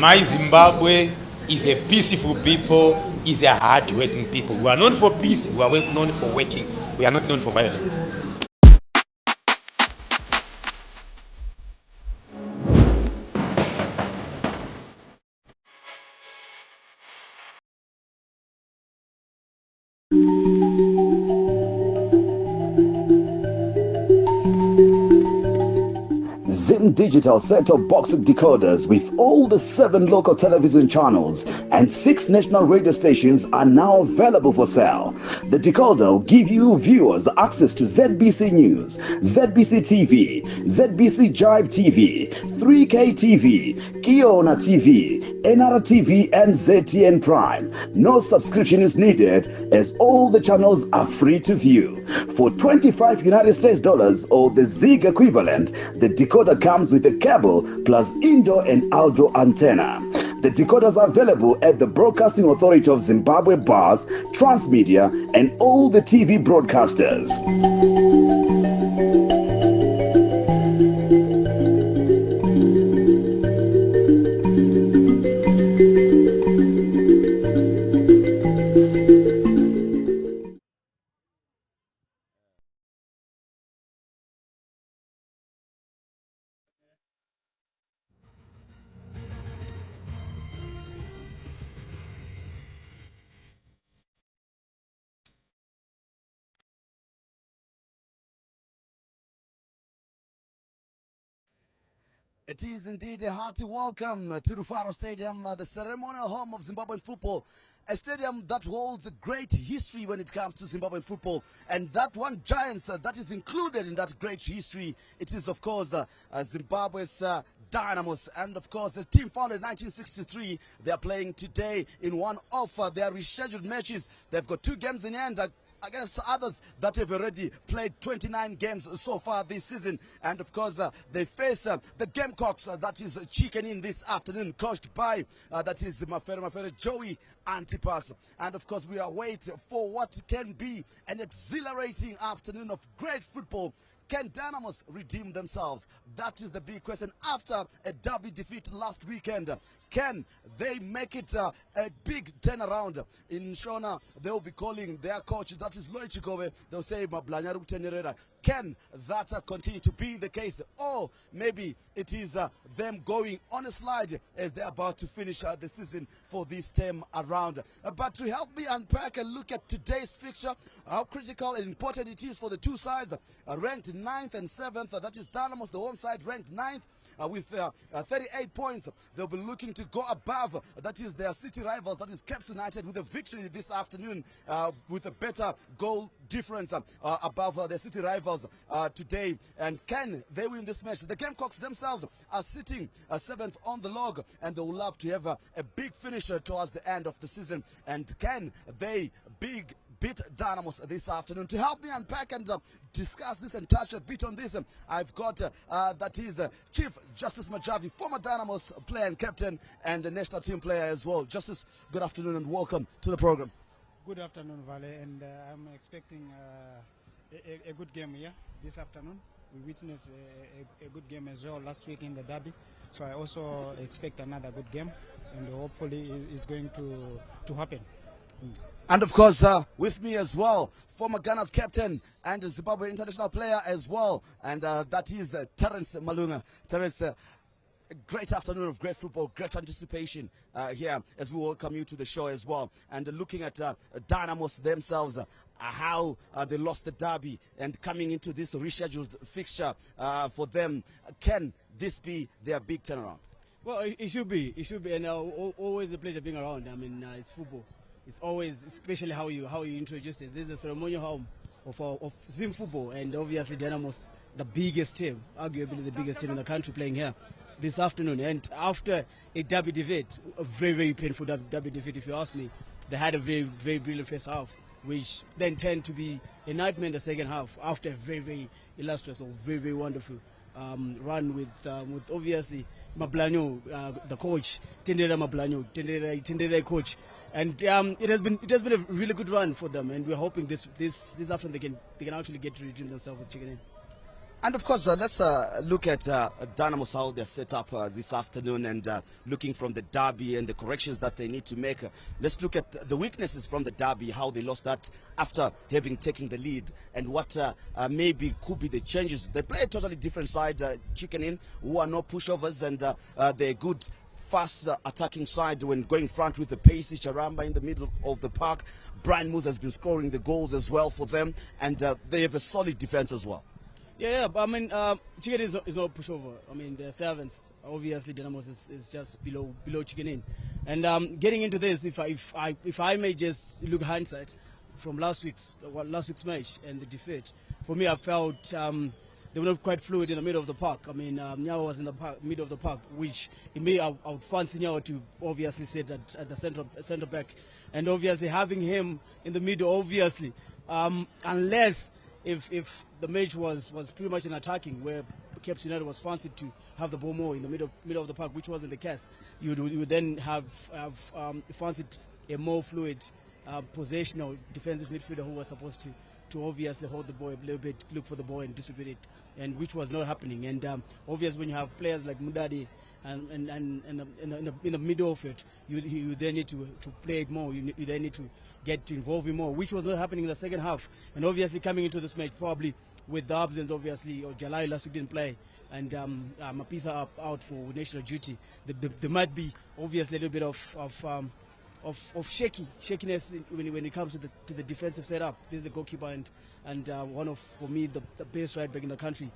My Zimbabwe is a peaceful people, is a hard-working people. We are known for peace, we are known for working, we are not known for violence. Zim Digital set-top box decoders with all the 7 local television channels and 6 national radio stations are now available for sale. The decoder will give you viewers access to ZBC News, ZBC TV, ZBC Jive TV, 3K TV, Kiona TV, NR TV and ZTN Prime. No subscription is needed as all the channels are free to view. For 25 United States dollars or the ZIG equivalent, the decoder comes with a cable plus indoor and outdoor antenna. The decoders are available at the Broadcasting Authority of Zimbabwe bars, Transmedia and all the TV broadcasters. It is indeed a hearty welcome to Rufaro Stadium, the ceremonial home of Zimbabwean football. A stadium that holds a great history when it comes to Zimbabwean football. And that one giant that is included in that great history, it is of course Zimbabwe's Dynamos. And of course the team founded in 1963. They are playing today in one of their rescheduled matches. They've got 2 games in hand against others that have already played 29 games so far this season. And of course they face the Gamecocks that is chicken in this afternoon, coached by that is Mafere Joey Antipas. And of course we are waiting for what can be an exhilarating afternoon of great football. Can Dynamos redeem themselves? That is the big question. After a derby defeat last weekend, can they make it a big turnaround? In Shona, they will be calling their coach, that is Loy Chikove. They'll say, Mablanyaru Tenerera. Can that continue to be the case? Or maybe it is them going on a slide as they're about to finish the season for this term around. But to help me unpack and look at today's fixture, how critical and important it is for the two sides, ranked 9th and 7th, that is Dynamos, the home side, ranked 9th. With 38 points, they'll be looking to go above, that is their city rivals, that is Caps United, with a victory this afternoon, with a better goal difference above their city rivals today. And can they win this match? The Gamecocks themselves are sitting 7th on the log, and they will love to have a big finisher towards the end of the season. And can they beat Dynamos this afternoon? To help me unpack and discuss this and touch a bit on this, I've got that is Chief Justice Majavi, former Dynamos player and captain, and a national team player as well. Justice, good afternoon and welcome to the program. Good afternoon, Vale, and I'm expecting a good game here this afternoon. We witnessed a good game as well last week in the derby, so I also expect another good game, and hopefully it's going to happen. And of course, with me as well, former Ghana's captain and a Zimbabwe international player as well, and that is Terence Malunga. Terence, a great afternoon of great football, great anticipation here as we welcome you to the show as well. And looking at Dynamos themselves, how they lost the derby and coming into this rescheduled fixture for them, can this be their big turnaround? Well, it should be, and always a pleasure being around. I mean, it's football. It's always, especially how you introduced it. This is a ceremonial home of Zim football, and obviously Dynamos, the biggest team, arguably the biggest team in the country, playing here this afternoon. And after a derby defeat, a very, very painful derby defeat, if you ask me, they had a very, very brilliant first half, which then turned to be a nightmare in the second half after a very, very illustrious or very, very wonderful run with obviously Mablanyo, the coach, Tendera Mablanyo, Tendera coach. And it has been a really good run for them, and we're hoping this afternoon they can actually get to redeem themselves with chicken in. And of course, let's look at Dynamos, how they're set up this afternoon, and looking from the derby and the corrections that they need to make. Let's look at the weaknesses from the derby, how they lost that after having taken the lead, and what maybe could be the changes. They play a totally different side, Chicken Inn, who are no pushovers, and they're good fast attacking side when going front with the pacey Charamba in the middle of the park. Brian Moose has been scoring the goals as well for them, and they have a solid defense as well. Yeah, but I mean, Chicken is no pushover. I mean, they're seventh. Obviously, Dynamos is just below Chicken Inn. And getting into this, if I may just look hindsight from last week's match and the defeat, for me, I felt they were not quite fluid in the middle of the park. I mean, Nyawa was in the middle of the park, which in me, I would fancy Nyawa to obviously sit at the center back, and obviously having him in the middle, obviously, unless if the match was pretty much an attacking, where Cape United was fancied to have the ball more in the middle of the park, which wasn't the case, you would then have fancied a more fluid possessional defensive midfielder who was supposed to obviously hold the ball a little bit, look for the ball and distribute it, and which was not happening. And obviously when you have players like Mudadi and in the middle of it, you then need to play it more. You then need to get to involve him more, which was not happening in the second half. And obviously coming into this match, probably with the absence, obviously, or Jalai last week didn't play, and Mapisa out for national duty, there might be obviously a little bit of shakiness when it comes to the defensive setup. This is the goalkeeper and one of, for me, the best right back in the country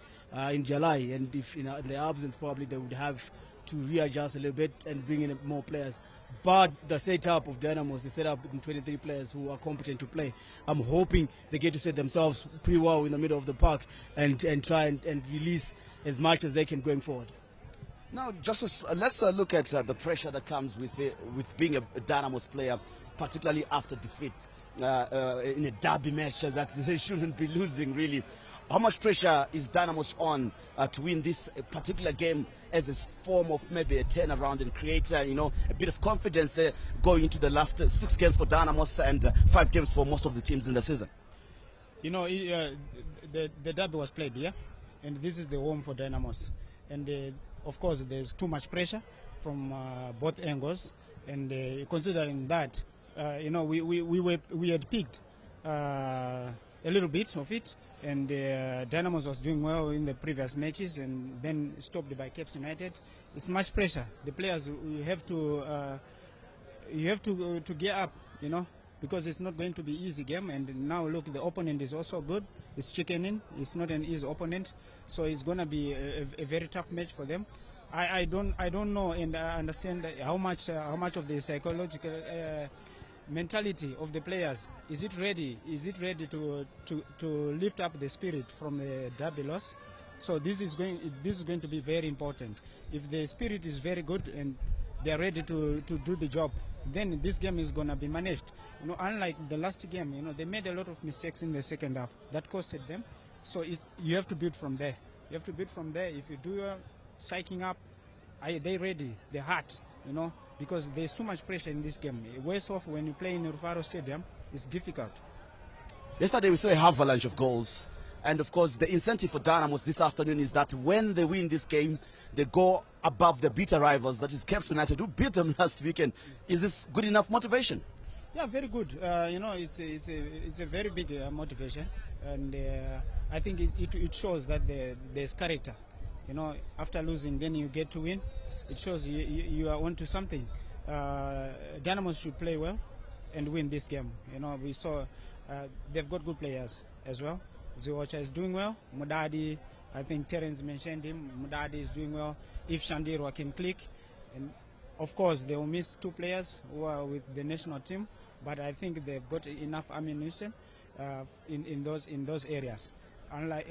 in July. And if in the absence, probably they would have to readjust a little bit and bring in more players. But the setup of Dynamos, the setup in 23 players who are competent to play, I'm hoping they get to set themselves pretty well in the middle of the park and try and release as much as they can going forward. Now, Justice, let's look at the pressure that comes with being a Dynamos player, particularly after defeat in a derby match that they shouldn't be losing, really. How much pressure is Dynamos on to win this particular game as a form of maybe a turnaround and create, a bit of confidence going into the last 6 games for Dynamos and 5 games for most of the teams in the season? The derby was played here, and this is the home for Dynamos. And of course, there's too much pressure from both angles. And considering that, we had picked a little bit of it. And Dynamos was doing well in the previous matches, and then stopped by Cape United. It's much pressure. The players, you have to gear up, because it's not going to be easy game. And now look, the opponent is also good. It's Chicken Inn. It's not an easy opponent, so it's going to be a very tough match for them. I don't know, and I understand how much of the psychological mentality of the players. Is it ready to lift up the spirit from the derby loss? So this is going to be very important. If the spirit is very good and they are ready to do the job, then this game is going to be managed. Unlike the last game, they made a lot of mistakes in the second half that costed them. So you have to build from there. You have to build from there. If you do your psyching up, they ready, the heart, because there's too much pressure in this game. Worse off when you play in Rufaro Stadium, it's difficult. Yesterday we saw a avalanche of goals, and of course the incentive for Dynamos this afternoon is that when they win this game, they go above the bitter rivals, that is Cape United, who beat them last weekend. Is this good enough motivation? Yeah, very good. It's a very big motivation, and I think it shows that there's character. After losing, then you get to win. It shows you are onto something. Dynamos should play well and win this game. We saw they've got good players as well. Ziwacha is doing well. Mudadi, I think Terence mentioned him. Mudadi is doing well. If Shandirwa can click, and of course they will miss 2 players who are with the national team, but I think they've got enough ammunition in those areas. Unlike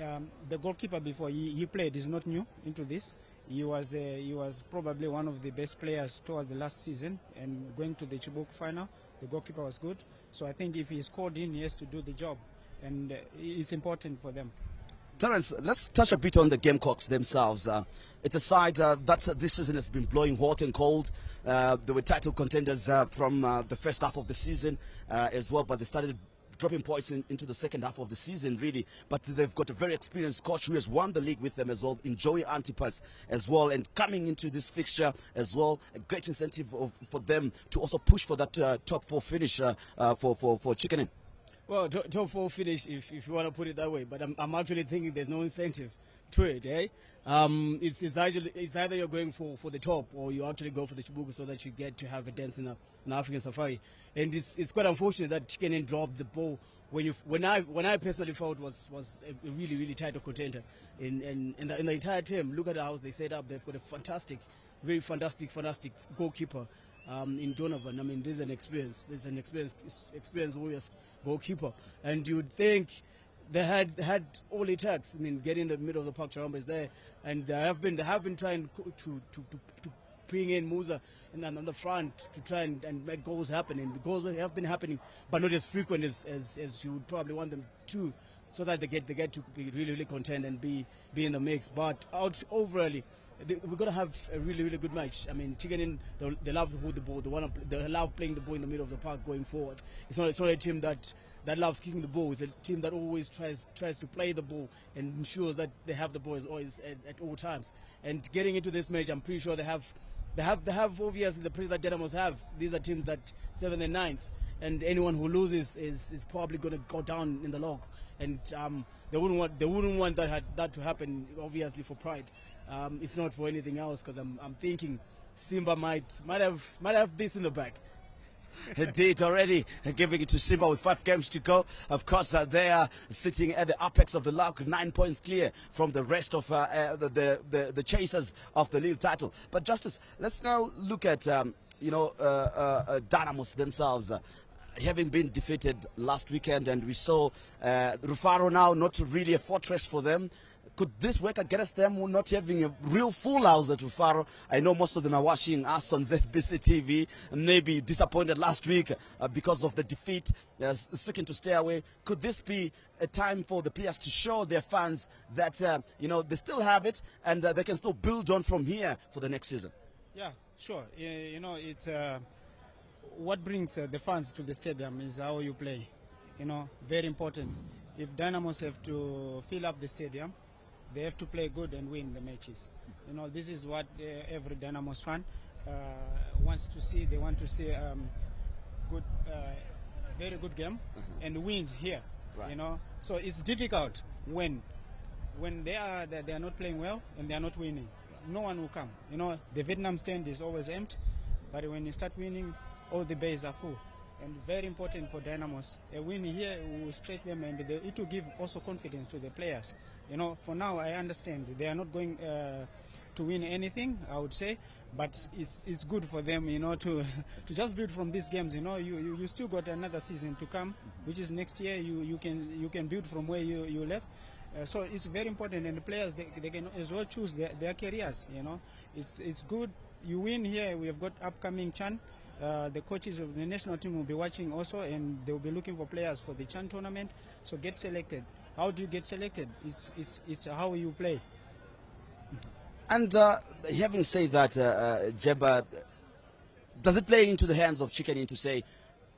the goalkeeper before he played is not new into this. He was probably one of the best players towards the last season, and going to the Chibok final, the goalkeeper was good. So I think if he scored in, he has to do the job, and it's important for them. Terence, let's touch a bit on the Gamecocks themselves. It's a side that this season has been blowing hot and cold. They were title contenders from the first half of the season as well, but they started dropping points into the second half of the season, really. But they've got a very experienced coach who has won the league with them as well, in Joey Antipas as well. And coming into this fixture as well, a great incentive for them to also push for that top 4 finish for Chicken Inn. Well, top 4 finish, if you want to put it that way. But I'm actually thinking there's no incentive to it, eh? It's either you're going for the top, or you actually go for the Chibuku so that you get to have a dance in an African safari. And it's quite unfortunate that Chicken Inn dropped the ball when I personally felt was a really tight contender in the entire team. Look at how they set up. They've got a very fantastic goalkeeper in Donovan. I mean, there's an experienced Warriors goalkeeper, and you'd think they had all it takes. I mean, getting in the middle of the park, Charamba is there, and they have been trying to bring in Musa and on the front to try and make goals happen, and the goals have been happening, but not as frequent as you would probably want them to, so that they get to be really content and be in the mix. But overall, we're gonna have a really good match. I mean, Chicken Inn, they love to hold the ball. They love playing the ball in the middle of the park going forward. It's not a team that loves kicking the ball. It's a team that always tries to play the ball and ensures that they have the ball always at all times. And getting into this match, I'm pretty sure they have obviously the pressure that Dynamos have. These are teams that 7th and 9th, and anyone who loses is probably going to go down in the log. And they wouldn't want that to happen, obviously, for pride. It's not for anything else, because I'm thinking Simba might have this in the bag. Indeed, already giving it to Simba with 5 games to go. Of course, they are sitting at the apex of the log, 9 points clear from the rest of the chasers of the league title. But Justice, let's now look at Dynamos themselves. Having been defeated last weekend, and we saw Rufaro now not really a fortress for them. Could this work against them, not having a real full house at Rufaro? I know most of them are watching us on ZBC TV and maybe disappointed last week because of the defeat, seeking to stay away. Could this be a time for the players to show their fans that they still have it, and they can still build on from here for the next season? Yeah, sure. It's what brings the fans to the stadium is how you play. Very important. If Dynamos have to fill up the stadium, they have to play good and win the matches. This is what every Dynamos fan wants to see. They want to see very good game and wins here. Right. So it's difficult when they are not playing well and they are not winning. No one will come. The Vietnam stand is always empty, but when you start winning, all the bays are full. And very important for Dynamos, a win here will strengthen them, and it will give also confidence to the players. For now, I understand they are not going to win anything, I would say, but it's good for them, to just build from these games. You still got another season to come, which is next year. You can build from where you left. So it's very important, and the players they can as well choose their careers. It's good. You win here. We have got upcoming Chan. The coaches of the national team will be watching also, and they will be looking for players for the Chan tournament. So get selected. How do you get selected? It's how you play. And having said that, Jeba, does it play into the hands of Chicken Inn to say,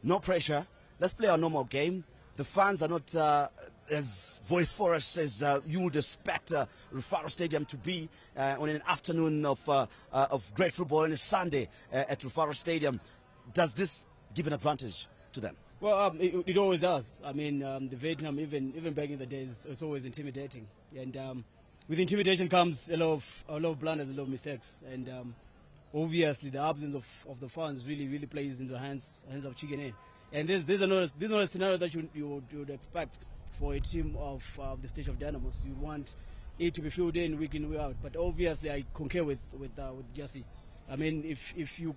no pressure, let's play our normal game? The fans are not as vociferous as you would expect Rufaro Stadium to be on an afternoon of great football on a Sunday at Rufaro Stadium. Does this give an advantage to them? Well, it always does. I mean, the Vietnam, even back in the days, it's always intimidating. And with intimidation comes a lot of blunders, a lot of mistakes. And obviously, the absence of the fans really plays into the hands of Chicken Inn. And this is not a scenario that you would expect for a team of the stage of Dynamos. You want it to be filled in week in, week out. But obviously, I concur with Jesse. I mean, if you're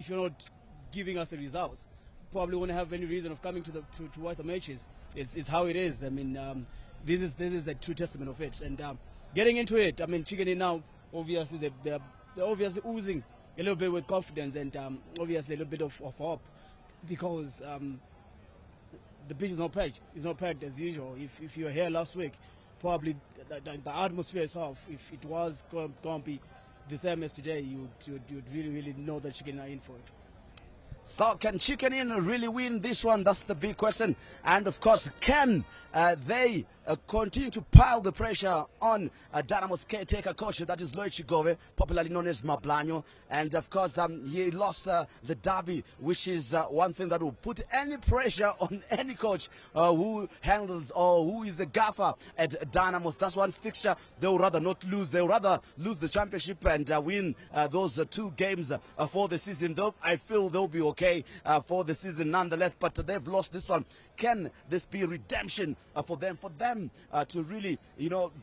not giving us the results, probably won't have any reason of coming to watch the matches. It's how it is. I mean, this is a true testament of it. And getting into it, I mean, Chicken Inn now, obviously, they're obviously oozing a little bit with confidence, and obviously a little bit of hope, because the pitch is not packed. It's not packed as usual. If you were here last week, probably the atmosphere itself, if it was going to be the same as today, you'd really know that Chicken are in for it. So can Chicken Inn really win this one? That's the big question. And of course, can they continue to pile the pressure on Dynamos caretaker coach, that is Lloyd Chigove, popularly known as Mablanyo. And of course, he lost the derby, which is one thing that will put any pressure on any coach who handles or who is a gaffer at Dynamos. That's one fixture they would rather not lose. They would rather lose the championship and win those 2 games for the season. Though I feel they'll be okay for the season nonetheless, but they've lost this one. Can this be redemption for them to really,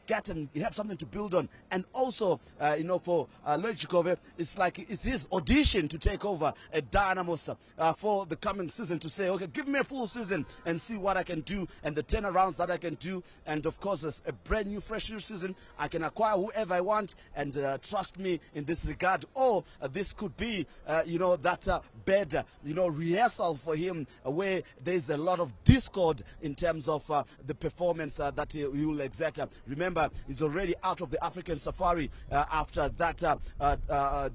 get and have something to build on? And also, for Lojikove, it's like it's his audition to take over at Dynamos for the coming season, to say, okay, give me a full season and see what I can do and the turnarounds that I can do. And of course, as a brand new, fresh new season, I can acquire whoever I want, and trust me in this regard. Or this could be, that bad, rehearsal for him where there's a lot of discord in terms of the performance that he will exert. Remember, he's already out of the African safari after that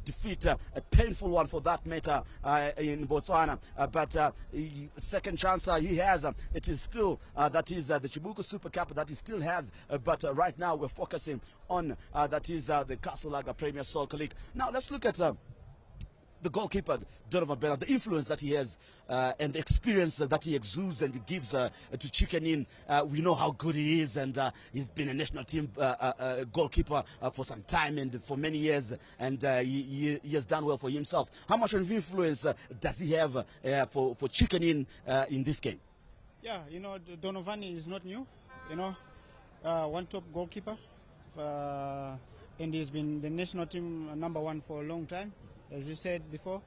defeat, a painful one for that matter, in Botswana. But second chance he has, it is still that is the Chibuku Super Cup that he still has. But right now we're focusing on that is the Castle Premier Soccer League. Now let's look at the goalkeeper, Donovan Bernard, the influence that he has and the experience that he exudes and he gives to Chicken Inn. We know how good he is, and he's been a national team goalkeeper for some time and for many years, and he has done well for himself. How much of influence does he have for Chicken in this game? Yeah, Donovan is not new, one top goalkeeper, and he's been the national team #1 for a long time, as you said before.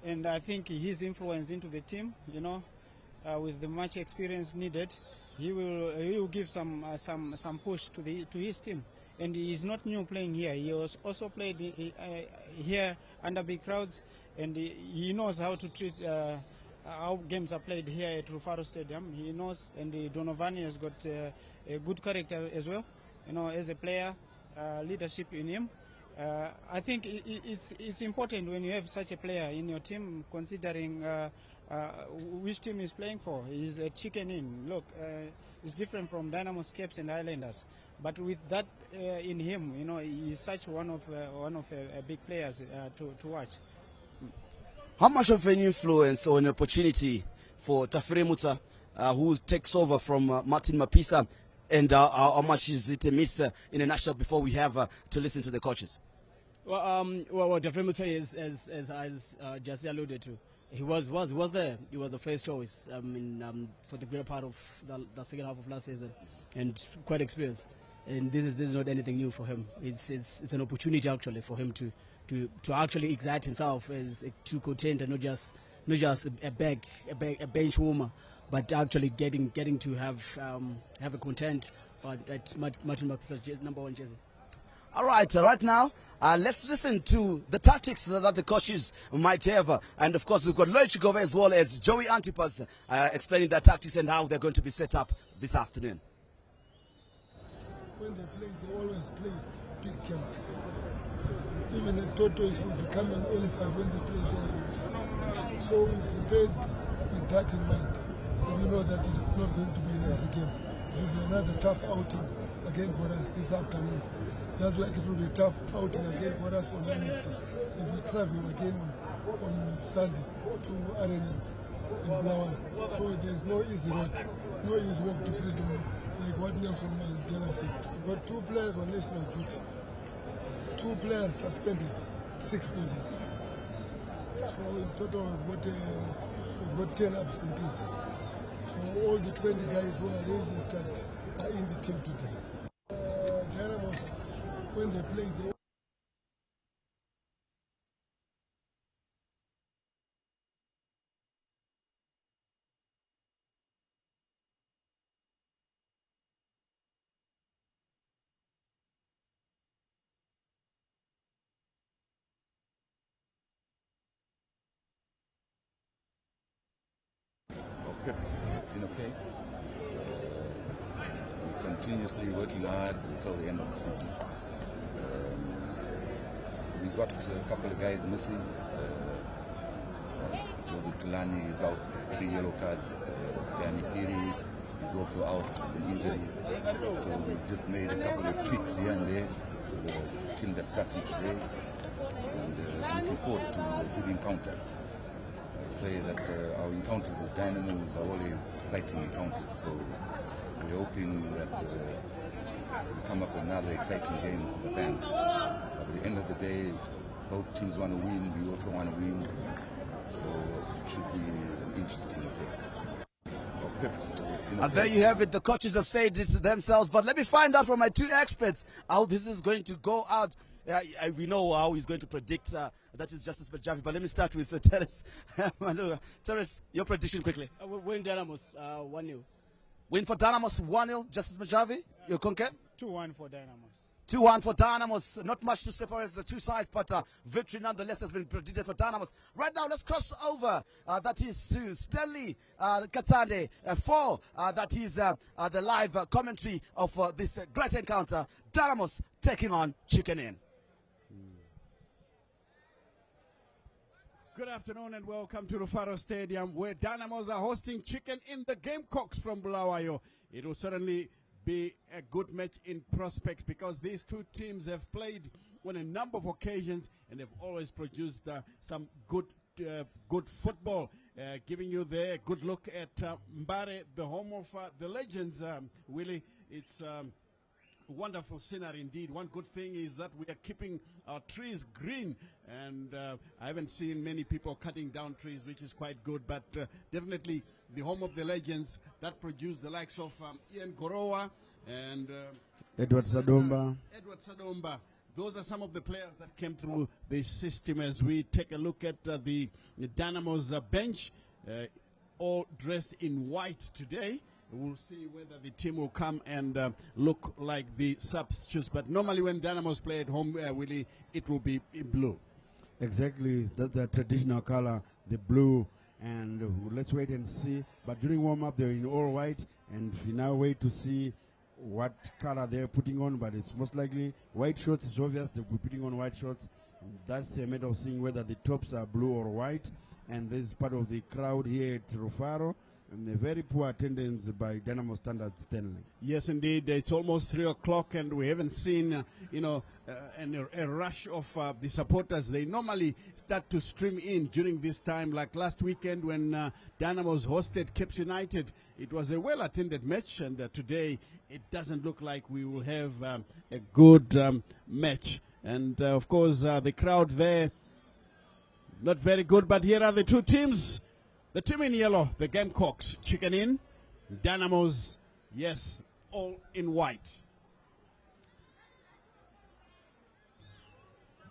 And I think his influence into the team, with the much experience needed, he will give some push to his team. And he is not new playing here. He was also played here under big crowds, and he knows how to treat how games are played here at Rufaro Stadium. He knows, and Donovan has got a good character as well. As a player, leadership in him. I think it's important when you have such a player in your team, considering which team he's playing for. He's a Chicken Inn. Look, it's different from Dynamos, Caps and Islanders. But with that in him, he's such one of big players to watch. How much of an influence or an opportunity for Tafere Mutsa, who takes over from Martin Mapisa, and how much is it a miss in a nutshell before we have to listen to the coaches? Well, Tafere Mutsa is, as Jesse alluded to, he was there. He was the first choice for the greater part of the second half of last season, and quite experienced. And this is not anything new for him. It's an opportunity actually for him to actually exert himself as a true contender, not just a bench warmer, but actually getting to have a content at Martin Mapisa's #1 jersey. All right, right now, let's listen to the tactics that the coaches might have. And of course, we've got Lloyd Chigove as well as Joey Antipas explaining their tactics and how they're going to be set up this afternoon. When they play, they always play big games. Even the tortoise will become an elephant when they play Dynamos. So we prepared with that in mind. And we know that it's not going to be an easy game. It will be another tough outing again for us this afternoon. Just like it will be a tough outing again for us on Wednesday. And we travel again on Sunday to Arena in Blawan. So there's no easy road, no easy walk to freedom, like what Nelson Mandela said. We've got 2 players on national duty. 2 players suspended, 6 injured. So in total we've got 10 absentees. So all the 20 guys who are registered are in the team today. Dynamos, when they play, they It's been okay. We're continuously working hard until the end of the season. We got a couple of guys missing. Joseph Tulani is out, 3 yellow cards. Danny Piri is also out with an injury. So we've just made a couple of tweaks here and there with the team that's starting today. And looking forward to a good encounter. I would say that our encounters with Dynamos are always exciting encounters. So we're hoping that we come up with another exciting game for the fans. But at the end of the day, both teams want to win, we also want to win. So it should be an interesting affair. And there you have it. The coaches have said it themselves. But let me find out from my 2 experts how this is going to go out. We know how he's going to predict. That is Justice Majavi. But let me start with Terence. Terence, your prediction quickly. Win Dynamos 1-0. Win for Dynamos 1-0. Justice Majavi, you concur? 2-1 for Dynamos. 2-1 for Dynamos. Not much to separate the 2 sides, but victory nonetheless has been predicted for Dynamos. Right now, let's cross over. That is to Stanley Katsande for that is the live commentary of this great encounter. Dynamos taking on Chicken Inn. Good afternoon and welcome to Rufaro Stadium, where Dynamos are hosting Chicken Inn, the Gamecocks from Bulawayo. It will certainly be a good match in prospect because these 2 teams have played on a number of occasions and have always produced some good football. Giving you there a good look at Mumhari, the home of the legends. Willie, it's wonderful scenery indeed. One good thing is that we are keeping our trees green, and I haven't seen many people cutting down trees, which is quite good, but definitely the home of the legends that produced the likes of Ian Gorowa and Edward Sadomba. Those are some of the players that came through the system. As we take a look at the Dynamos bench, all dressed in white today. We'll see whether the team will come and look like the substitutes. But normally when Dynamos play at home, Willie, it will be in blue. Exactly, that's the traditional color, the blue. And let's wait and see. But during warm-up, they're in all white. And we now wait to see what color they're putting on. But it's most likely white shorts. It's obvious they'll be putting on white shorts. That's a matter of seeing whether the tops are blue or white. And this is part of the crowd here at Rufaro. And a very poor attendance by Dynamo standards, Stanley. Yes, indeed. It's almost 3 o'clock, and we haven't seen, a rush of the supporters. They normally start to stream in during this time, like last weekend when Dynamos hosted Cape United. It was a well-attended match, and today it doesn't look like we will have a good match. And, of course, the crowd there, not very good, but here are the 2 teams. The team in yellow, the Gamecocks, Chicken Inn. Dynamos, yes, all in white.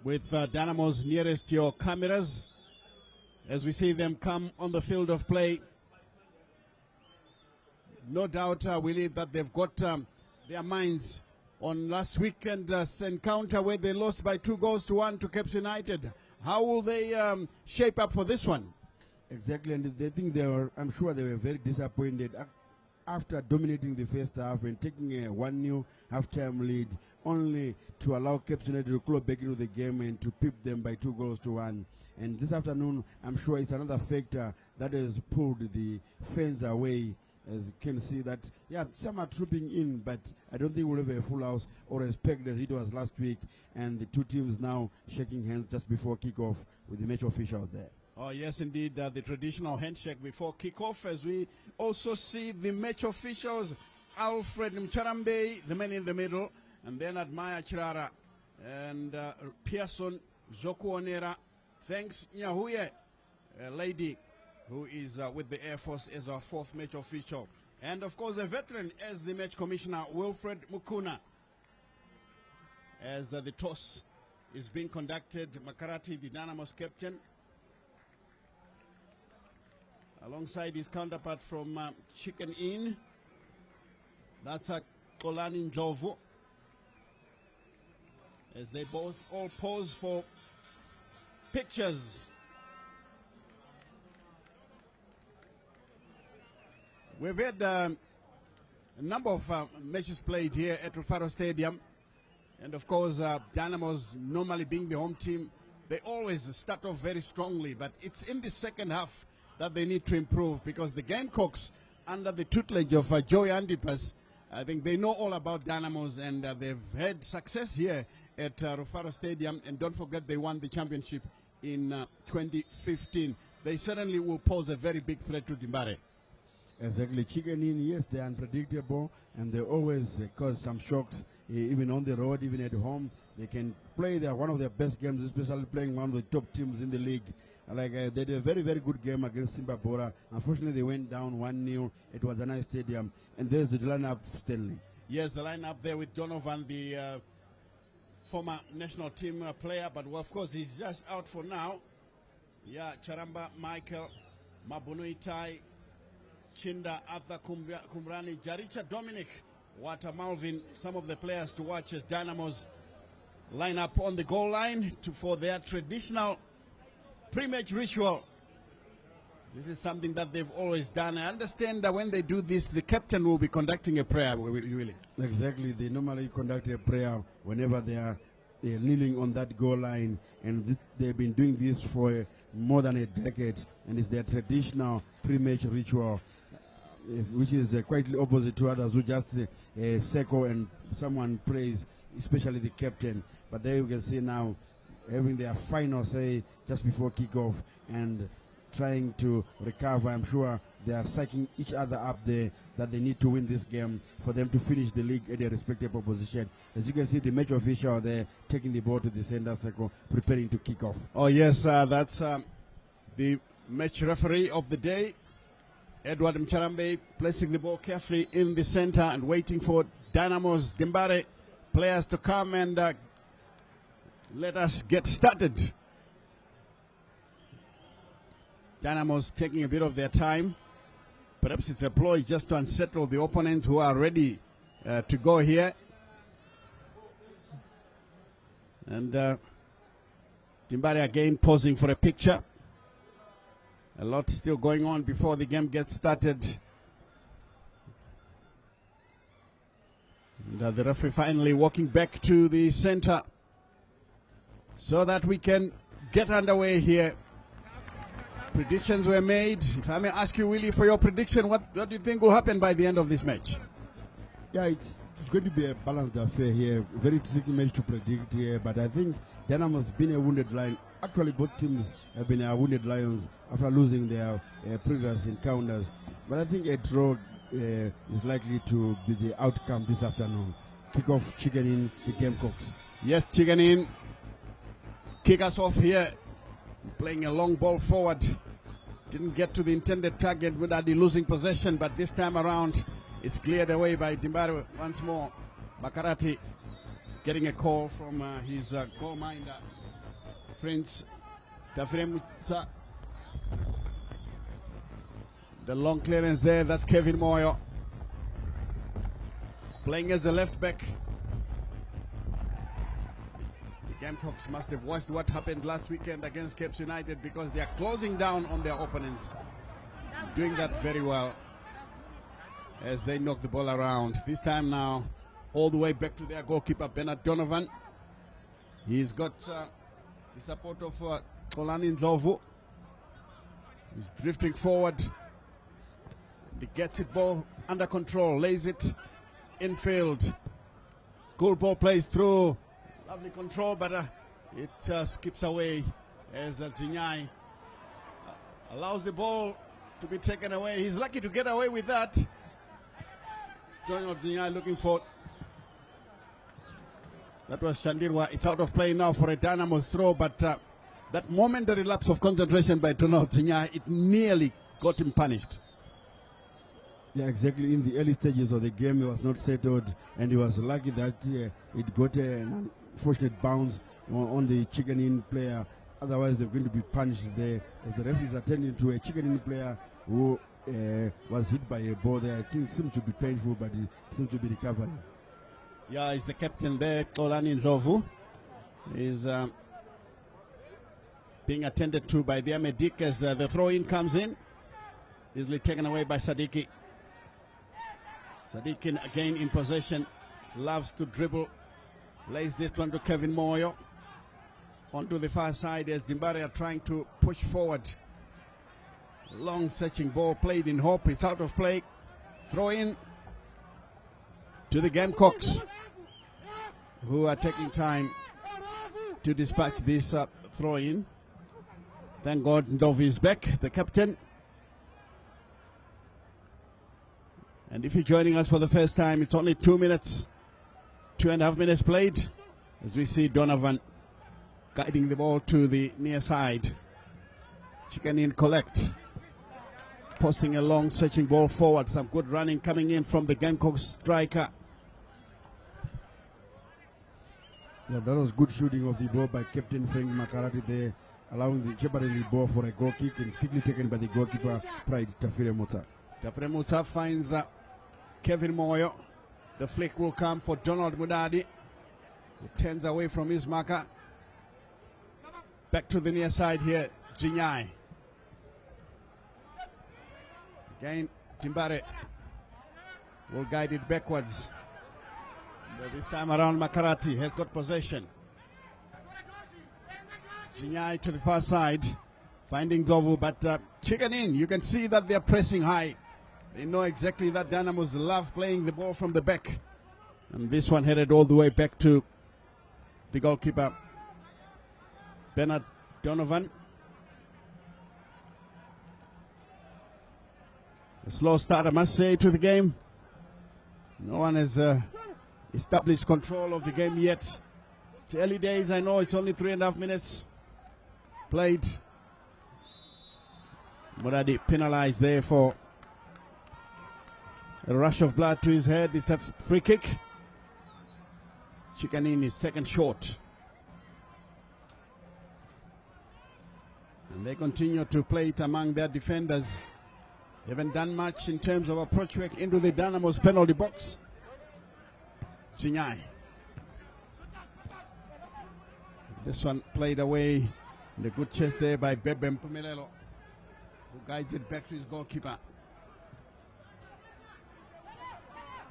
With Dynamos nearest your cameras, as we see them come on the field of play. No doubt, Willie, that they've got their minds on last weekend's encounter where they lost by 2-1 to Cape United. How will they shape up for this one? Exactly, and they think I'm sure they were very disappointed after dominating the first half and taking a 1-0 halftime lead, only to allow Cape United to claw back into the game and to pip them by 2-1. And this afternoon, I'm sure it's another factor that has pulled the fans away. As you can see that, yeah, some are trooping in, but I don't think we'll have a full house or as packed as it was last week. And the 2 teams now shaking hands just before kickoff with the match officials there. Oh, yes, indeed, the traditional handshake before kickoff, as we also see the match officials, Alfred Mcharambe, the man in the middle, and then Admire Chirara and Pearson Zokuonera. Thanks, Nyahuye, a lady who is with the Air Force as our 4th match official. And, of course, a veteran as the match commissioner, Wilfred Mukuna. As the toss is being conducted, Makarati, the Dynamos captain, alongside his counterpart from Chicken Inn. That's Kolani Njovu. As they both all pose for pictures. We've had a number of matches played here at Rufaro Stadium. And of course, Dynamos normally being the home team, they always start off very strongly. But it's in the second half that they need to improve, because the Gamecocks, under the tutelage of Joey Andipas, I think they know all about Dynamos, and they've had success here at Rufaro Stadium. And don't forget, they won the championship in 2015. They certainly will pose a very big threat to Dimbare. Exactly. Chicken in, yes, they're unpredictable, and they always cause some shocks, even on the road, even at home. They can play one of their best games, especially playing one of the top teams in the league. Like they did a very, very good game against Zimbabwe. Unfortunately, they went down 1-0. It was a nice stadium. And there's the lineup, Stanley. Yes, the lineup there with Donovan, the former national team player, but of course he's just out for now. Yeah, Charamba, Michael, Mabunu Itai, Chinda, Arthur Kumrani, Jaricha, Dominic, Wata Malvin, some of the players to watch as Dynamos line up on the goal line for their traditional pre-match ritual. This is something that they've always done. I understand that when they do this, the captain will be conducting a prayer, really. Exactly. They normally conduct a prayer whenever they're kneeling on that goal line. And they've been doing this for more than a decade. And it's their traditional pre-match ritual, which is quite opposite to others who just circle and someone prays, especially the captain. But there you can see now, having their final say just before kickoff and trying to recover. I'm sure they are psyching each other up there that they need to win this game for them to finish the league at a respectable position. As you can see, the match official there taking the ball to the center circle, preparing to kick off. Oh yes, that's the match referee of the day, Edward Mcharambe, placing the ball carefully in the center and waiting for Dynamos Dimbare players to come and let us get started. Dynamos taking a bit of their time. Perhaps it's a ploy just to unsettle the opponents who are ready to go here. And Dimbare again posing for a picture. A lot still going on before the game gets started. And the referee finally walking back to the center so that we can get underway here. Predictions were made. If I may ask you, Willie, for your prediction, what do you think will happen by the end of this match? Yeah, it's going to be a balanced affair here. Very tricky match to predict here, but I think Dynamos has been a wounded lion. Actually, both teams have been wounded lions after losing their previous encounters. But I think a draw is likely to be the outcome this afternoon. Kick-off, chicken in, the Gamecocks. Yes, chicken in. Kick us off here. Playing a long ball forward. Didn't get to the intended target without the losing possession, but this time around it's cleared away by Dimbare once more. Bakarati getting a call from his goal minder, Prince Tafiremutsa. The long clearance there, that's Kevin Moyo. Playing as a left back. Gamecocks must have watched what happened last weekend against Capes United, because they are closing down on their opponents. Doing that very well as they knock the ball around. This time now all the way back to their goalkeeper, Bernard Donovan. He's got the support of Kolani Ndlovu. He's drifting forward. He gets it ball under control, lays it infield. Good ball plays through. Lovely control, but it skips away as Jinyai allows the ball to be taken away. He's lucky to get away with that. Donald Jinyai looking for... That was Shandirwa. It's out of play now for a Dynamos throw, but that momentary lapse of concentration by Donald Jinyai, it nearly got him punished. Yeah, exactly. In the early stages of the game, he was not settled, and he was lucky that it got an unfortunate bounce on the chicken in player. Otherwise, they're going to be punished there, as the referee is attending to a chicken in player who was hit by a ball there. I think it seems to be painful, but it seems to be recovering. Yeah, it's the captain there, Kolani Ndlovu. Is being attended to by the medic as the throw-in comes in. Easily taken away by Sadiki. Sadiki again in possession. Loves to dribble. Lays this one to Kevin Moyo. Onto the far side as Dimbare are trying to push forward. Long searching ball played in hope. It's out of play. Throw in to the Gamecocks, who are taking time to dispatch this throw in. Thank God Ndovi is back, the captain. And if you're joining us for the first time, it's only 2 minutes, 2.5 minutes played, as we see Donovan guiding the ball to the near side. Chicken in collect. Posting a long searching ball forward. Some good running coming in from the Gamecock striker. Yeah, that was good shooting of the ball by Captain Frank Makarati there, allowing the shepherding the ball for a goal kick and quickly taken by the goalkeeper, Pride Tafire Muta. Tafire Muta finds Kevin Moyo. The flick will come for Donald Mudadi, who turns away from his marker. Back to the near side here, Jinyai. Again, Timbare will guide it backwards. But this time around, Makarati has got possession. Jinyai to the far side, finding Dovu, but chicken in. You can see that they're pressing high. They know exactly that Dynamos love playing the ball from the back. And this one headed all the way back to the goalkeeper, Bernard Donovan. A slow start, I must say, to the game. No one has established control of the game yet. It's early days, I know. It's only 3.5 minutes played. Muradi penalized there for a rush of blood to his head. It's a free kick. Chikanin is taken short. And they continue to play it among their defenders. They haven't done much in terms of approach work into the Dynamos penalty box. Chinyai. This one played away. The good chest there by Bebe Mpumelelo, who guides it back to his goalkeeper.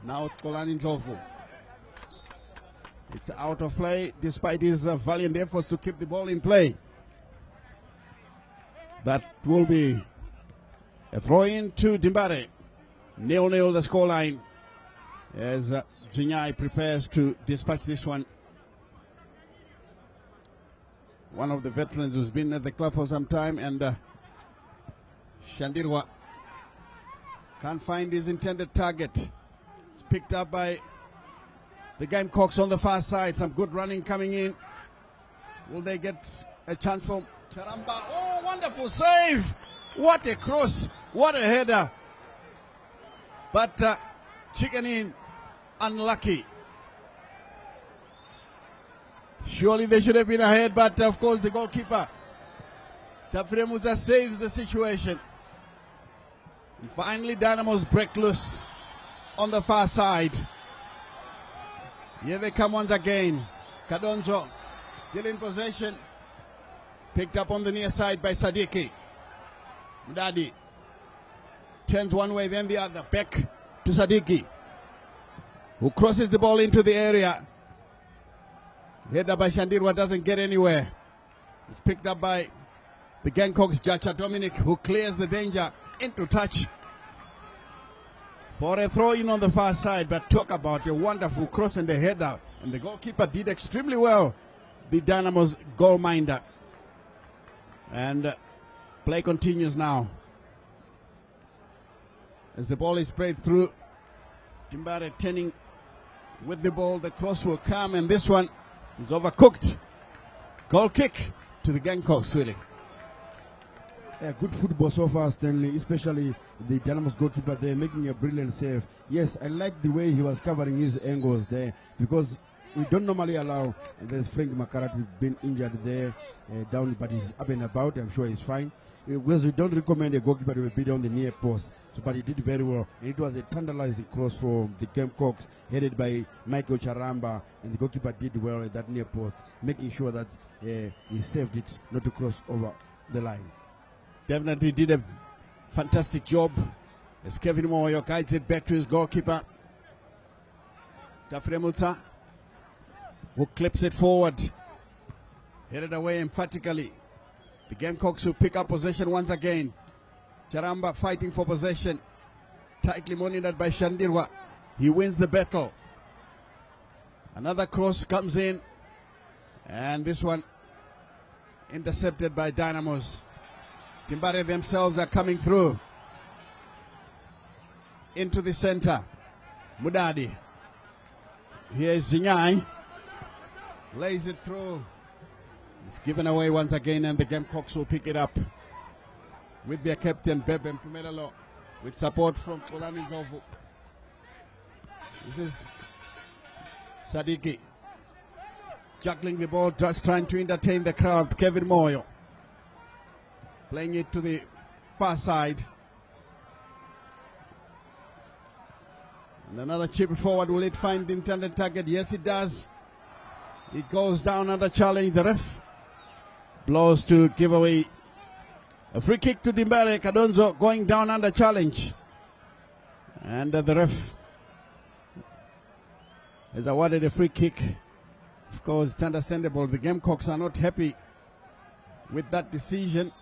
Now Kolani Ndlovu. It's out of play despite his valiant efforts to keep the ball in play. That will be a throw in to Dimbare. 0-0 the scoreline as Jinyai prepares to dispatch this one. One of the veterans who's been at the club for some time, and Shandirwa can't find his intended target. It's picked up by the Gamecocks on the far side. Some good running coming in. Will they get a chance from Charamba? Oh, wonderful save! What a cross! What a header! But chicken in, unlucky. Surely they should have been ahead, but of course the goalkeeper, Tafire Musa, saves the situation. And finally Dynamos break loose on the far side. Here they come once again. Kadonjo still in possession. Picked up on the near side by Sadiki. Mudadi turns one way then the other. Back to Sadiki, who crosses the ball into the area. Header by Shandirwa doesn't get anywhere. It's picked up by the Gamecocks Jacha Dominic, who clears the danger into touch for a throw in on the far side. But talk about a wonderful cross and a header. And the goalkeeper did extremely well, the Dynamos goalminder. And play continues now. As the ball is played through, Timbare turning with the ball. The cross will come, and this one is overcooked. Goal kick to the Gamecocks, really. Yeah, good football so far, Stanley, especially the Dynamos goalkeeper there making a brilliant save. Yes, I like the way he was covering his angles there, because we don't normally allow, there's Frank Makarati been injured there down, but he's up and about. I'm sure he's fine. Because we don't recommend a goalkeeper to be on the near post. So, but he did very well. And it was a tantalizing cross for the Gamecocks, headed by Michael Charamba, and the goalkeeper did well at that near post, making sure that he saved it not to cross over the line. Definitely did a fantastic job as Kevin Moyo guides it back to his goalkeeper, Tafire Musa, who clips it forward, headed away emphatically. The Gamecocks will pick up possession once again. Charamba fighting for possession. Tightly monitored by Shandirwa. He wins the battle. Another cross comes in. And this one intercepted by Dynamos. Timbare themselves are coming through. Into the center. Mudadi. Here's Zinyai. Lays it through. It's given away once again, and the Gamecocks will pick it up with their captain Bebe Mpumelelo, with support from Polani Zovu. This is Sadiki juggling the ball, just trying to entertain the crowd. Kevin Moyo playing it to the far side. And another chip forward. Will it find the intended target? Yes, it does. It goes down under challenge. The ref blows to give away a free kick to Dimbare. Kadonzo going down under challenge. And the ref has awarded a free kick. Of course, it's understandable. The Gamecocks are not happy with that decision.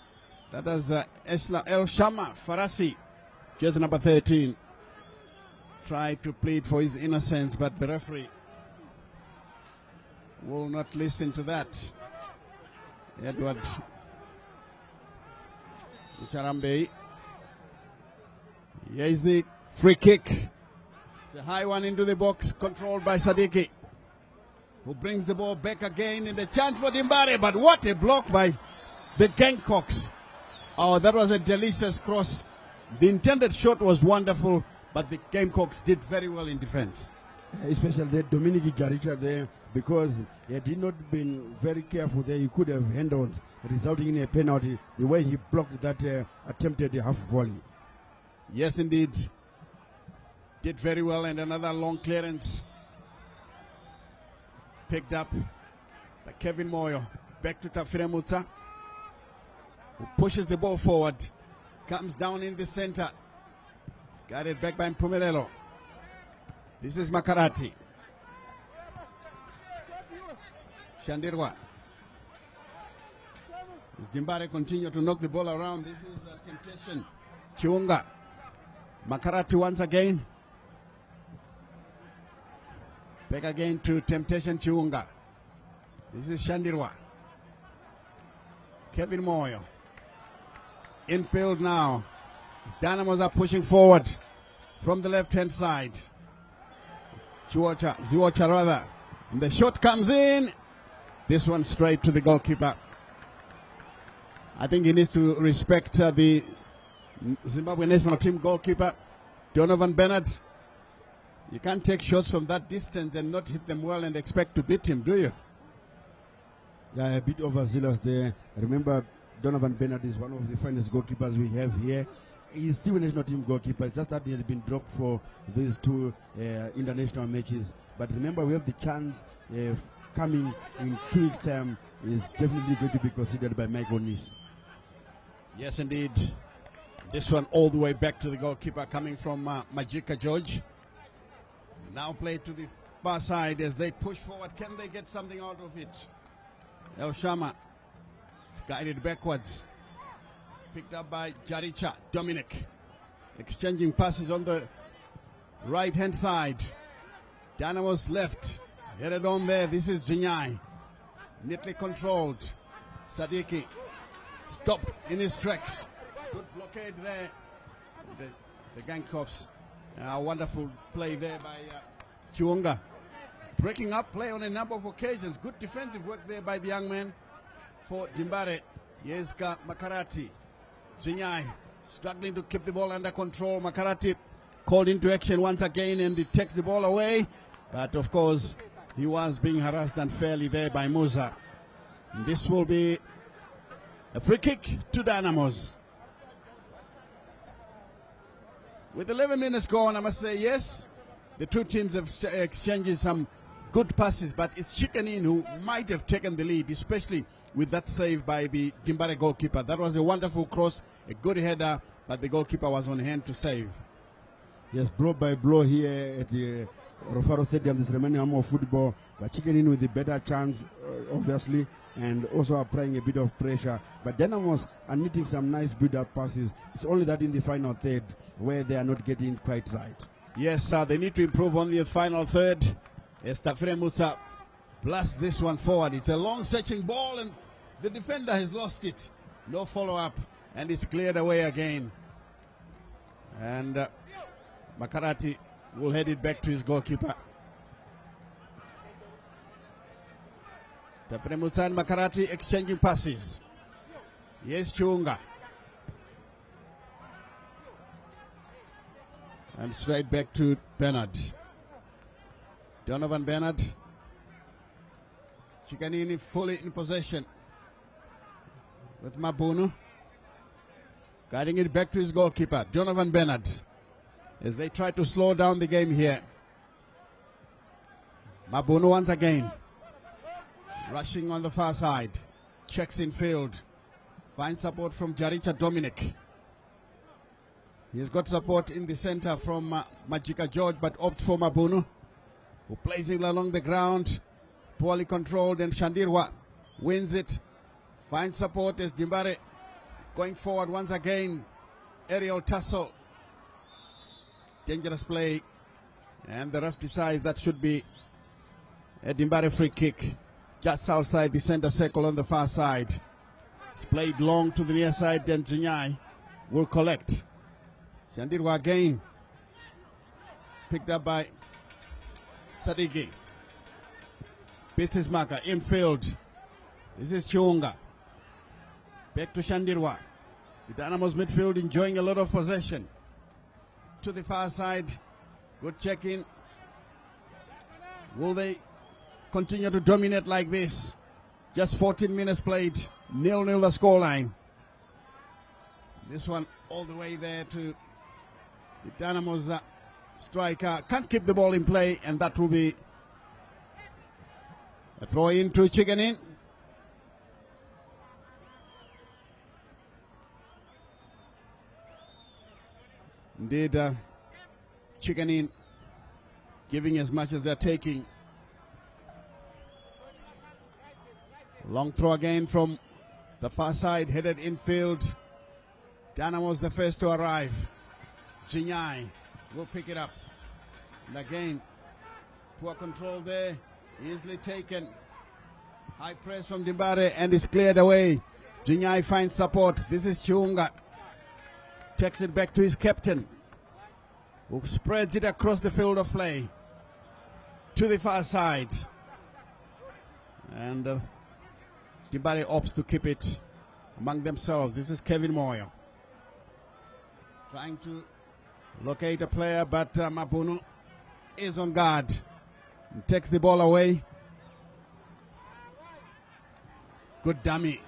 That is El Shama Farasi, jersey number 13. Tried to plead for his innocence, but the referee will not listen to that. Edward Charambe. Here is the free kick. It's a high one into the box, controlled by Sadiki, who brings the ball back again in the chance for Dimbare. But what a block by the Gamecocks. Oh, that was a delicious cross. The intended shot was wonderful, but the Gamecocks did very well in defense. Especially the Dominic Jaricha there, because he had not been very careful there. He could have handled, resulting in a penalty, the way he blocked that attempted half volley. Yes, indeed. Did very well, and another long clearance picked up by Kevin Moyo. Back to Tafire Mutsa, who pushes the ball forward. Comes down in the center. It's guided back by Mpumelelo. This is Makarati. Shandirwa. As Dimbare continue to knock the ball around, this is a temptation. Chiunga. Makarati once again. Back again to temptation Chiunga. This is Shandirwa. Kevin Moyo. Infield now. His Dynamos are pushing forward from the left-hand side. Ziwacha rather. And the shot comes in. This one straight to the goalkeeper. I think he needs to respect the Zimbabwe national team goalkeeper, Donovan Bernard. You can't take shots from that distance and not hit them well and expect to beat him, do you? Yeah, a bit overzealous there. Remember, Donovan Bernard is one of the finest goalkeepers we have here. He's still a national team goalkeeper, just that he has been dropped for these two international matches. But remember, we have the chance coming in 2 weeks' time is definitely going to be considered by Mike Onis. Yes, indeed. This one all the way back to the goalkeeper coming from Majika George. Now played to the far side as they push forward. Can they get something out of it? El Shama. It's guided backwards. Picked up by Jaricha. Dominic. Exchanging passes on the right-hand side. Dynamos left. Headed on there. This is Jinyai. Neatly controlled. Sadiki. Stopped in his tracks. Good blockade there. The Gamecocks. Wonderful play there by Chiunga. Breaking up play on a number of occasions. Good defensive work there by the young man for Dimbare. Yeska Makarati. Jinyai struggling to keep the ball under control. Makarati called into action once again, and he takes the ball away. But of course, he was being harassed unfairly there by Musa. And this will be a free kick to Dynamos. With 11 minutes gone, I must say yes, the two teams have exchanged some good passes, but it's Chicken In who might have taken the lead, especially with that save by the Dimbare goalkeeper. That was a wonderful cross, a good header, but the goalkeeper was on hand to save. Yes, blow by blow here at the Rufaro Stadium, this remaining arm of football, but Chicken In with the better chance, obviously, and also applying a bit of pressure. But Dynamos are needing some nice build-up passes. It's only that in the final third where they are not getting quite right. Yes, they need to improve on the final third. Estafre Musa blasts this one forward. It's a long searching ball and the defender has lost it. No follow-up and it's cleared away again. And Makarati will head it back to his goalkeeper. Estafre Musa and Makarati exchanging passes. Yes, Chiunga. And straight back to Bernard. Donovan Bernard. Chikanini fully in possession. With Mabunu. Guiding it back to his goalkeeper, Donovan Bernard. As they try to slow down the game here. Mabunu once again. Rushing on the far side. Checks in field. Finds support from Jaricha Dominic. He's got support in the center from Majika George, but opts for Mabunu, who plays it along the ground, poorly controlled, and Shandirwa wins it. Finds support as Dimbare going forward once again. Aerial tussle. Dangerous play. And the ref decides that should be a Dimbare free kick. Just outside the center circle on the far side. It's played long to the near side, then Jinyai will collect. Shandirwa again. Picked up by Sadiki. Beats his marker, infield. This is Chiunga. Back to Shandirwa. The Dynamos midfield enjoying a lot of possession. To the far side. Good check-in. Will they continue to dominate like this? Just 14 minutes played. 0-0 the scoreline. This one all the way there to the Dynamos striker. Can't keep the ball in play, and that will be a throw in to Chiganin. Indeed, Chiganin giving as much as they're taking. Long throw again from the far side, headed infield. Dynamos the first to arrive. Jinyai will pick it up. And again, poor control there. Easily taken. High press from Dimbare and it's cleared away. Jinyai finds support. This is Chiunga. Takes it back to his captain, who spreads it across the field of play. To the far side. And Dimbare opts to keep it among themselves. This is Kevin Moyo. Trying to locate a player, but Mabunu is on guard. And takes the ball away. Good dummy.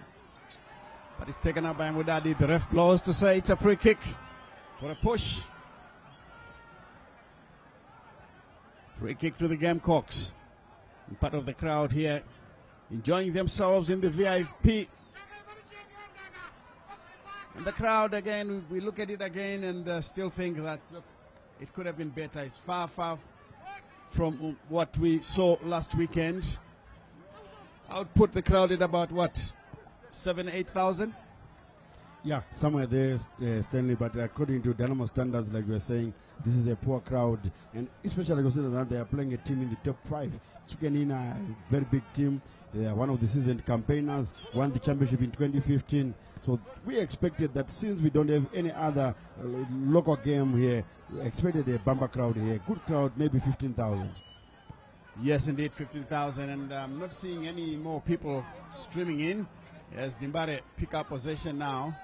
But it's taken up by Mudadi. The ref blows to say it's a free kick for a push. Free kick to the Gamecocks. And part of the crowd here enjoying themselves in the VIP. And the crowd again, we look at it again and still think that, look, it could have been better. It's far, far from what we saw last weekend. I would put the crowd at about, what, 7,000-8,000? Yeah, somewhere there, Stanley, but according to Dynamo standards, like we were saying, this is a poor crowd, and especially considering that they are playing a team in the top 5. Chicken a very big team. They are one of the seasoned campaigners, won the championship in 2015. So we expected that since we don't have any other local game here, we expected a bumper crowd here. Good crowd, maybe 15,000. Yes, indeed, 15,000. And I'm not seeing any more people streaming in as Dimbare pick up possession now.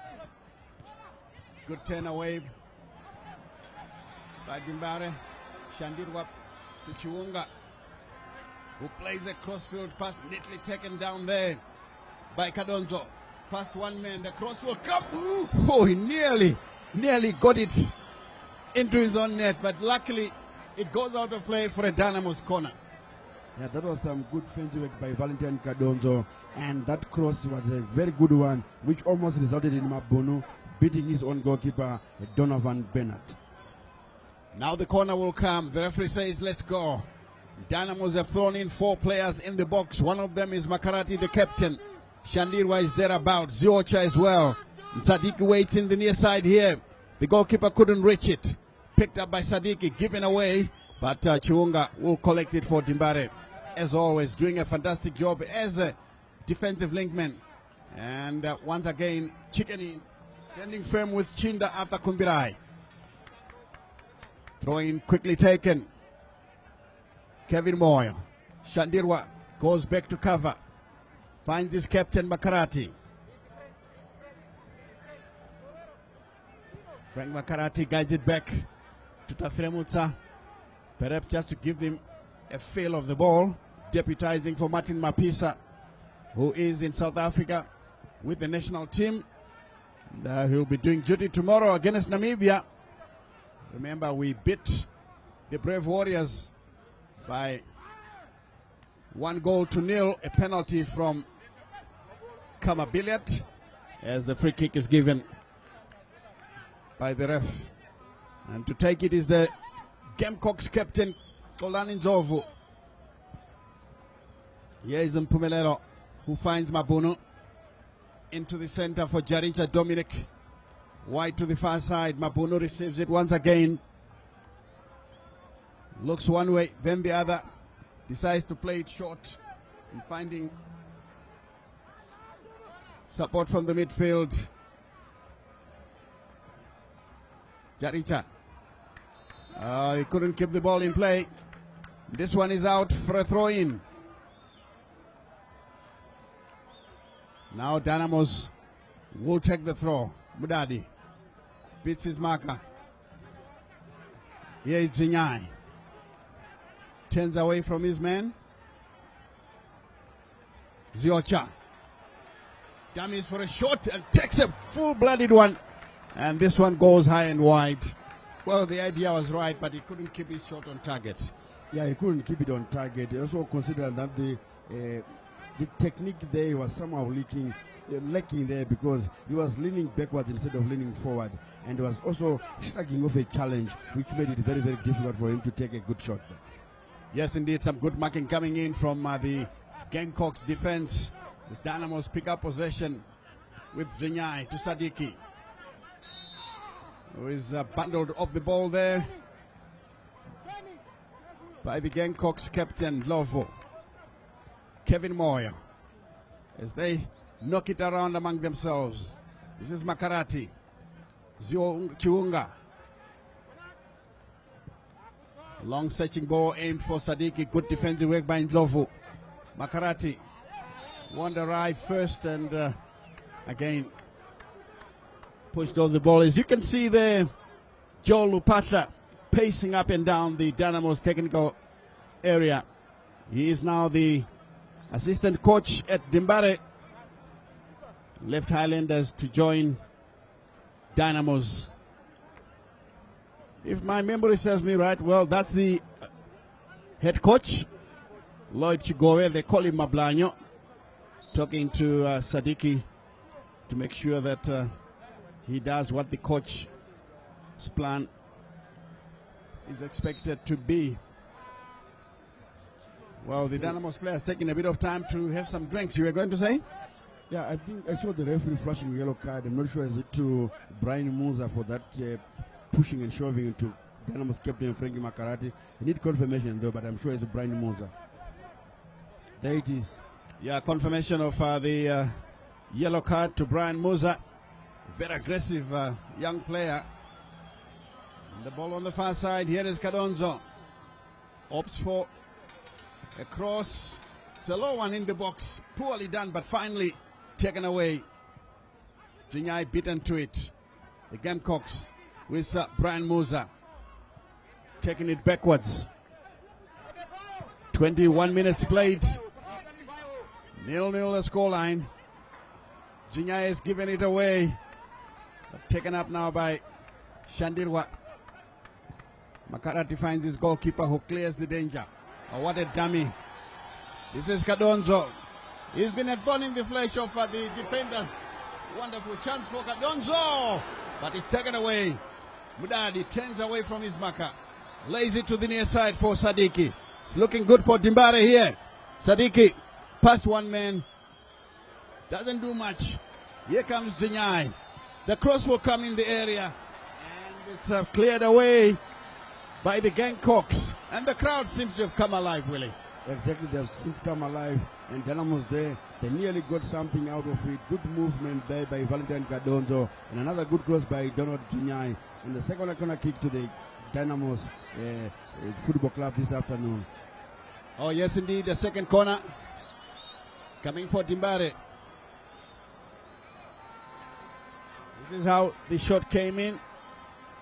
Good turn away by Dimbare. Shandirwa to Chiunga, who plays a crossfield pass, neatly taken down there by Kadonzo. Past one man, the cross will come. Ooh. Oh, he nearly got it into his own net, but luckily it goes out of play for a Dynamos corner. Yeah, that was some good fancy work by Valentine Kadonzo, and that cross was a very good one, which almost resulted in Mabunu beating his own goalkeeper, Donovan Bernard. Now the corner will come. The referee says, let's go. Dynamos have thrown in 4 players in the box. One of them is Makarati, the captain. Shandirwa is thereabouts. Ziocha as well. Sadiki waits in the near side here. The goalkeeper couldn't reach it. Picked up by Sadiki, given away. But Chiunga will collect it for Dimbare. As always, doing a fantastic job as a defensive linkman. And once again, chicken in. Standing firm with Chinda after Kumbirai. Throw in quickly taken. Kevin Moyo. Shandirwa goes back to cover. Finds his captain Makarati. Frank Makarati guides it back to Tafremutsa. Perhaps just to give him a feel of the ball. Deputizing for Martin Mapisa, who is in South Africa with the national team. He'll be doing duty tomorrow against Namibia. Remember, we beat the Brave Warriors by 1-0, a penalty from Kama Billiat, as the free kick is given by the ref. And to take it is the Gamecocks captain, Kolani Nzovu. Here is Mpumelelo, who finds Mabuno into the center for Jaricha Dominic. Wide to the far side. Mabuno receives it once again. Looks one way, then the other. Decides to play it short. And finding support from the midfield. Jaricha. He couldn't keep the ball in play. This one is out for a throw-in. Now Dynamos will take the throw. Mudadi beats his marker. Here is Jinyai. Turns away from his man. Ziocha. Dummies for a shot and takes a full-blooded one. And this one goes high and wide. Well, the idea was right, but he couldn't keep his shot on target. Yeah, he couldn't keep it on target. He also considered that the technique there was somehow lacking there, because he was leaning backwards instead of leaning forward, and was also shrugging off a challenge, which made it very, very difficult for him to take a good shot there. Yes, indeed, some good marking coming in from the Gamecocks defense. The Dynamos pick up possession with Vinyai to Sadiki, who is bundled off the ball there by the Gamecocks captain Lovo. Kevin Moya, as they knock it around among themselves. This is Makarati. Chiunga. Long searching ball aimed for Sadiki. Good defensive work by Ndlovu. Makarati won the ride first and again pushed off the ball. As you can see there, Joe Lupata pacing up and down the Dynamos technical area. He is now the assistant coach at Dimbare. Left Highlanders to join Dynamos. If my memory serves me right, well, that's the head coach, Lloyd Chigowe. They call him Mablanyo, talking to Sadiki to make sure that he does what the coach's plan is expected to be. Well, the Dynamos players taking a bit of time to have some drinks. You were going to say? Yeah, I think I saw the referee flashing a yellow card. I'm not sure is it to Brian Musa for that pushing and shoving into Dynamos captain Frankie Makarati. I need confirmation though, but I'm sure it's Brian Musa. There it is. Yeah, confirmation of the yellow card to Brian Musa. Very aggressive young player. And the ball on the far side. Here is Kadonzo. Opts for a cross. It's a low one in the box. Poorly done, but finally taken away. Jinyai beaten to it. The Gamecocks with Brian Musa taking it backwards. 21 minutes played. 0-0 the scoreline. Jinyai has given it away. But taken up now by Shandirwa. Makarati finds his goalkeeper who clears the danger. Oh, what a dummy. This is Kadonzo. He's been a thorn in the flesh of the defenders. Wonderful chance for Kadonzo. But it's taken away. Mudadi turns away from his marker. Lays it to the near side for Sadiki. It's looking good for Dimbare here. Sadiki, past one man. Doesn't do much. Here comes Dinyai. The cross will come in the area. And it's cleared away by the Gamecocks. And the crowd seems to have come alive, Willie. Exactly, they've since come alive. And Dynamos there, they nearly got something out of it. Good movement there by Valentine Cadonzo. And another good cross by Donald Dinyai. And the second corner kick to the Dynamos Football Club this afternoon. Oh, yes, indeed. The second corner coming for Dimbare. This is how the shot came in.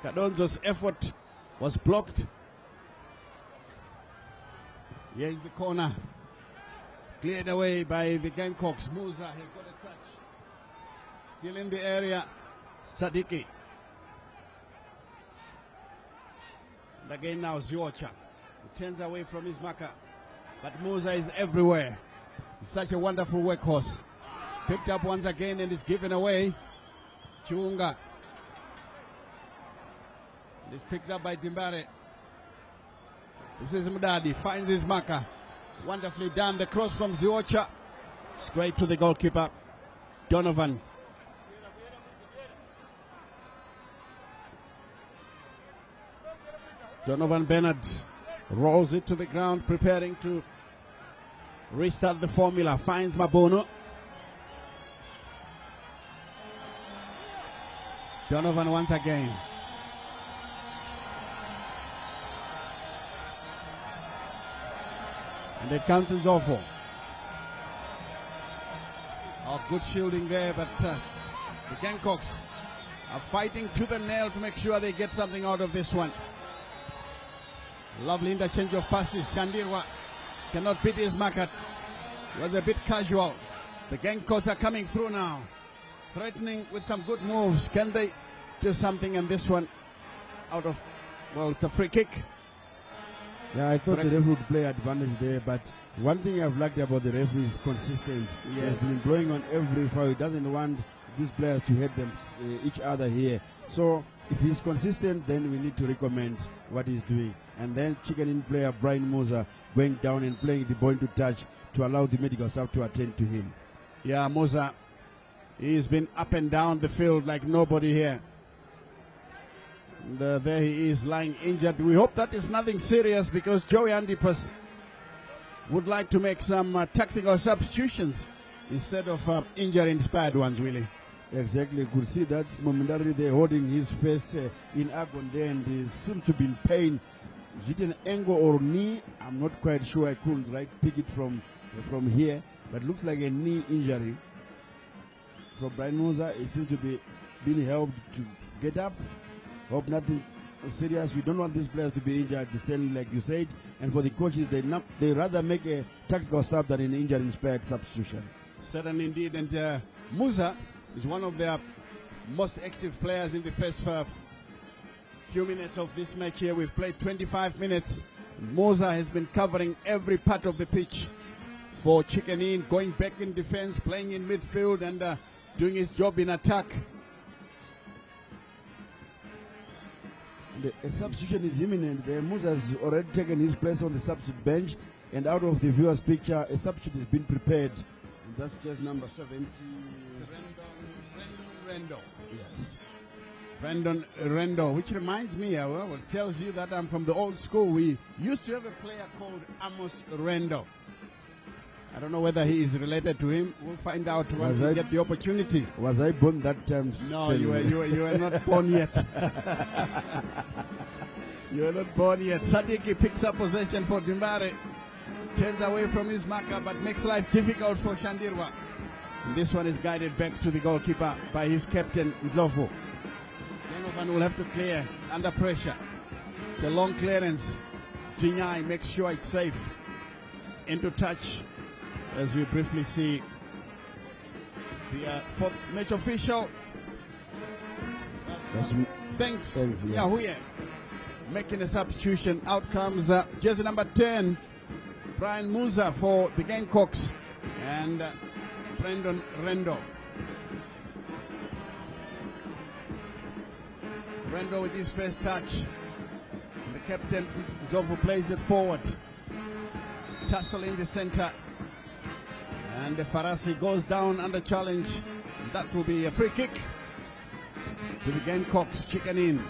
Cadonzo's effort was blocked. Here is the corner. It's cleared away by the Gamecocks. Musa has got a touch. Still in the area. Sadiki. And again now Ziocha. He turns away from his marker. But Musa is everywhere. He's such a wonderful workhorse. Picked up once again and is given away. Chunga. It is picked up by Dimbare. This is Mdadi, finds his marker. Wonderfully done. The cross from Ziocha. Straight to the goalkeeper, Donovan. Donovan Bennett rolls it to the ground, preparing to restart the formula. Finds Mabono. Donovan once again. And it comes to Zofo. Oh, good shielding there, but the Gamecocks are fighting to the nail to make sure they get something out of this one. Lovely interchange of passes. Shandirwa cannot beat his market. Was a bit casual. The Gamecocks are coming through now, threatening with some good moves. Can they do something in this one? Out of, well, it's a free kick. Yeah, I thought the referee would play advantage there, but one thing I've liked about the referee is consistent. Yes. He's been blowing on every foul. He doesn't want these players to hit them each other here. So if he's consistent, then we need to recommend what he's doing. And then chicken in player Brian Musa going down and playing the ball to touch to allow the medical staff to attend to him. Yeah, Musa, he's been up and down the field like nobody here. And there he is lying injured. We hope that is nothing serious, because Joey Andipas would like to make some tactical substitutions instead of injury-inspired ones, really. Exactly. Could see that momentarily they're holding his face in agony there, and he seems to be in pain. Is it an ankle or knee? I'm not quite sure. I couldn't pick it from here, but looks like a knee injury. For Brian Musa, it seems to be being helped to get up. Hope nothing serious. We don't want these players to be injured, like you said. And for the coaches, they rather make a tactical sub than an injury-inspired substitution. Certainly indeed. And Musa is one of their most active players in the first few minutes of this match here. We've played 25 minutes. Musa has been covering every part of the pitch for Chicken Inn, going back in defense, playing in midfield, and doing his job in attack. A substitution is imminent. The Musa has already taken his place on the substitute bench, and out of the viewer's picture, a substitute has been prepared. And that's just number 70. Rendo. Yes. Brandon Rendo, which reminds me, well, it tells you that I'm from the old school. We used to have a player called Amos Rendo. I don't know whether he is related to him. We'll find out once we get the opportunity. Was I born that time? No, you were not born yet. You were not born yet. Sadiki picks up possession for Dimbare. Turns away from his marker, but makes life difficult for Shandirwa. And this one is guided back to the goalkeeper by his captain, Ndlovu. Donovan will have to clear under pressure. It's a long clearance. Dinyai makes sure it's safe. Into touch. As we briefly see the fourth match official. Thanks. Yes. Yahuye making a substitution. Out comes jersey number 10, Brian Musa for the Gamecocks, and Brandon Rendo. Rendo with his first touch. And the captain, Zovu, plays it forward. tussle in the center. And the Farasi goes down under challenge. That will be a free kick to the Gamecocks. Chicken in.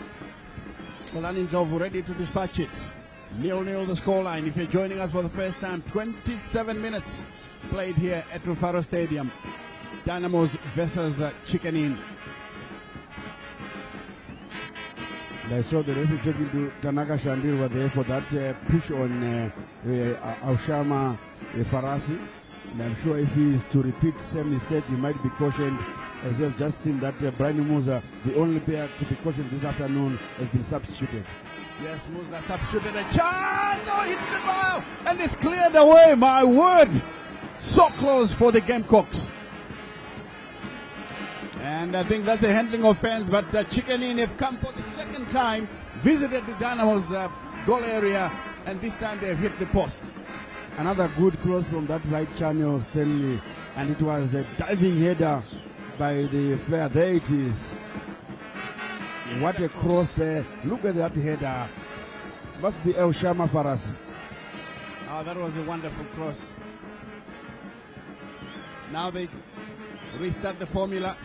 Olaninzovu ready to dispatch it. 0-0 the scoreline. If you're joining us for the first time, 27 minutes played here at Rufaro Stadium. Dynamos versus Chicken in. And I saw the referee talking to Tanaka Shandir over there for that push on Aushama Farasi. And I'm sure if he is to repeat the same mistake, he might be cautioned. As we have just seen that Brian Musa, the only player to be cautioned this afternoon, has been substituted. Yes, Musa substituted a chance. Oh, hit the ball and it's cleared away. My word. So close for the Gamecocks. And I think that's a handling offense, but Chicken in have come for the second time, visited the Dynamos goal area, and this time they've hit the post. Another good cross from that right channel, Stanley, and it was a diving header by the player. There it is. What a cross there. Look at that header. Must be El Shama Farasi. Oh, that was a wonderful cross. Now they restart the formula.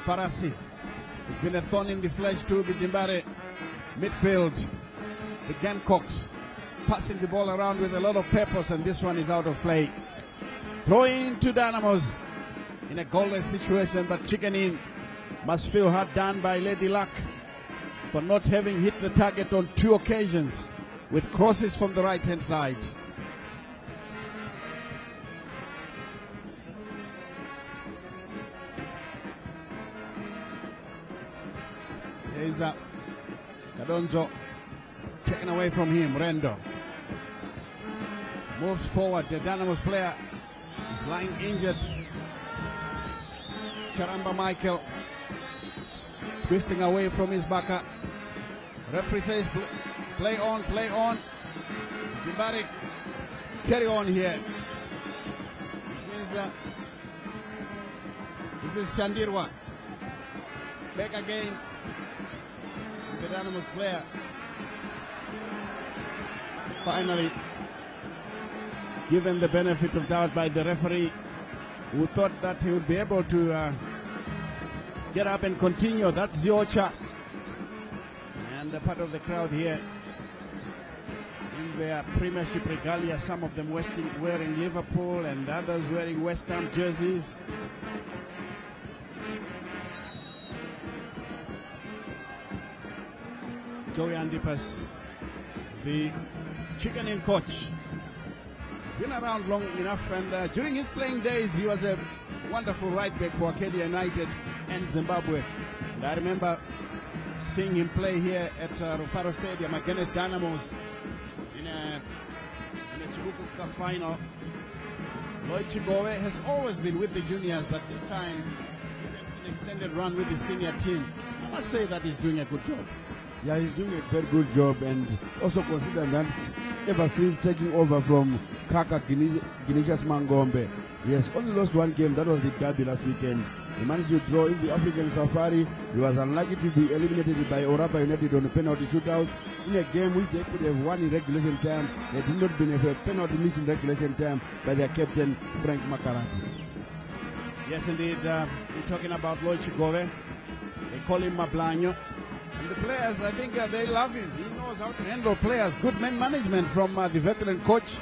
Farasi. It's been a thorn in the flesh to the Dimbare midfield. The Gamecocks passing the ball around with a lot of purpose, and this one is out of play. Throwing to Dynamos in a goalless situation, but Chicken in must feel hard done by Lady Luck for not having hit the target on 2 occasions with crosses from the right-hand side. Here's Kadonzo taken away from him. Rendo moves forward. The Dynamos player is lying injured. Charamba Michael twisting away from his backer. Referee says play on, play on. Dimbari carry on here. Which means this is Shandirwa. Back again. The Dynamos player finally given the benefit of doubt by the referee, who thought that he would be able to get up and continue. That's Ziocha and a part of the crowd here in their Premiership regalia, some of them wearing Liverpool and others wearing West Ham jerseys. Joey Andipas, the Chicken in coach, has been around long enough, and during his playing days he was a wonderful right back for Arcadia United and Zimbabwe. And I remember seeing him play here at Rufaro Stadium against Dynamos in a Chibuku Cup final. Lloyd Chibowe has always been with the juniors, but this time an extended run with the senior team. I must say that he's doing a good job. Yeah, he's doing a very good job, and also consider that ever since taking over from Kaka Ginicius Mangombe, he has only lost 1 game. That was the derby last weekend. He managed to draw in the African Safari. He was unlucky to be eliminated by Orapa United on a penalty shootout in a game which they could have won in regulation time. They did not benefit a penalty miss in regulation time by their captain, Frank Makarati. Yes, indeed. We're talking about Lloyd Chigove. They call him Mablanyo. And the players, I think they love him. He knows how to handle players. Good man management from the veteran coach.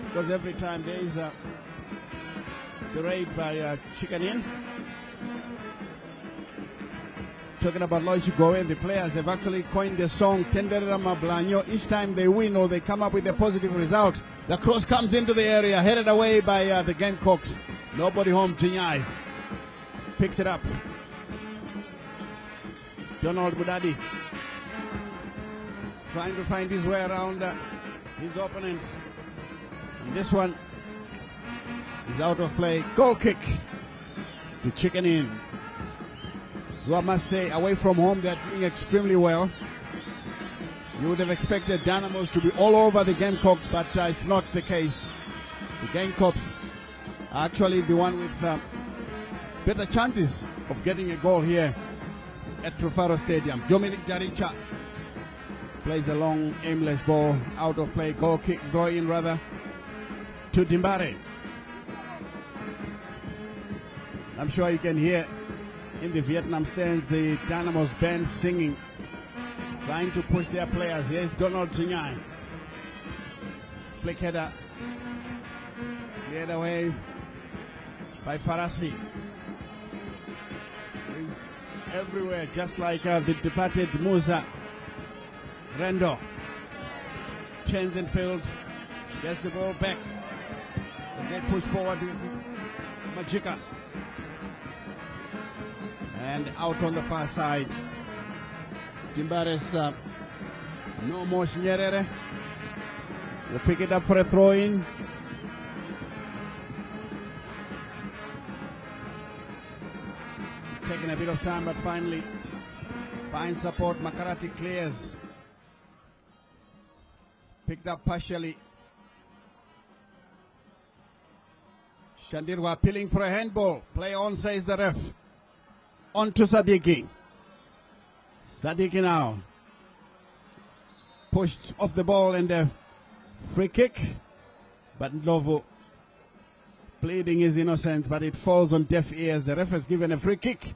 Because every time there is the raid by Chicken in. Talking about Lloyd Chigove, the players have actually coined the song Tenderera Mablanyo. Each time they win or they come up with a positive result, the cross comes into the area, headed away by the Gamecocks. Nobody home, Chinyai picks it up. Donald Budadi trying to find his way around his opponents. And this one is out of play. Goal kick to Chicken in, who I must say, away from home, they're doing extremely well. You would have expected Dynamos to be all over the Gamecocks, but it's not the case. The Gamecocks are actually the one with better chances of getting a goal here at Rufaro Stadium. Dominic Jaricha Plays a long, aimless ball out of play. Goal kick, throw in rather, to Dimbare. I'm sure you can hear in the Vietnam stands the Dynamos band singing, trying to push their players. Here's Donald Jingai. Flick header. Cleared away by Farasi. He's everywhere, just like the departed Musa. Rendo turns and field, gets the ball back as they push forward with Majika. And out on the far side, Dimbare's no more Nyerere. Will pick it up for a throw-in. Taking a bit of time, but finally finds support. Makarati clears. Picked up partially. Shandirwa appealing for a handball. Play on, says the ref. On to Sadiki. Sadiki now. Pushed off the ball and a free kick. But Ndlovu pleading his innocence, but it falls on deaf ears. The ref has given a free kick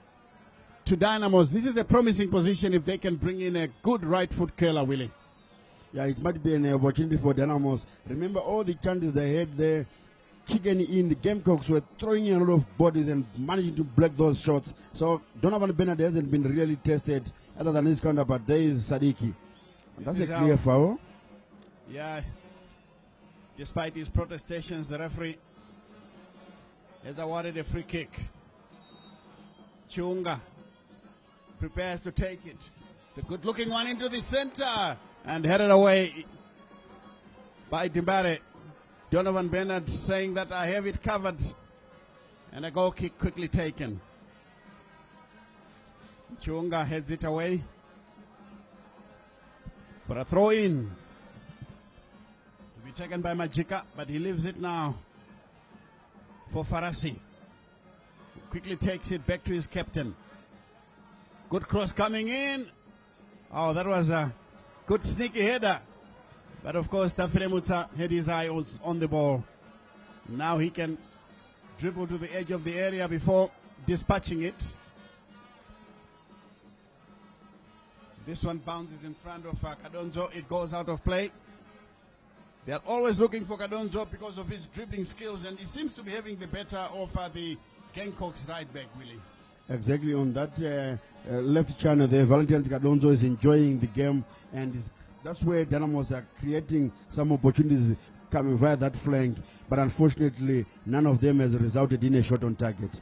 to Dynamos. This is a promising position if they can bring in a good right foot curler, Willie. Yeah, it might be an opportunity for Dynamos. Remember all the chances they had there. Chicken in the Gamecocks were throwing in a lot of bodies and managing to block those shots. So Donovan Bennett hasn't been really tested other than his counter, but there is Sadiki. And that's a clear foul. Yeah. Despite his protestations, the referee has awarded a free kick. Chunga prepares to take it. It's a good looking one into the center and headed away by Dimbare. Donovan Bennett saying that I have it covered, and a goal kick quickly taken. Chunga heads it away for a throw in to be taken by Majika, but he leaves it now for Farasi. Quickly takes it back to his captain. Good cross coming in. Oh, that was a good sneaky header. But of course, Tafire Mutsa had his eye on the ball. Now he can dribble to the edge of the area before dispatching it. This one bounces in front of Kadonzo. It goes out of play. They are always looking for Kadonzo because of his dribbling skills, and he seems to be having the better of the Gamecocks right back, Willie. Exactly, on that left channel there, Valentine Kadonzo is enjoying the game, and that's where Dynamos are creating some opportunities coming via that flank, but unfortunately none of them has resulted in a shot on target.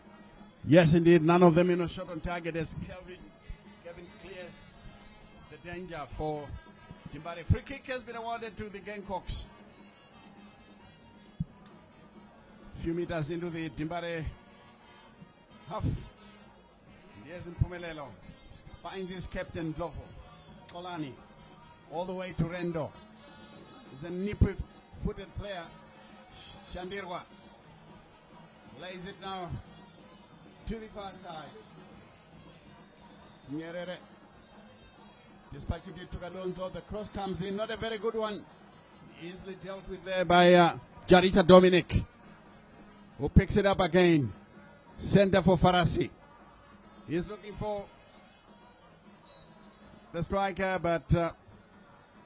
Yes, indeed, none of them in a shot on target as Kevin clears the danger for Dimbare. Free kick has been awarded to the Gamecocks. Few meters into the Dimbare half. Here's Mpumelelo. Finds his captain, Ndlovu. Kolani. All the way to Rendo. He's a nippy-footed player. Shandirwa. Lays it now to the far side. Nyerere. Dispatching it to Kadonzo. The cross comes in. Not a very good one. Easily dealt with there by Jarita Dominic, who picks it up again. Center for Farasi. He's looking for the striker, but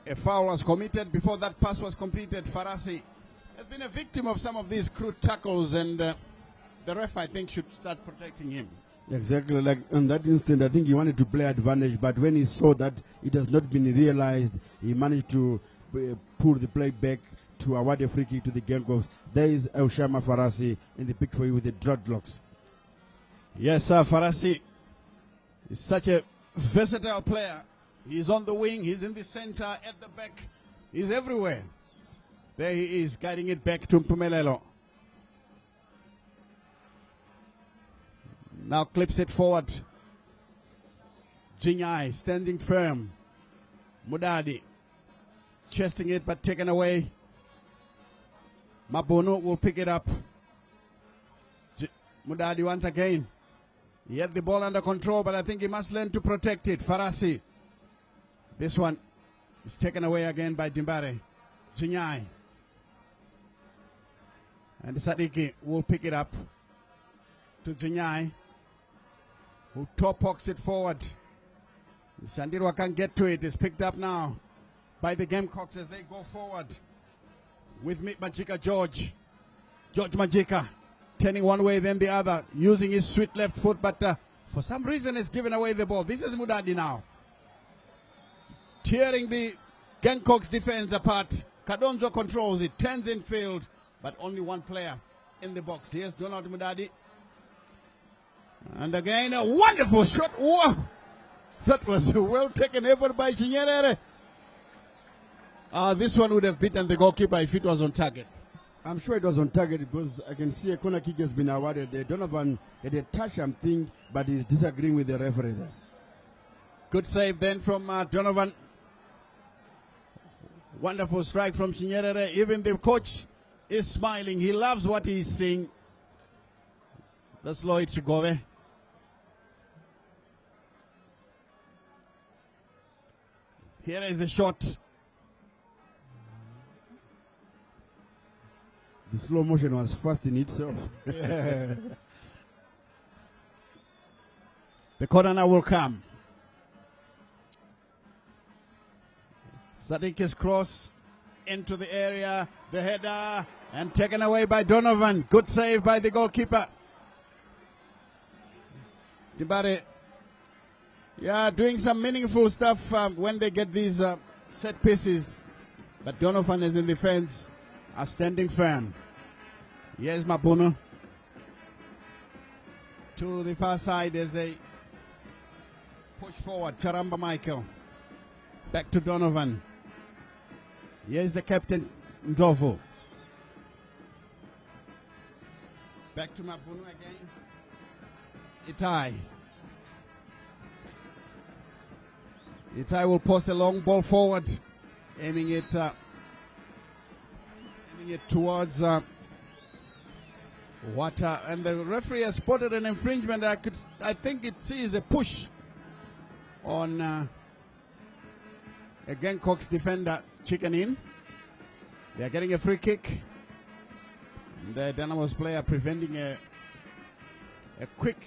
a foul was committed. Before that pass was completed, Farasi has been a victim of some of these crude tackles, and the ref, I think, should start protecting him. Exactly, like in that instant, I think he wanted to play advantage, but when he saw that it has not been realized, he managed to pull the play back to award a free kick to the Gamecocks. There is Elshama Farasi in the picture for you with the dreadlocks. Yes, sir, Farasi is such a versatile player. He's on the wing, he's in the center, at the back, he's everywhere. There he is, guiding it back to Mpumelelo. Now clips it forward. Jingai standing firm. Mudadi chesting it but taken away. Mabono will pick it up. Mudadi once again. He had the ball under control, but I think he must learn to protect it. Farasi. This one It's taken away again by Dimbare. Chinyai. And Sadiki will pick it up to Chinyai, who top-hawks it forward. Sandirwa can't get to it. It's picked up now by the Gamecocks as they go forward with Majika George. George Majika turning one way then the other, using his sweet left foot, but for some reason has given away the ball. This is Mudadi now, tearing the Gamecocks defense apart. Kadonzo controls it, turns in field, but only one player in the box. Here's Donald Mudadi. And again, a wonderful shot. Whoa! That was a well taken effort by Chinyere. This one would have beaten the goalkeeper if it was on target. I'm sure it was on target because I can see a corner kick has been awarded there. Donovan had a touch, I'm thinking, but he's disagreeing with the referee there. Good save then from Donovan. Wonderful strike from Chinyere. Even the coach is smiling. He loves what he's seeing. That's Lloyd Chigove. Here is the shot. The slow motion was fast in itself. The corner now will come. Sadiq's cross into the area. The header and taken away by Donovan. Good save by the goalkeeper. Dibare, yeah, doing some meaningful stuff when they get these set pieces. But Donovan is in the fence, are standing firm. Here's Mabuno to the far side as they push forward. Charamba Michael back to Donovan. Here's the captain Ndovo. Back to Mabuno again. Itai. Itai will post a long ball forward, aiming it towards Water, and the referee has spotted an infringement. I think it sees a push on a Gamecocks defender, chicken in. They are getting a free kick. The Dynamos player preventing a quick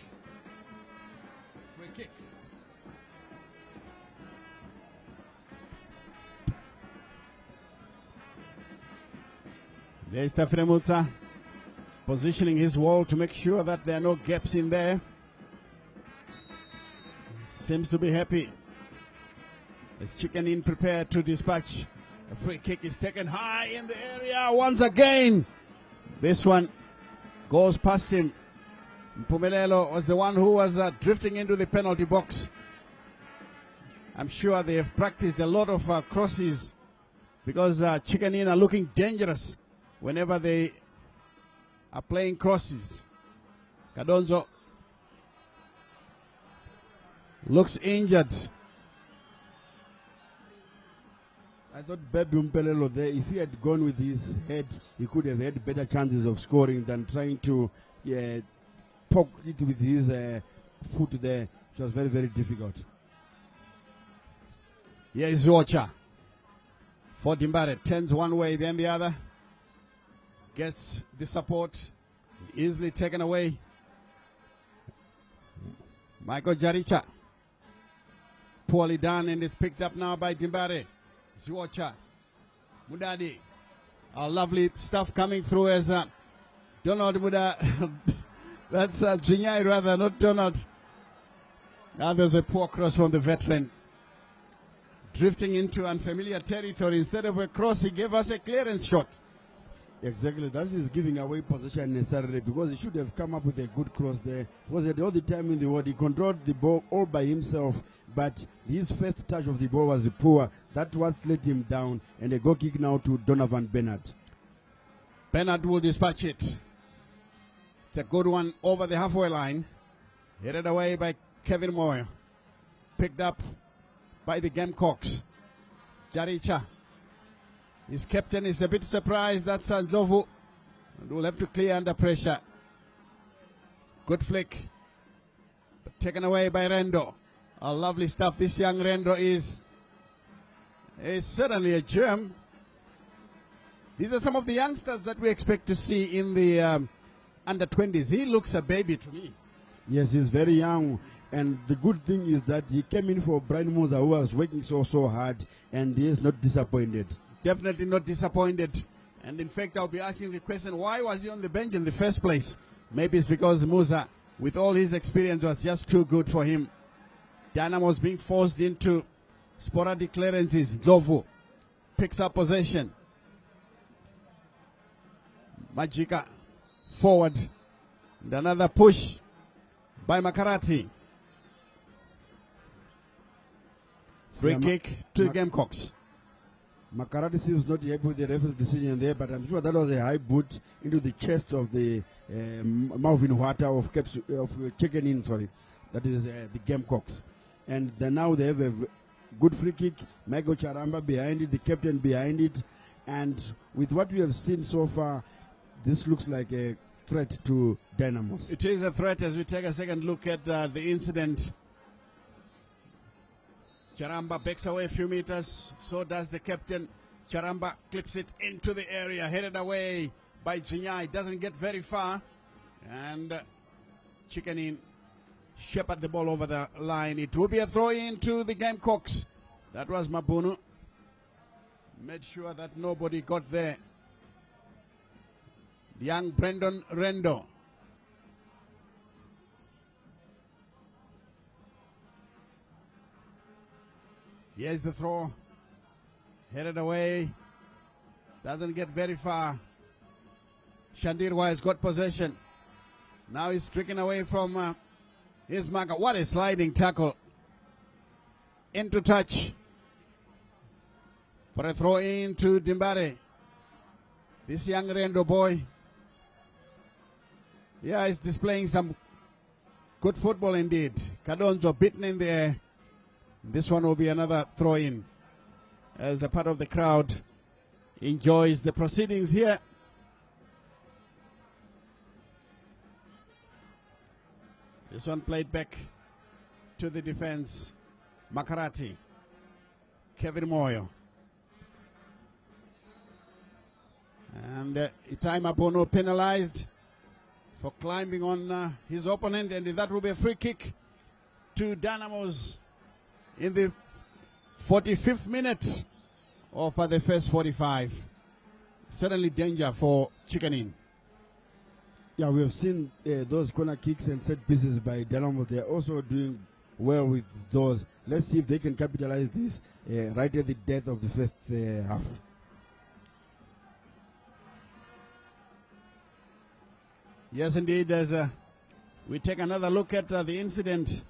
free kick. There's Tafremutsa positioning his wall to make sure that there are no gaps in there. Seems to be happy. As Chicken in prepared to dispatch. A free kick is taken high in the area once again. This one goes past him. Mpumelelo was the one who was drifting into the penalty box. I'm sure they have practiced a lot of crosses because Chicken in are looking dangerous whenever they are playing crosses. Kadonzo looks injured. I thought Bedum Pelelo there, if he had gone with his head, he could have had better chances of scoring than trying to poke it with his foot there. It was very, very difficult. Here is Zocha. For Dimbare, turns one way, then the other. Gets the support, easily taken away. Michael Jaricha. Poorly done, and is picked up now by Dimbare. Zwocha. Mudadi. Lovely stuff coming through as Donald Muda. That's Chinyai rather, not Donald. Now there's a poor cross from the veteran. Drifting into unfamiliar territory. Instead of a cross, he gave us a clearance shot. Exactly, that is giving away possession necessarily because he should have come up with a good cross there. Was it all the time in the world? He controlled the ball all by himself, but his first touch of the ball was poor. That was let him down, and a goal kick now to Donovan Bernard. Bernard will dispatch it. It's a good one over the halfway line. Headed away by Kevin Moyo. Picked up by the Gamecocks. Jaricha. His captain is a bit surprised. That's Ndlovu. And will have to clear under pressure. Good flick. But taken away by Rendo. Lovely stuff this young Rendo is. is certainly a gem. These are some of the youngsters that we expect to see in the under-20s. He looks a baby to me. Yes, he's very young. And the good thing is that he came in for Brian Musa, who was working so hard, and he is not disappointed. Definitely not disappointed. And in fact, I'll be asking the question, why was he on the bench in the first place? Maybe it's because Musa, with all his experience, was just too good for him. Dynamos being forced into sporadic clearances. Dlovu picks up possession. Majika forward. And another push by Makarati. Free kick to Gamecocks. Makarati seems not happy with the referee's decision there, but I'm sure that was a high boot into the chest of the Marvin Huata of Chicken In, sorry. That is the Gamecocks. And then now they have a good free kick. Michael Charamba behind it, the captain behind it. And with what we have seen so far, this looks like a threat to Dynamos. It is a threat as we take a second look at the incident. Charamba backs away a few meters, so does the captain. Charamba clips it into the area, headed away by Jinyai. Doesn't get very far. And Chicken In shepherd the ball over the line. It will be a throw in to the Gamecocks. That was Mabunu. Made sure that nobody got there. Young Brendan Rendo. Here's the throw. Headed away. Doesn't get very far. Shandirwa has got possession. Now he's stricken away from his marker. What a sliding tackle. Into touch. For a throw in to Dimbare. This young Rendo boy. Yeah, he's displaying some good football indeed. Kadonzo bitten in the air. This one will be another throw in as a part of the crowd enjoys the proceedings here. This one played back to the defense. Makarati. Kevin Moyo. And Itai Mabono penalized for climbing on his opponent, and that will be a free kick to Dynamos in the 45th minute of the first 45. Certainly danger for Chicken In. Yeah, we have seen those corner kicks and set pieces by Dynamo. They are also doing well with those. Let's see if they can capitalize this right at the death of the first half. Yes, indeed. As we take another look at the incident,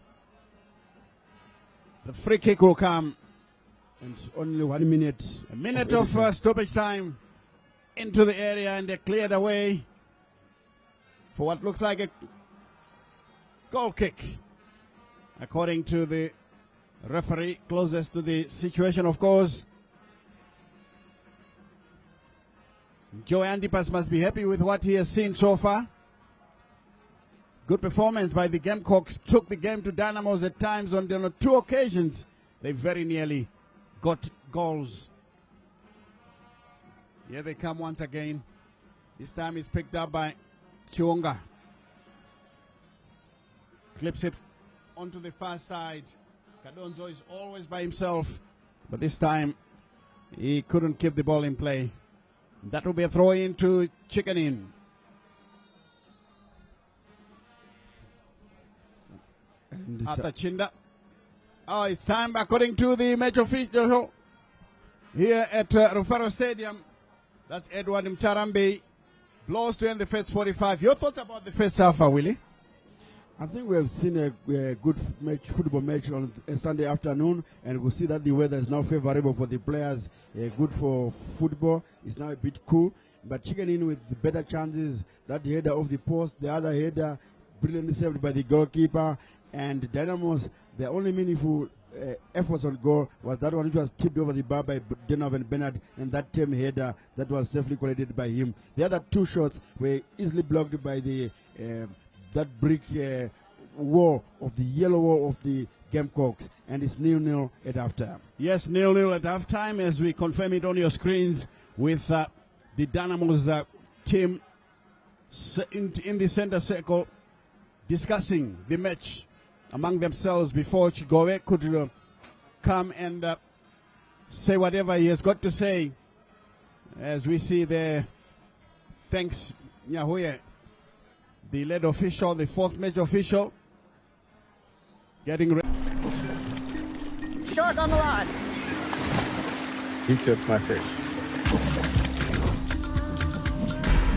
the free kick will come. And only 1 minute. A minute of stoppage time into the area, and they're cleared away for what looks like a goal kick. According to the referee closest to the situation, of course. Joe Andipas must be happy with what he has seen so far. Good performance by the Gamecocks. Took the game to Dynamos at times. On 2 occasions, they very nearly got goals. Here they come once again. This time it's picked up by Chionga. Clips it onto the far side. Kadonzo is always by himself, but this time he couldn't keep the ball in play. That will be a throw in to Chicken In. Arthur Chinda. Oh, it's time according to the match official here at Rufaro Stadium. That's Edward Mcharambe. Blows to end the first 45. Your thoughts about the first half, Willie? I think we have seen a good football match on a Sunday afternoon, and we'll see that the weather is now favorable for the players, good for football. It's now a bit cool, but Chicken In with better chances. That header off the post, the other header brilliantly saved by the goalkeeper. And Dynamos, their only meaningful efforts on goal was that one which was tipped over the bar by Donovan Bernard, and that term header that was safely collected by him. The other 2 shots were easily blocked by the that brick wall of the yellow wall of the Gamecocks, and it's 0-0 at halftime. Yes, 0-0 at halftime as we confirm it on your screens with the Dynamos team in the center circle discussing the match among themselves before Chigowe could come and say whatever he has got to say. As we see there, thanks Nyahuye, the lead official, the fourth match official, getting ready. Shark on the line. He took my fish.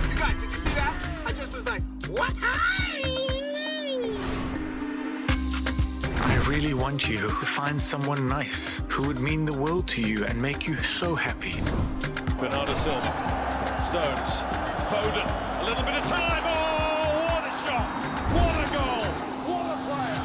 You guys, did you see that? I just was like, what? I really want you to find someone nice who would mean the world to you and make you so happy. Bernardo Silva, Stones, Foden, a little bit of time. Oh, what a shot! What a goal! What a player!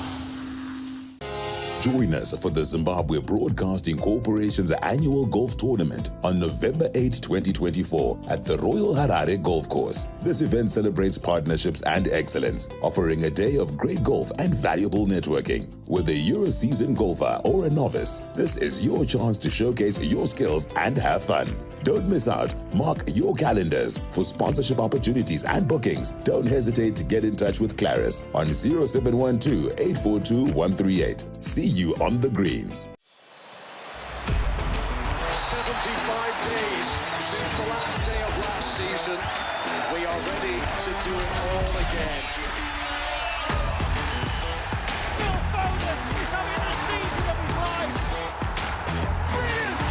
Join us for the Zimbabwe Broadcasting Corporation's annual golf tournament on November 8, 2024 at the Royal Harare Golf Course. This event celebrates partnerships and excellence, offering a day of great golf and valuable networking. Whether you're a seasoned golfer or a novice, this is your chance to showcase your skills and have fun. Don't miss out. Mark your calendars. For sponsorship opportunities and bookings, don't hesitate to get in touch with Claris on 0712-842-138. See you on the greens. 75 days since the last day of last season. We are ready to do it all again. Phil Foden is having the season of his life. Brilliant!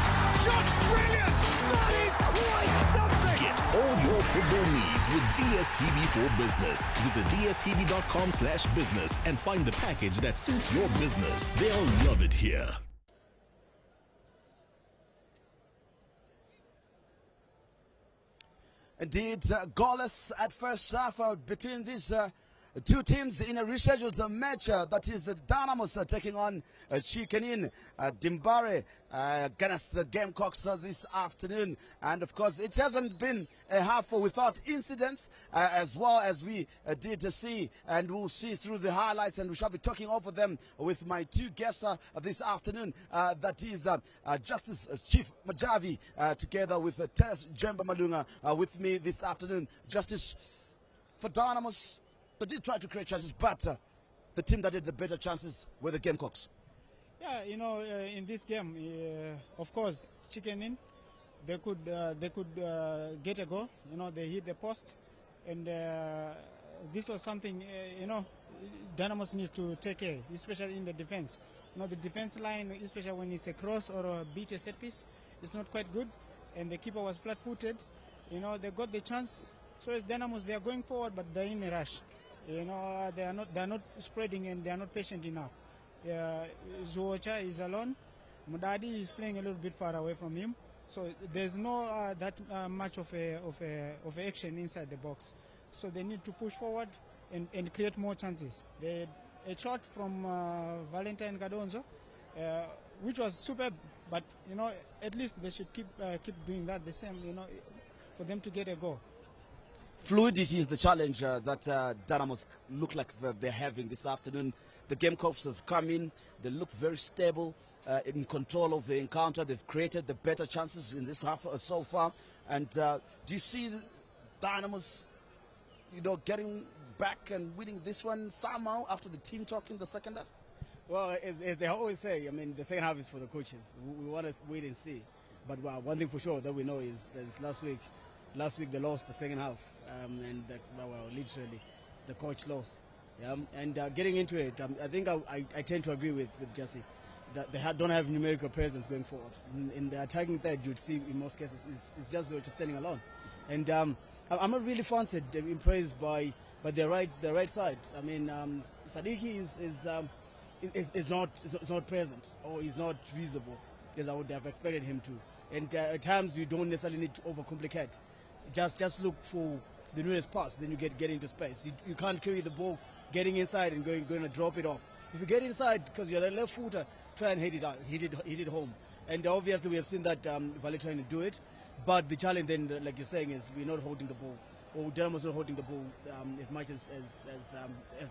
Just brilliant! That is quite something! Get all your football needs with DSTV for Business. Visit dstv.com/business and find the package that suits your business. They'll love it here. Indeed, goalless at first half between these two teams in a rescheduled match. That is Dynamos taking on Chikenin Dimbare against the Gamecocks this afternoon. And of course, it hasn't been a half without incidents, as well as we did see, and we'll see through the highlights, and we shall be talking over them with my two guests this afternoon. That is Justice Chief Majavi together with Teres Jemba Malunga with me this afternoon. Justice, for Dynamos, they did try to create chances, but the team that had the better chances were the Gamecocks. Yeah, you know, in this game, of course, Chikenin, they could get a goal. You know, they hit the post, and this was something you know, Dynamos need to take care, especially in the defense. You know, the defense line, especially when it's a cross or a beat a set piece, it's not quite good, and the keeper was flat-footed. You know, they got the chance. So as Dynamos, they are going forward, but they're in a rush. You know, they are not spreading, and they are not patient enough. Zuocha is alone. Mudadi is playing a little bit far away from him, so there's no that much of a action inside the box. So they need to push forward and create more chances. A shot from Valentine Gadonzo, which was superb, but you know, at least they should keep doing that the same. You know, for them to get a goal. Fluidity is the challenge that Dynamos look like they're having this afternoon. The Gamecocks have come in, they look very stable, in control of the encounter. They've created the better chances in this half so far. And do you see Dynamos, you know, getting back and winning this one somehow after the team talk in the second half? Well, as they always say, I mean, the second half is for the coaches. We want to wait and see. But one thing for sure that we know is last week they lost the second half, and literally the coach lost. Yeah? And getting into it, I think I tend to agree with Jesse that they don't have numerical presence going forward. In the attacking third, you'd see in most cases it's just standing alone. And I'm not really fancied, impressed by the right side. I mean, Sadiki is not present, or is not visible as I would have expected him to. And at times you don't necessarily need to overcomplicate. Just look for the nearest pass, then you get into space. You can't carry the ball getting inside and going to drop it off. If you get inside because you're a left footer, try and hit it out, hit it home. And obviously we have seen that Vale trying to do it, but the challenge then, like you're saying, is we're not holding the ball. or Dynamos not holding the ball as much as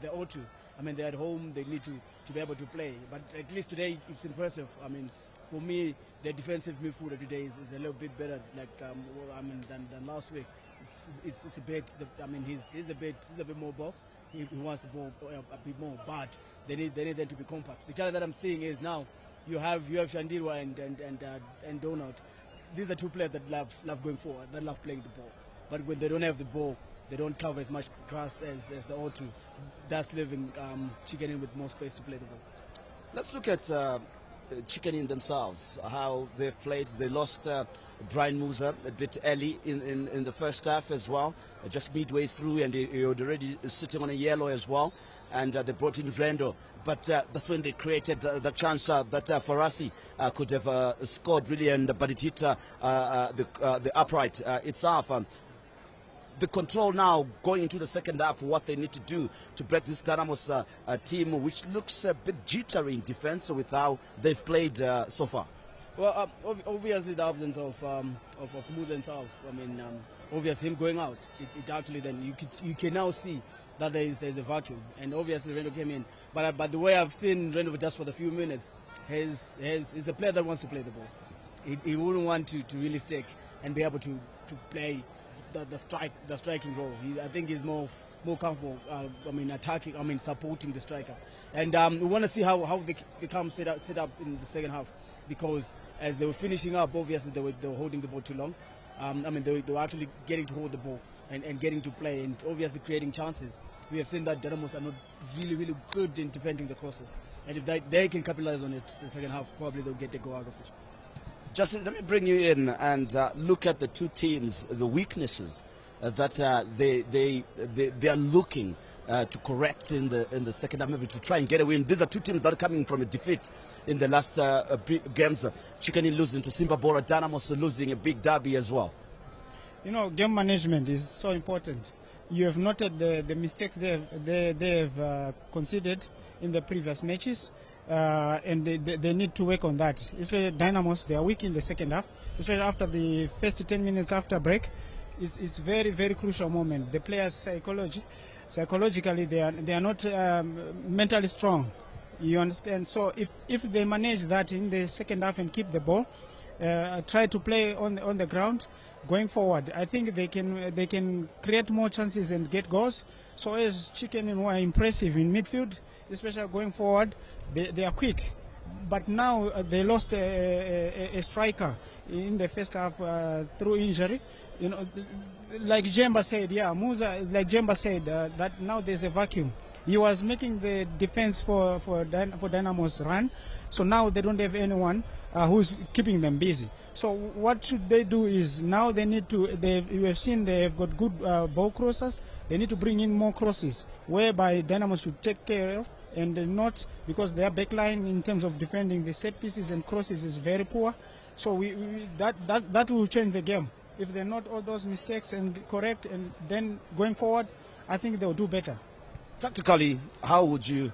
they ought to. I mean, they're at home, they need to be able to play. But at least today, it's impressive. I mean, for me, the defensive midfielder today is a little bit better, like than last week. It's a bit. I mean, he's a bit more ball. He wants the ball a bit more, but they need them to be compact. The challenge that I'm seeing is now you have Shandirwa and Donald. These are two players that love going forward, that love playing the ball. But when they don't have the ball, they don't cover as much grass as they ought to. That's leaving Chicken Inn with more space to play the ball. Let's look at Chicken Inn themselves, how they've played. They lost Brian Musa a bit early in the first half as well, just midway through, and he was already sitting on a yellow as well. And they brought in Rendo. But that's when they created the chance that Farasi could have scored really, but it hit the upright itself. The control now going into the second half, what they need to do to break this Dynamos team, which looks a bit jittery in defense with how they've played so far. Well, obviously the absence of Musa and South, I mean, obviously him going out, it actually then you can now see that there's a vacuum, and obviously Rendo came in. But the way I've seen Rendo just for the few minutes, he's a player that wants to play the ball. He wouldn't want to really stick and be able to play the striking role. I think he's more comfortable. Attacking. Supporting the striker. And we want to see how they come set up in the second half, because as they were finishing up, obviously they were holding the ball too long. They were actually getting to hold the ball and getting to play, and obviously creating chances. We have seen that Dynamos are not really good in defending the crosses, and if they can capitalize on it in the second half, probably they'll get the go out of it. Justin, let me bring you in and look at the two teams, the weaknesses that they are looking to correct in the second half, maybe to try and get a win. These are two teams that are coming from a defeat in the last games. Chicken Inn losing to Simba Bora, Dynamos losing a big derby as well. You know, game management is so important. You have noted the mistakes they have conceded in the previous matches. And they need to work on that. Especially Dynamos, they are weak in the second half, especially after the first 10 minutes after break. It's very, very crucial moment. The players psychologically they are not mentally strong. You understand? So if they manage that in the second half and keep the ball, try to play on the ground going forward, I think they can create more chances and get goals. So as Chicken Inn were impressive in midfield, especially going forward, they are quick. But now they lost a striker in the first half through injury. You know, like Jemba said, Musa, like Jemba said, that now there's a vacuum. He was making the defense for Dynamos run, so now they don't have anyone who's keeping them busy. So what should they do is now they need to, you have seen they have got good ball crossers. They need to bring in more crosses, whereby Dynamos should take care of, and not, because their backline in terms of defending the set pieces and crosses is very poor. So that will change the game. If they're not all those mistakes and correct, and then going forward, I think they'll do better. Tactically, how would you,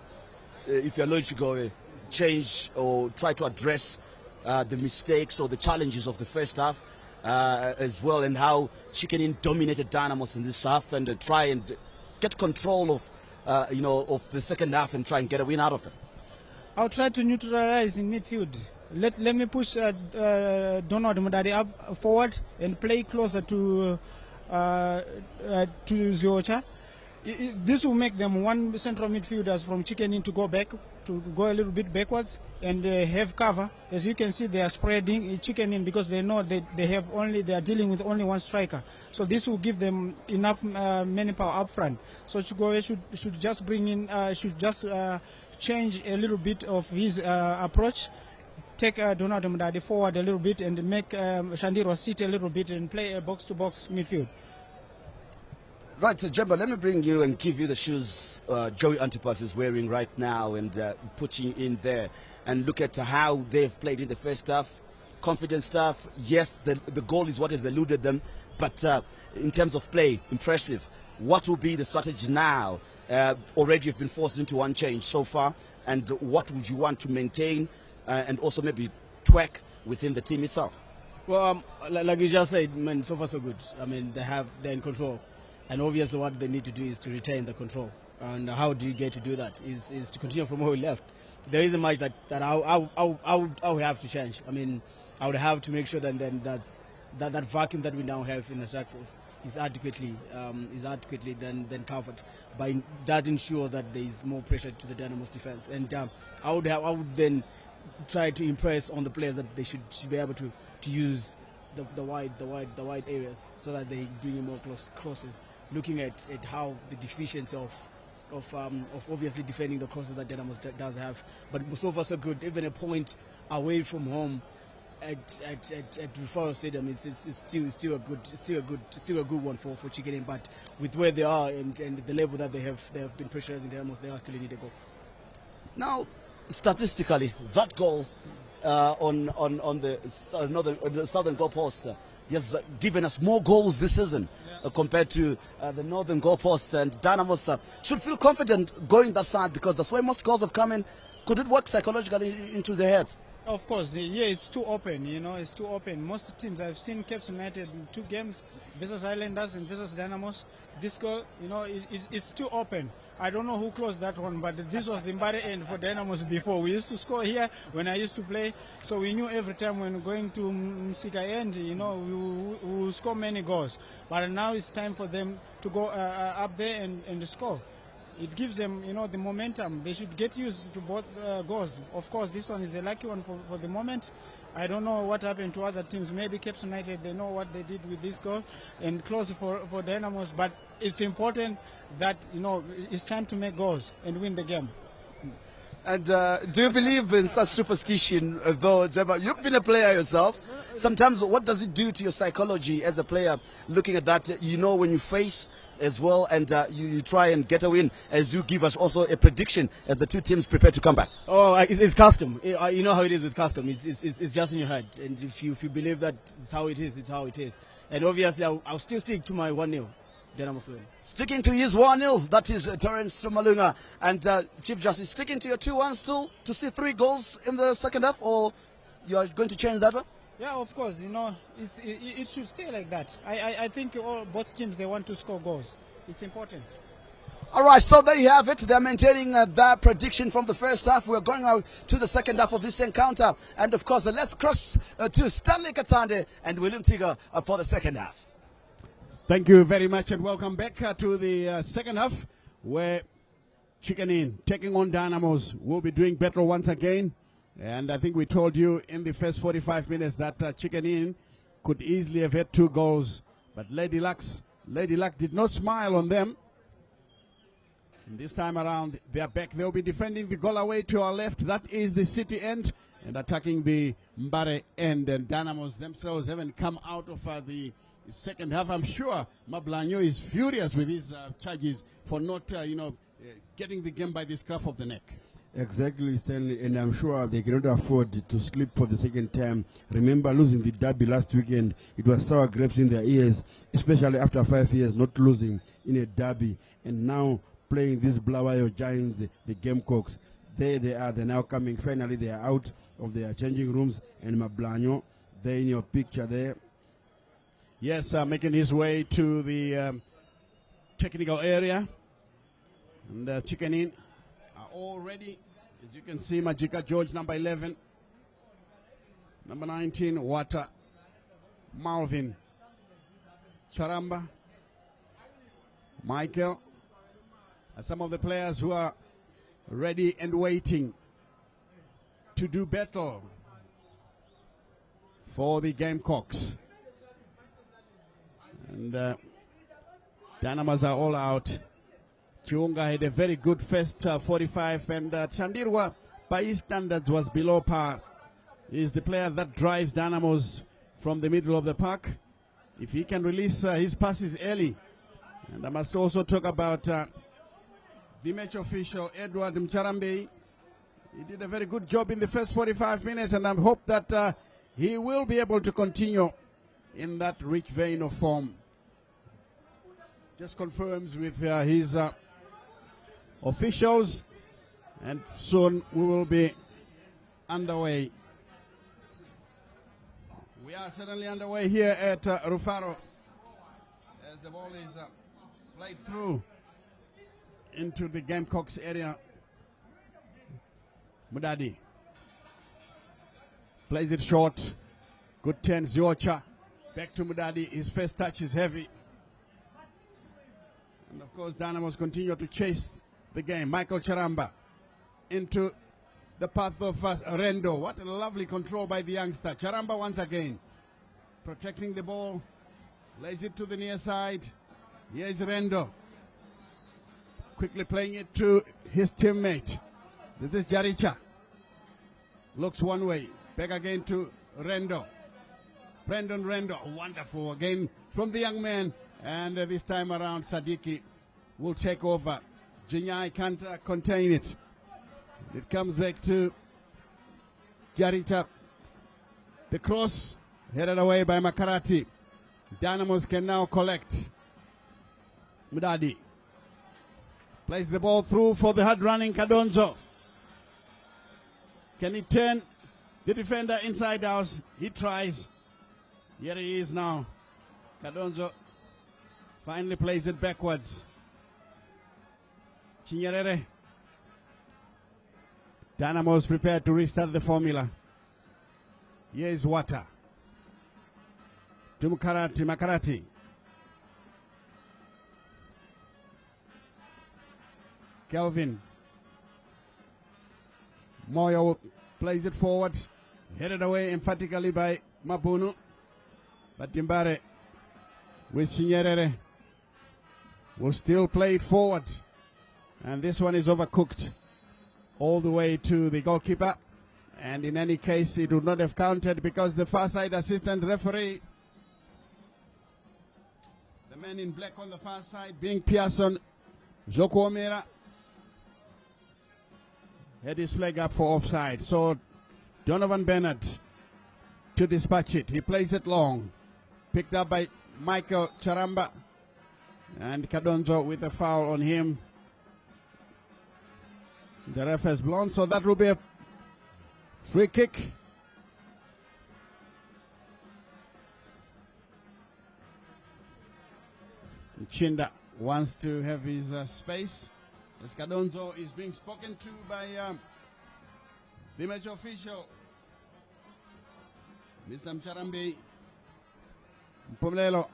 if you're allowed to go, change or try to address the mistakes or the challenges of the first half as well, and how Chicken Inn dominated Dynamos in this half, and try and get control of of the second half and try and get a win out of it? I'll try to neutralize in midfield. Let me push Donald Mudari up forward and play closer to Ziocha. This will make them one central midfielders from Chicken Inn to go a little bit backwards and have cover. As you can see, they are spreading Chicken Inn because they know they are dealing with only one striker. So this will give them enough manpower up front. So Chigoe should just bring in, change a little bit of his approach. Take Donald Mudadi forward a little bit and make Shandiro sit a little bit and play a box-to-box midfield. Right, so Jemba, let me bring you and give you the shoes Joey Antipas is wearing right now, and put you in there and look at how they've played in the first half. Confident stuff. Yes, the goal is what has eluded them, but in terms of play, impressive. What will be the strategy now? Already you've been forced into one change so far, and what would you want to maintain and also maybe tweak within the team itself? Well, like you just said, man, so far so good. I mean, they're in control. And obviously what they need to do is to retain the control. And how do you get to do that? Is to continue from where we left. There isn't much that I would have to change. I mean, I would have to make sure that that vacuum that we now have in the strike force is adequately then covered. By that ensure that there is more pressure to the Dynamos defense. And I would then try to impress on the players that they should be able to use the wide areas so that they bring in more crosses. Looking at how the deficiency of obviously defending the crosses that Dynamos does have, but so far so good. Even a point away from home at Rufaro Stadium is still a good one for Chicken Inn. But with where they are and the level that they have been pressurizing Dynamos, they actually need a goal. Now, statistically, that goal on the southern goalpost has given us more goals this season compared to the northern goalposts, and Dynamos should feel confident going that side because that's where most goals have come in. Could it work psychologically into their heads? Of course, yeah, it's too open, it's too open. Most teams, I've seen Cape United in 2 games versus Islanders and versus Dynamos. This goal, it's too open. I don't know who closed that one, but this was the Mumhari end for Dynamos before. We used to score here when I used to play, so we knew every time when going to Msika end, we will score many goals. But now it's time for them to go up there and score. It gives them, the momentum. They should get used to both goals. Of course, this one is the lucky one for the moment. I don't know what happened to other teams. Maybe Cape United, they know what they did with this goal and close for Dynamos. But it's important that, it's time to make goals and win the game. And do you believe in such superstition, though, Jeba? You've been a player yourself. Sometimes what does it do to your psychology as a player, looking at that, when you face as well and you try and get a win, as you give us also a prediction as the 2 teams prepare to come back? Oh, it's custom. You know how it is with custom. It's just in your head. And if you believe that it's how it is, it's how it is. And obviously, I'll still stick to my 1-0. Dynamos win. Sticking to his 1-0, that is Terence Malunga. And Chief Justice, sticking to your 2-1 still to see 3 goals in the second half, or you are going to change that one? Yeah, of course. It should stay like that. I think both teams, they want to score goals. It's important. All right, so there you have it. They're maintaining their prediction from the first half. We're going out to the second half of this encounter. And of course, let's cross to Stanley Katande and William Tiga for the second half. Thank you very much and welcome back to the second half, where Chicken Inn taking on Dynamos will be doing better once again. And I think we told you in the first 45 minutes that Chicken Inn could easily have had 2 goals. But Lady Luck did not smile on them. And this time around, they are back. They'll be defending the goal away to our left. That is the City end. And attacking the Mumhari end. And Dynamos themselves haven't come out of the second half. I'm sure Mablanyo is furious with his charges for not, getting the game by the scruff of the neck. Exactly, Stanley, and I'm sure they cannot afford to sleep for the second time. Remember losing the derby last weekend. It was sour grapes in their ears, especially after 5 years not losing in a derby. And now playing these Bulawayo Giants, the Gamecocks. There they are, they're now coming. Finally, they are out of their changing rooms. And Mablanyo, there in your picture there. Yes, making his way to the technical area. And Chicken Inn are all ready. As you can see, Majika George, number 11. Number 19, Wata. Malvin. Charamba. Michael. And some of the players who are ready and waiting to do battle for the Gamecocks. And Dynamos are all out. Chiunga had a very good first 45, and Chandirwa, by his standards, was below par. He's the player that drives Dynamos from the middle of the park. If he can release his passes early. And I must also talk about the match official, Edward Mcharambe. He did a very good job in the first 45 minutes, and I hope that he will be able to continue in that rich vein of form. Just confirms with his officials, and soon we will be underway. We are certainly underway here at Rufaro as the ball is Played through into the Gamecocks area. Mudadi plays it short. Good 10, Ziocha. Back to Mudadi. His first touch is heavy. And of course, Dynamos continue to chase the game. Michael Charamba into the path of Rendo. What a lovely control by the youngster. Charamba once again protecting the ball. Lays it to the near side. Here is Rendo. Quickly playing it to his teammate. This is Jaricha. Looks one way. Back again to Rendo. Brendan Rendo. Wonderful again from the young man. And this time around, Sadiki will take over. Jinyai can't contain it. It comes back to Jaricha. The cross headed away by Makarati. Dynamos can now collect. Mudadi plays the ball through for the hard-running Kadonzo. Can he turn the defender inside out? He tries. Here he is now. Kadonzo finally plays it backwards. Chinyerere. Dynamos prepared to restart the formula. Here is Wata. To Makarati. Kelvin. Moyo plays it forward. Headed away emphatically by Mabunu. But Dimbare with Chinyerere will still play it forward. And this one is overcooked all the way to the goalkeeper. And in any case, it would not have counted because the far side assistant referee, the man in black on the far side being Pearson Zokuomera, had his flag up for offside. So Donovan Bennett to dispatch it. He plays it long. Picked up by Michael Charamba. And Kadonzo with a foul on him. The ref has blown, so that will be a free kick. Chinda wants to have his space. As Kadonzo is being spoken to by the match official, Mr. Mcharambi. Mpumlelo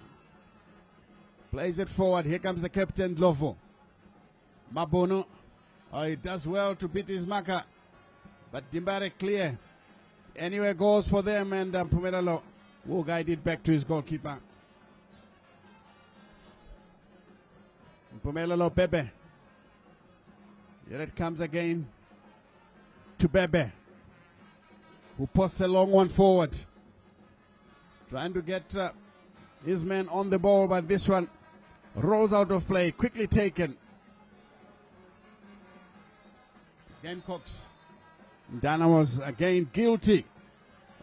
plays it forward. Here comes the captain, Lovo. Mabono. Oh, he does well to beat his marker. But Dimbare clear. Anywhere goes for them, and Mpumelelo will guide it back to his goalkeeper. Mpumelelo Bebe. Here it comes again to Bebe, who posts a long one forward. Trying to get his man on the ball, but this one rolls out of play. Quickly taken. Gamecocks. Dynamos again guilty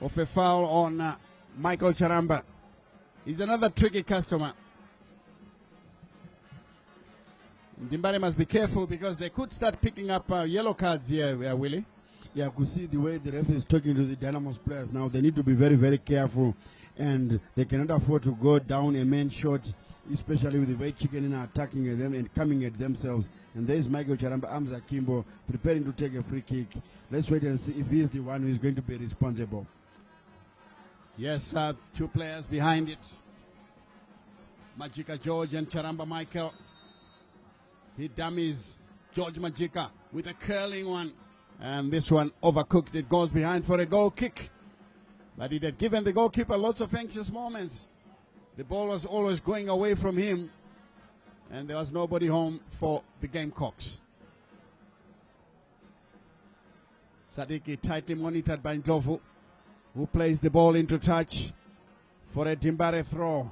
of a foul on Michael Charamba. He's another tricky customer. Dimbare must be careful because they could start picking up yellow cards here, Willie. Yeah, could see the way the ref is talking to the Dynamos players now. They need to be very, very careful, and they cannot afford to go down a man shot, especially with the way Chicken are attacking at them and coming at themselves. And there's Michael Charamba, Amza Kimbo, preparing to take a free kick. Let's wait and see if he's the one who is going to be responsible. Yes, two players behind it. Majika George and Charamba Michael. He dummies George Majika with a curling one. And this one overcooked. It goes behind for a goal kick. But it had given the goalkeeper lots of anxious moments. The ball was always going away from him. And there was nobody home for the Gamecocks. Sadiki tightly monitored by Ndlovu, who plays the ball into touch for a Dimbare throw.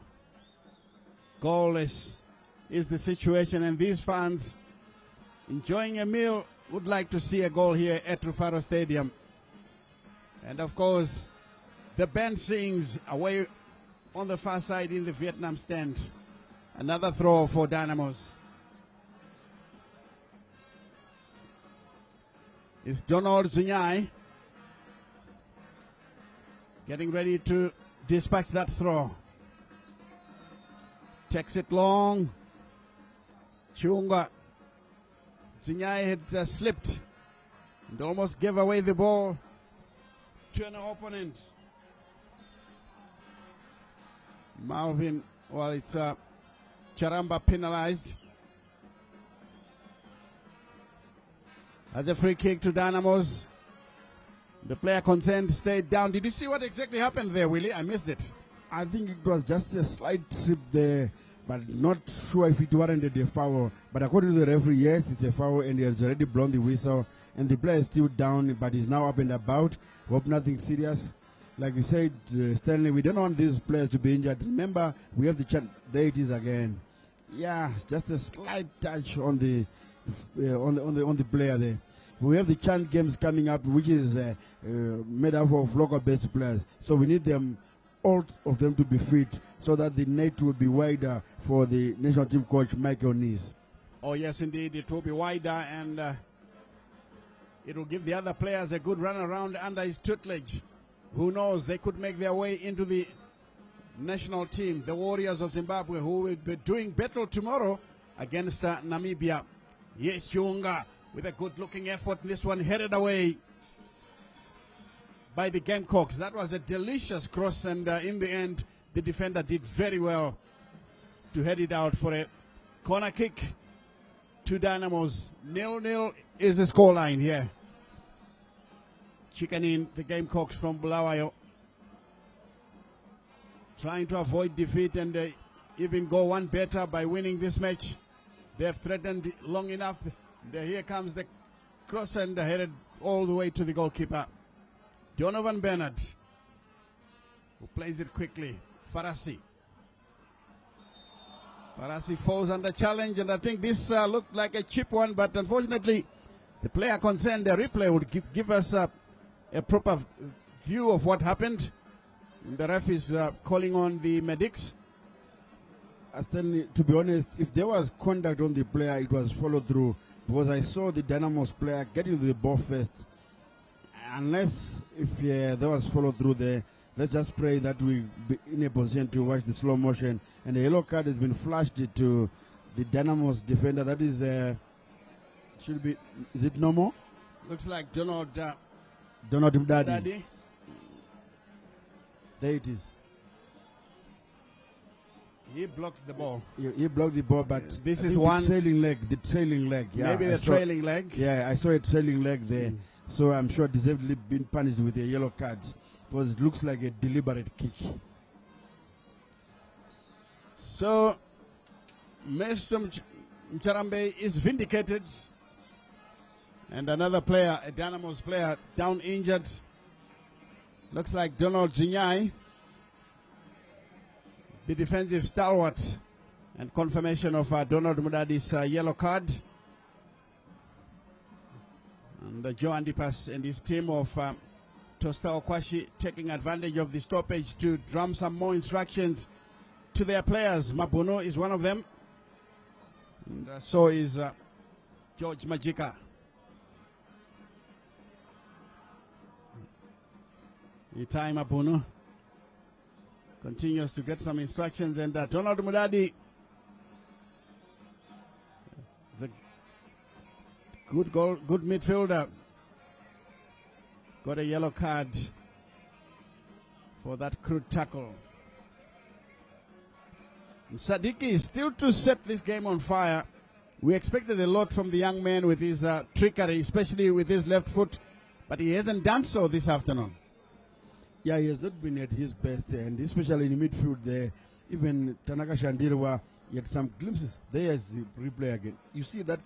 Goalless is the situation, and these fans enjoying a meal would like to see a goal here at Rufaro Stadium. And of course, the band sings away on the far side in the Vietnam stand. Another throw for Dynamos. It's Donald Zinyai getting ready to dispatch that throw. Takes it long. Chunga. Zinyai had slipped and almost gave away the ball to an opponent. Malvin, well, it's Charamba penalized. As a free kick to Dynamos. The player concerned stayed down. Did you see what exactly happened there, Willie? I missed it. I think it was just a slight trip there, but not sure if it warranted a foul. But according to the referee, yes, it's a foul, and he has already blown the whistle. And the player is still down, but he's now up and about. Hope nothing serious. Like you said, Stanley, we don't want these players to be injured. Remember, we have the chance. There it is again. Yeah, just a slight touch on the on the player there. We have the chant games coming up, which is made up of local-based players. So we need them, all of them, to be fit, so that the net will be wider for the national team coach Michael Nees. Oh yes, indeed, it will be wider, and it will give the other players a good run around under his tutelage. Who knows? They could make their way into the national team, the Warriors of Zimbabwe, who will be doing battle tomorrow against Namibia. Yes, Chunga, with a good-looking effort. This one headed away by the Gamecocks. That was a delicious cross, and in the end, the defender did very well to head it out for a corner kick to Dynamos. 0-0 is the scoreline here. Chicken in the Gamecocks from Bulawayo, trying to avoid defeat and even go one better by winning this match. They have threatened long enough. Here comes the cross and headed all the way to the goalkeeper, Donovan Bernard, who plays it quickly. Farasi falls under challenge, and I think this looked like a cheap one, but unfortunately the player concerned, the replay would give us a proper view of what happened. The ref is calling on the medics. Stanley, to be honest, if there was contact on the player, it was followed through, because I saw the Dynamos player getting to the ball first. Unless if there was follow through there, let's just pray that we be in a position to watch the slow motion. And the yellow card has been flashed to the Dynamos defender. That is should be, is it no more? Looks like Donald Mdadi. There it is. He blocked the ball. He blocked the ball, but this is one the trailing leg. Yeah, maybe the trailing leg. Yeah, I saw a trailing leg there. So I'm sure deservedly been punished with a yellow card, because it looks like a deliberate kick. So Maestro Mcharambe is vindicated, and another player, a Dynamos player, down injured. Looks like Donald Zinyai, the defensive stalwart, and confirmation of Donald Mudadi's yellow card. And Joe Andipas and his team of Tosta Okwashi taking advantage of the stoppage to drum some more instructions to their players. Mabuno is one of them, and so is George Majika. Itai Mabuno continues to get some instructions, and Donald Mudadi, the good midfielder, got a yellow card for that crude tackle. And Sadiki is still to set this game on fire. We expected a lot from the young man with his trickery, especially with his left foot, but he hasn't done so this afternoon. Yeah, he has not been at his best, and especially in the midfield there. Even Tanaka Shandirwa, he had some glimpses. There's the replay again. You see that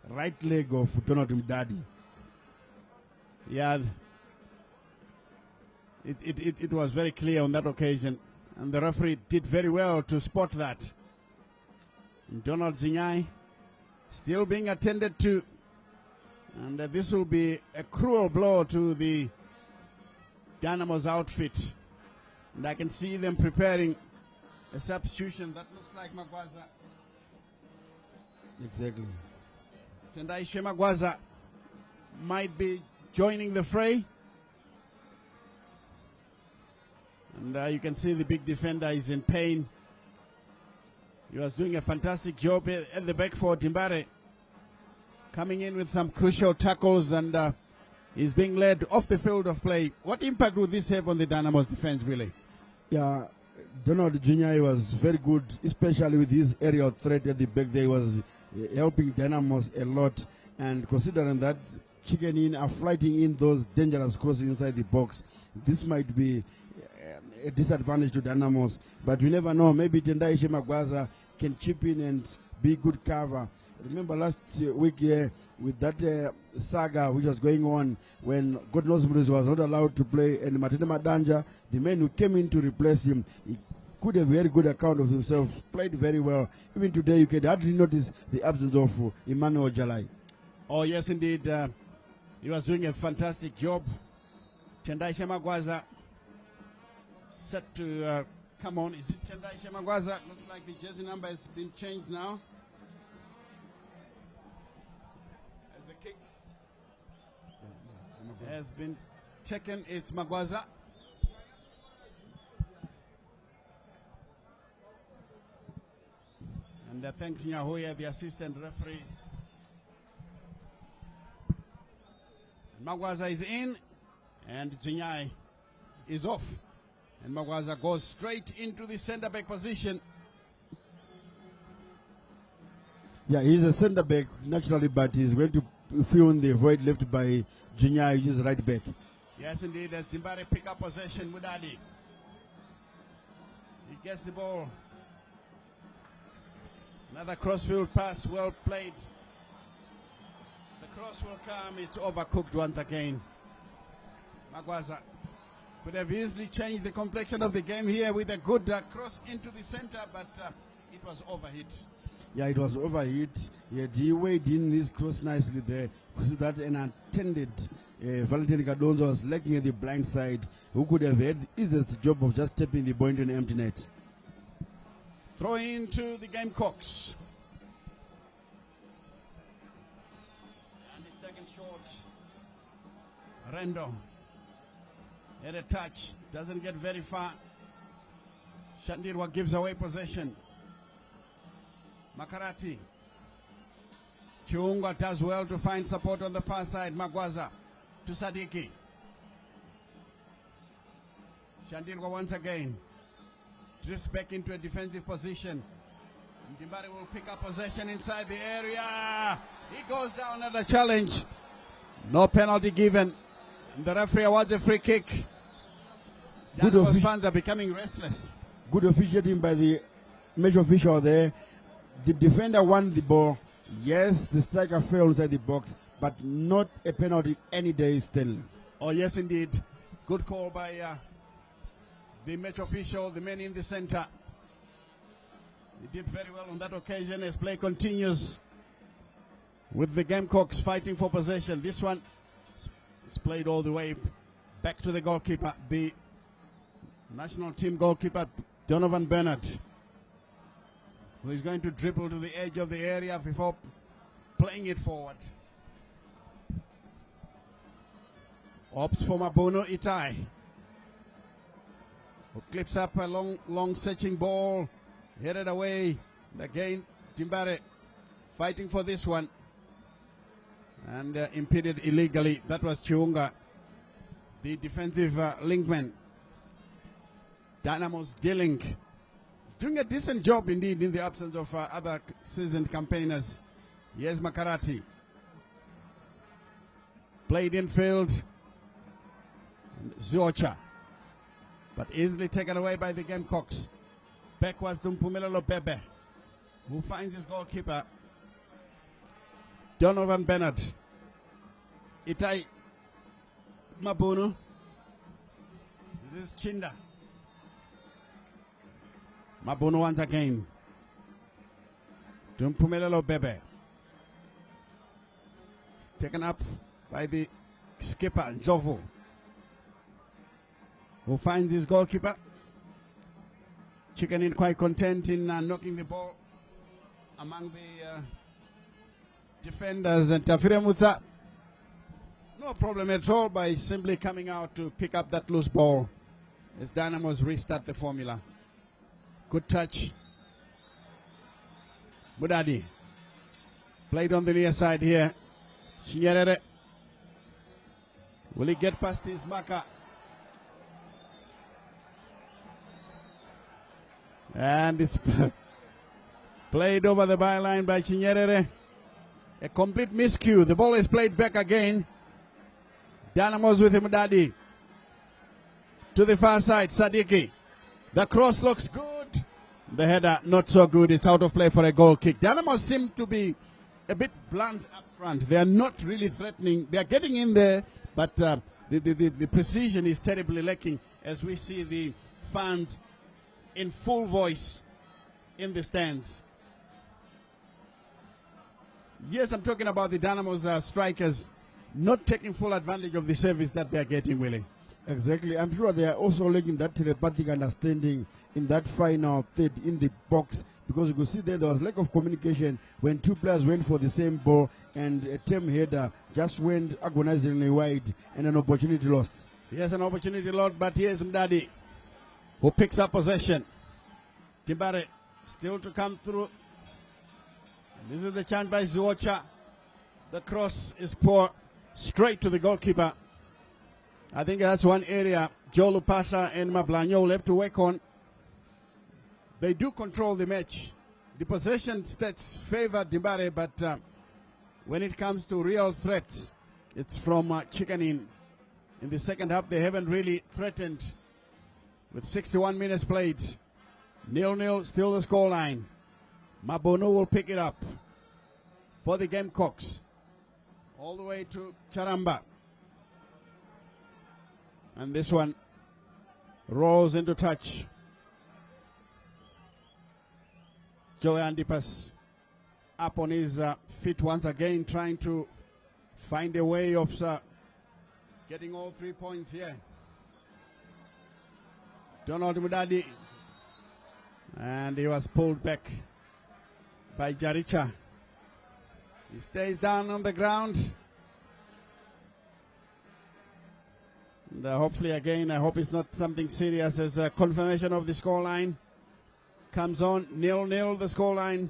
right leg of Donald Mdadi. Yeah, it was very clear on that occasion, and the referee did very well to spot that. And Donald Zinyai still being attended to, and this will be a cruel blow to the Dynamos outfit, and I can see them preparing a substitution that looks like Magwaza. Exactly. Tendaishe Magwaza might be joining the fray, and you can see the big defender is in pain. He was doing a fantastic job at the back for Dimbare, coming in with some crucial tackles, and he's being led off the field of play. What impact would this have on the Dynamos defense, really? Yeah, Donald Jr. was very good, especially with his aerial threat at the back there. He was helping Dynamos a lot, and considering that Chicken Inn are flighting in those dangerous crosses inside the box, this might be a disadvantage to Dynamos, but we never know. Maybe Tendai Shemagwaza can chip in and be good cover. Remember last week here with that saga which was going on when God knows Muriz was not allowed to play, and Matene Madanja, the man who came in to replace him, he could have a very good account of himself, played very well. Even today you can hardly notice the absence of Emmanuel Jalai. Oh yes indeed, he was doing a fantastic job. Tendai Shemagwaza set to come on. Is it Tendai Shemagwaza? Looks like the jersey number has been changed now. As the kick has been taken, it's Magwaza. And thanks Nyahoya, the assistant referee. And Magwaza is in, and Jinyai is off. And Magwaza goes straight into the centre back position. Yeah, he's a centre back naturally, but he's going to fill in the void left by Junior, which is right back. Yes, indeed, as Dimbare pick up possession, Mudadi. He gets the ball. Another crossfield pass, well played. The cross will come, it's overcooked once again. Magwaza could have easily changed the complexion of the game here with a good cross into the center, but it was overhit. Yeah, it was overhit. Yeah, he weighed in his cross nicely there. Because that an attended Valentin Cadonzo was lacking at the blind side, who could have had the easiest job of just tapping the ball into an empty net. Throw into the Gamecocks. And it's taken short. Rendo. At a touch. Doesn't get very far. Shandirwa gives away possession. Makarati. Chiunga does well to find support on the far side. Magwaza to Sadiki. Shandirwa once again drifts back into a defensive position. Dimbare will pick up possession inside the area. He goes down at a challenge. No penalty given. The referee awards a free kick. Dynamos fans are becoming restless. Good officiating by the match official there. The defender won the ball. Yes, the striker fell inside the box, but not a penalty any day still. Oh yes indeed. Good call by the match official, the man in the center. He did very well on that occasion as play continues with the Gamecocks fighting for possession. This one is played all the way back to the goalkeeper, the national team goalkeeper, Donovan Bernard, who is going to dribble to the edge of the area before playing it forward. Opts for Mabono Itai, who clips up a long searching ball, headed away. And again, Dimbare fighting for this one, and impeded illegally. That was Chiunga, the defensive linkman. Dynamos dealing, doing a decent job indeed in the absence of other seasoned campaigners. Here's Makarati. Played in field. Ziocha, but easily taken away by the Gamecocks. Backwards to Mpumelelo Bebe, who finds his goalkeeper, Donovan Bernard. Itai Mabuno. This is Chinda. Mabuno once again. To Mpumelelo Bebe. It's taken up by the skipper, Jovo, who finds his goalkeeper. Chicken Inn quite content in knocking the ball among the defenders. And Tafire Mutsa, no problem at all by simply coming out to pick up that loose ball as Dynamos restart the formula. Good touch. Mudadi. Played on the near side here. Chinyerere. Will he get past his marker? And it's played over the byline by Chinyerere. A complete miscue. The ball is played back again. Dynamos with Mudadi. To the far side, Sadiki. The cross looks good. The header not so good. It's out of play for a goal kick. Dynamos seem to be a bit blunt up front. They are not really threatening. They are getting in there, but the precision is terribly lacking as we see the fans in full voice in the stands. Yes, I'm talking about the Dynamos strikers not taking full advantage of the service that they are getting, Willie. Exactly. I'm sure they are also lacking that telepathic understanding in that final third in the box, because you could see there was lack of communication when two players went for the same ball and a term header just went agonizingly wide and an opportunity lost. Yes, an opportunity lost, but here's Mdadi who picks up possession. Timbare still to come through. This is the chance by Zuocha. The cross is poor, straight to the goalkeeper. I think that's one area Joe Lupasha and Mablanyo will have to work on. They do control the match. The possession stats favor Dimbare, but when it comes to real threats, it's from Chicken Inn. In the second half, they haven't really threatened. With 61 minutes played, 0-0, still the scoreline. Mabono will pick it up for the Gamecocks. All the way to Charamba. And this one rolls into touch. Joey Andipas up on his feet once again, trying to find a way of getting all 3 points here. Donald Mudadi. And he was pulled back by Jaricha. He stays down on the ground. And hopefully again, I hope it's not something serious, as a confirmation of the scoreline comes on. 0-0 the scoreline.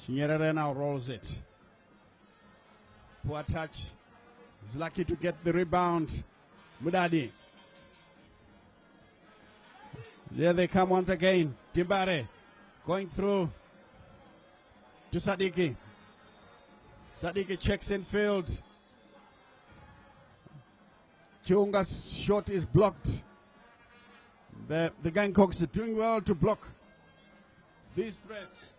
Chinyerere now rolls it. Poor touch. He's lucky to get the rebound. Mudadi. There they come once again. Timbare going through to Sadiki. Sadiki checks in field. Chiunga's shot is blocked. The Gamecocks are doing well to block these threats.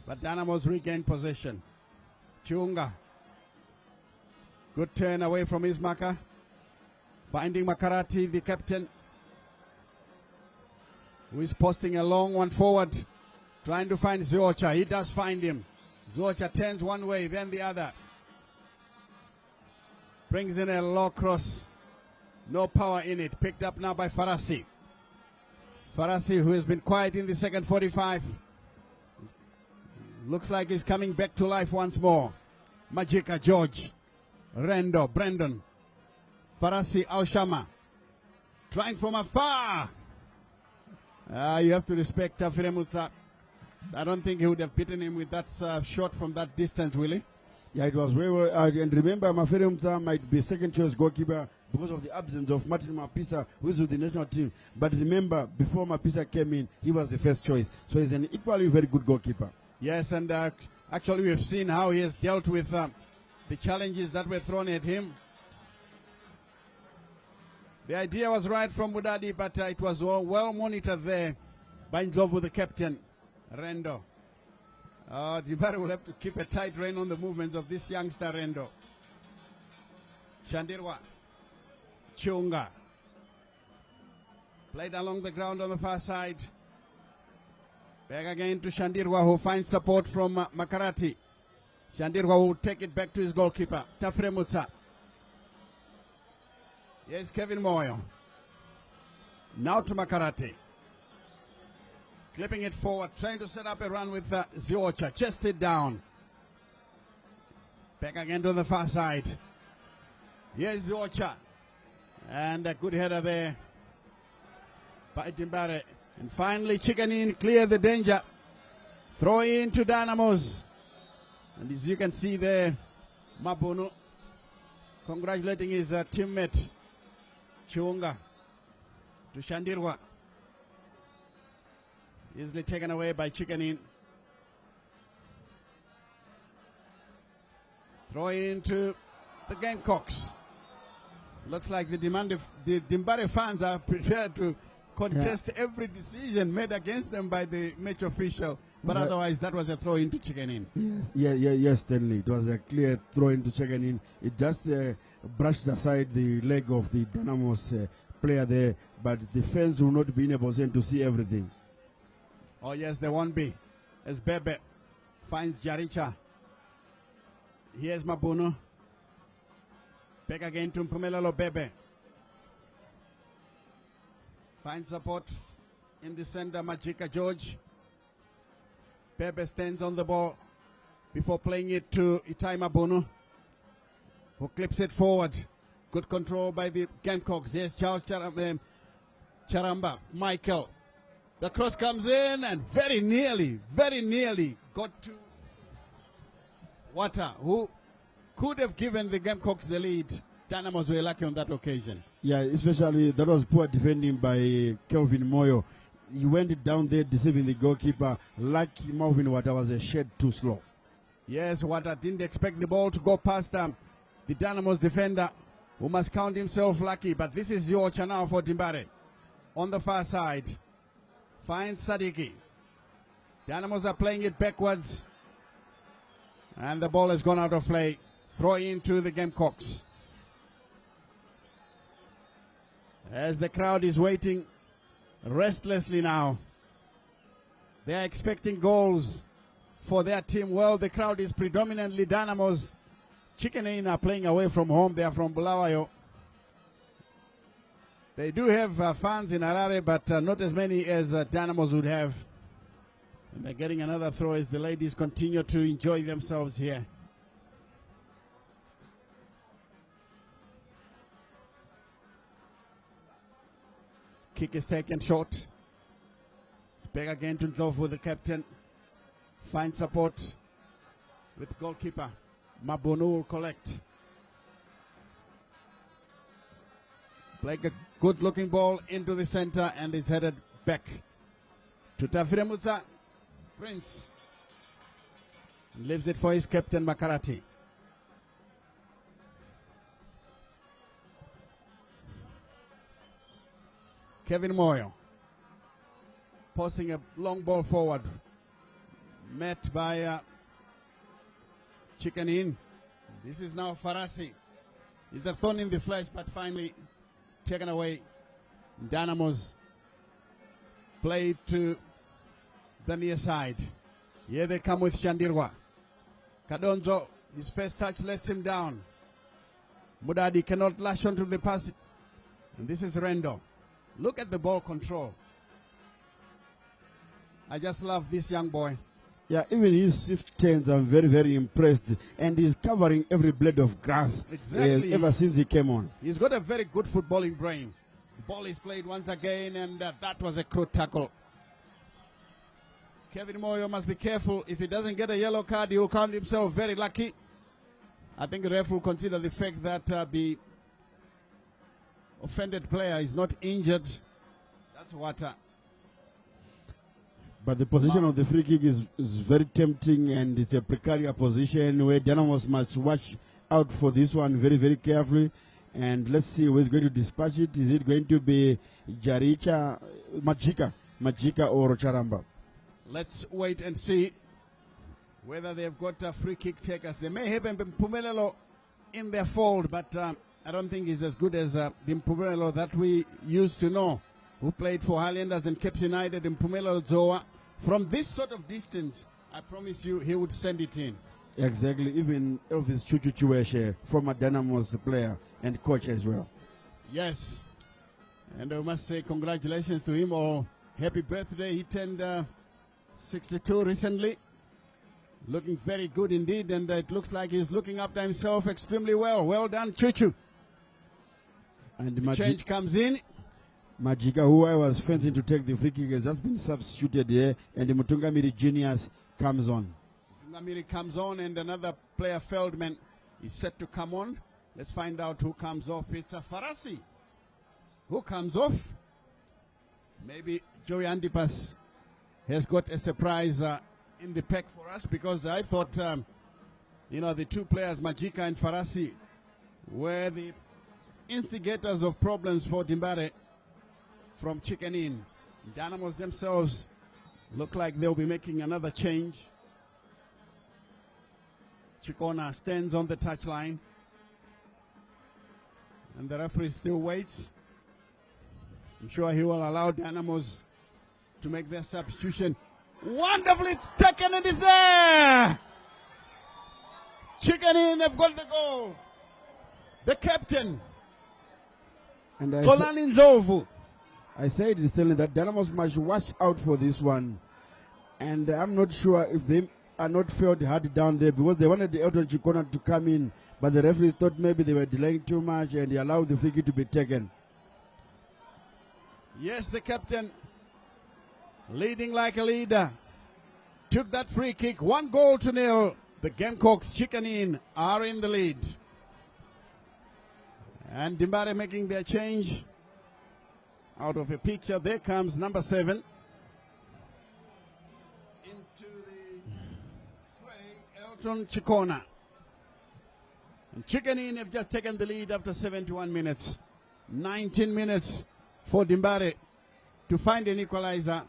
But Dynamos regain possession. Chiunga. Good turn away from his marker. Finding Makarati, the captain, who is posting a long one forward, trying to find Ziocha. He does find him. Ziocha turns one way, then the other. Brings in a low cross. No power in it. Picked up now by Farasi. Farasi, who has been quiet in the second 45. Looks like he's coming back to life once more. Majika George. Rendo, Brandon. Farasi Alshama. Trying from afar. You have to respect Firemutsa. I don't think he would have beaten him with that shot from that distance, Willie. Yeah, it was very well. And remember, Firemutsa might be second choice goalkeeper because of the absence of Martin Mapisa, who is with the national team. But remember, before Mapisa came in, he was the first choice. So he's an equally very good goalkeeper. Yes, and actually we've seen how he has dealt with the challenges that were thrown at him. The idea was right from Mudadi, but it was well monitored there by Ndlovu, the captain, Rendo. Dibare will have to keep a tight rein on the movements of this youngster, Rendo. Shandirwa. Chunga. Played along the ground on the far side. Back again to Shandirwa, who finds support from Makarati. Shandirwa will take it back to his goalkeeper, Tafremutsa. Here's Kevin Moyo. Now to Makarati. Clipping it forward, trying to set up a run with Ziocha. Chested down. Back again to the far side. Here's Ocha. And a good header there by Dimbare. And finally, Chicken in, clear the danger. Throw in to Dynamos. And as you can see there, Mabono congratulating his teammate, Chiunga, to Shandirwa. Easily taken away by Chicken in. Throw into the Gamecocks. Looks like the Dimbare fans are prepared to contest every decision made against them by the match official. But otherwise, that was a throw into Chicken in. Yes, Stanley. It was a clear throw into Chicken in. It just brushed aside the leg of the Dynamos player there, but the fans will not be in a position to see everything. Oh yes, they won't be. As Bebe finds Jaricha. Here's Mabuno. Back again to Mpumelelo Bebe. Finds support in the center, Majika George. Bebe stands on the ball before playing it to Itai Mabuno, who clips it forward. Good control by the Gamecocks. Yes, Charles Charamba, Michael. The cross comes in and very nearly got to Wata, who could have given the Gamecocks the lead. Dynamos were lucky on that occasion. Yeah, especially that was poor defending by Kelvin Moyo. He went down there deceiving the goalkeeper. Lucky Marvin Wata was a shed too slow. Yes, Wata didn't expect the ball to go past the Dynamos defender, who must count himself lucky. But this is Yocha now for Dimbare. On the far side, finds Sadiki. Dynamos are playing it backwards. And the ball has gone out of play. Throw into the Gamecocks. As the crowd is waiting restlessly now. They are expecting goals for their team. Well, the crowd is predominantly Dynamos. Chicken Inn are playing away from home. They are from Bulawayo. They do have fans in Harare, but not as many as Dynamos would have. And they're getting another throw as the ladies continue to enjoy themselves here. Kick is taken short. It's back again to Ndlovu, the captain. Finds support with goalkeeper. Mabono will collect. Play a good looking ball into the center and it's headed back to Tafire Mutsa. Prince leaves it for his captain Makarati. Kevin Moyo posting a long ball forward, met by Chicken In. This is now Farasi. He's a thorn in the flesh, but finally taken away. Dynamos played to the near side. Here they come with Shandirwa. Kadonzo, his first touch lets him down. Mudadi cannot lash onto the pass. And this is Rendo. Look at the ball control. I just love this young boy. Yeah, even his swift turns, I'm very, very impressed. And he's covering every blade of grass ever since he came on. He's got a very good footballing brain. The ball is played once again, and that was a crude tackle. Kevin Moyo must be careful. If he doesn't get a yellow card, he will count himself very lucky. I think the ref will consider the fact that the offended player is not injured. That's what. But the position of the free kick is very tempting, and it's a precarious position where Dynamos must watch out for this one very, very carefully. And let's see who is going to dispatch it. Is it going to be Jaricha, Majika or Charamba? Let's wait and see whether they've got free kick takers. They may have Mpumelelo in their fold, but I don't think he's as good as the Mpumelelo that we used to know, who played for Highlanders and Cape United. Mpumelelo Zoa. From this sort of distance, I promise you, he would send it in. Exactly. Even Elvis Chuchuchueshe, former Dynamos player and coach as well. Yes. And I must say congratulations to him, or happy birthday. He turned 62 recently. Looking very good indeed, and it looks like he's looking after himself extremely well. Well done, Chuchu. And the change comes in. Majika, who I was fencing to take the free kick, has just been substituted here, and the Mutungamiri Genius comes on. Mutungamiri comes on, and another player, Feldman, is set to come on. Let's find out who comes off. It's a Farasi. Who comes off? Maybe Joey Andipas has got a surprise in the pack for us, because I thought, the two players, Majika and Farasi, were the instigators of problems for Dimbare from Chicken Inn. Dynamos themselves look like they'll be making another change. Chikona stands on the touchline, and the referee still waits. I'm sure he will allow Dynamos to make their substitution. Wonderfully taken, it is there! Chicken Inn have got the goal. The captain, Kolani Nzovu. I said instantly that Dynamos must watch out for this one. And I'm not sure if they are not felt hard down there, because they wanted the Elton Chikona to come in, but the referee thought maybe they were delaying too much and he allowed the free kick to be taken. Yes, the captain, leading like a leader, took that free kick. 1-0. The Gamecocks Chicken Inn are in the lead. And Dimbare making their change out of a picture. There comes number 7. Into the fray, Elton Chikona. And Chicken Inn have just taken the lead after 71 minutes. 19 minutes for Dimbare to find an equalizer,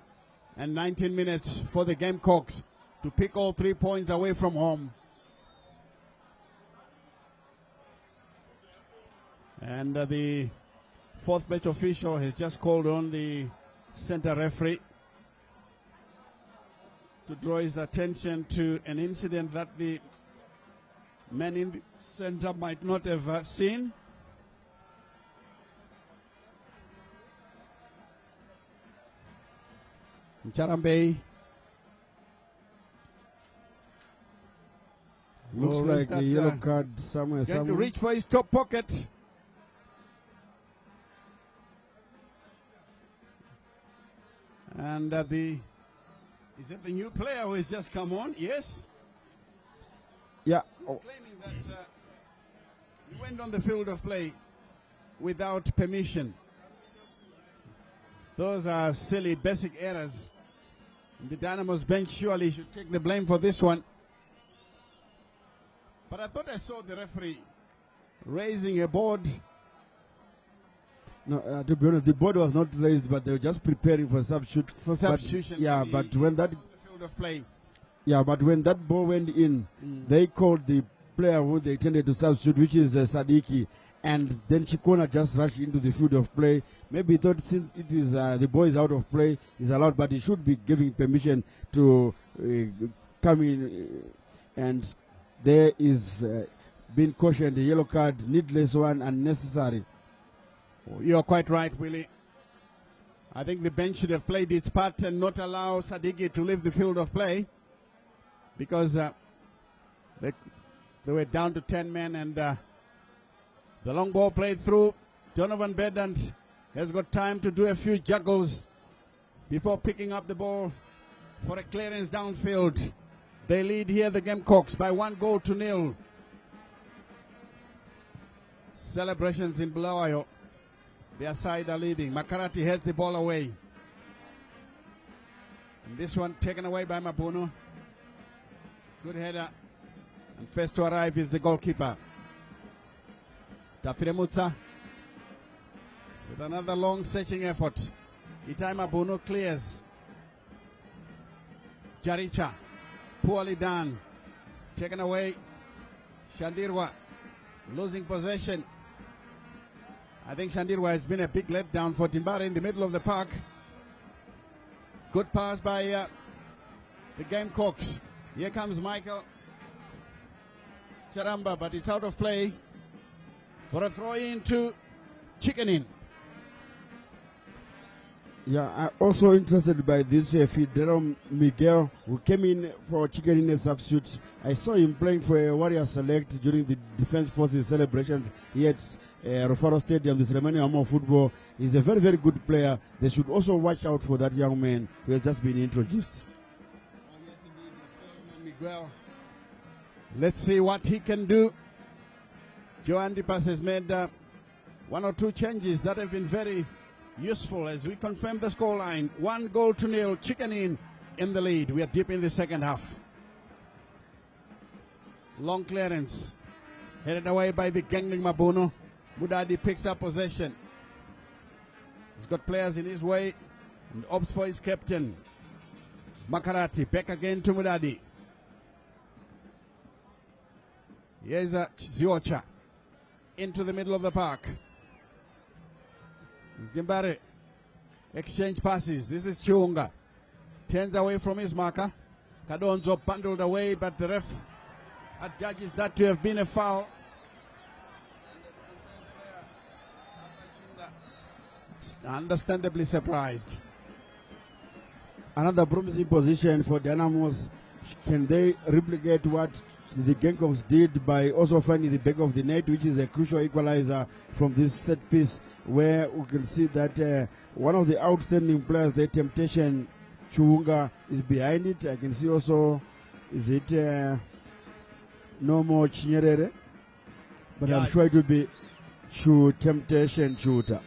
and 19 minutes for the Gamecocks to pick all 3 points away from home. And the fourth match official has just called on the center referee to draw his attention to an incident that the man in the center might not have seen. Charambe looks like a yellow card somewhere. Going to reach for his top pocket. And is it the new player who has just come on? Yes. Yeah. He's claiming that he went on the field of play without permission. Those are silly, basic errors. The Dynamos bench surely should take the blame for this one. But I thought I saw the referee raising a board. No, to be honest, the board was not raised, but they were just preparing for substitution. But when that field of play. Yeah, but when that ball went in, they called the player who they intended to substitute, which is Sadiki, and then Chikona just rushed into the field of play. Maybe he thought since it is the ball is out of play, is allowed, but he should be giving permission to come in, and there is being cautioned, the yellow card, needless one, unnecessary. You are quite right, Willie. I think the bench should have played its part and not allow Sadiki to leave the field of play, because they were down to 10 men, and the long ball played through. Donovan Bedant has got time to do a few juggles before picking up the ball for a clearance downfield. They lead here, the Gamecocks, by 1-0. Celebrations in Bulawayo. Their side are leading. Makarati heads the ball away. And this one taken away by Mabuno. Good header. And first to arrive is the goalkeeper, Tafire Mutsa, with another long searching effort. Itai Mabuno clears. Jaricha, poorly done. Taken away. Shandirwa losing possession. I think Shandirwa has been a big letdown for Dimbare in the middle of the park. Good pass by the Gamecocks. Here comes Michael Charamba, but it's out of play for a throw in to Chicken Inn. Yeah, I'm also interested by this Fidel Miguel, who came in for Chicken in a substitute. I saw him playing for a Warrior Select during the Defense Forces celebrations here at Rufaro Stadium, the ceremony of football. He's a very, very good player. They should also watch out for that young man who has just been introduced. Miguel. Let's see what he can do. Joan Dipas has made one or two changes that have been very useful as we confirm the scoreline. 1-0, Chicken in the lead. We are deep in the second half. Long clearance. Headed away by the Gangling Mabuno. Mudadi picks up possession. He's got players in his way and opts for his captain. Makarati back again to Mudadi. Here's Ziocha into the middle of the park. Dimbare. Exchange passes. This is Chiunga. Turns away from his marker. Kadonzo bundled away, but the ref adjudges that to have been a foul. Understandably surprised. Another promising position for Dynamos. Can they replicate what the Gamecocks did by also finding the back of the net, which is a crucial equalizer from this set piece, where we can see that one of the outstanding players, the Temptation Chiunga, is behind it. I can see also, is it no more Chinyerere? But yeah, I'm sure it will be Temptation Shooter.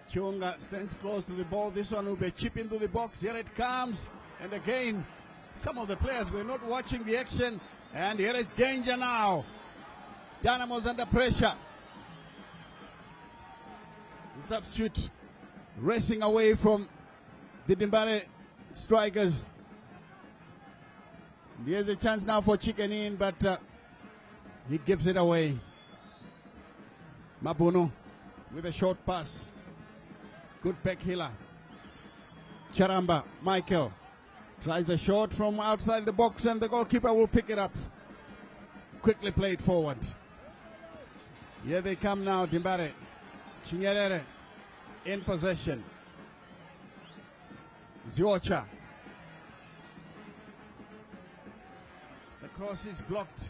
Chiunga stands close to the ball. This one will be a chip into the box. Here it comes. And again, some of the players were not watching the action. And here is danger now. Dynamos under pressure. The substitute racing away from the Dimbare strikers. Here's a chance now for Chicken in, but he gives it away. Mabuno with a short pass. Good back healer. Charamba, Michael. Tries a shot from outside the box and the goalkeeper will pick it up. Quickly played forward. Here they come now, Dimbare. Chinyerere in possession. Ziocha. The cross is blocked.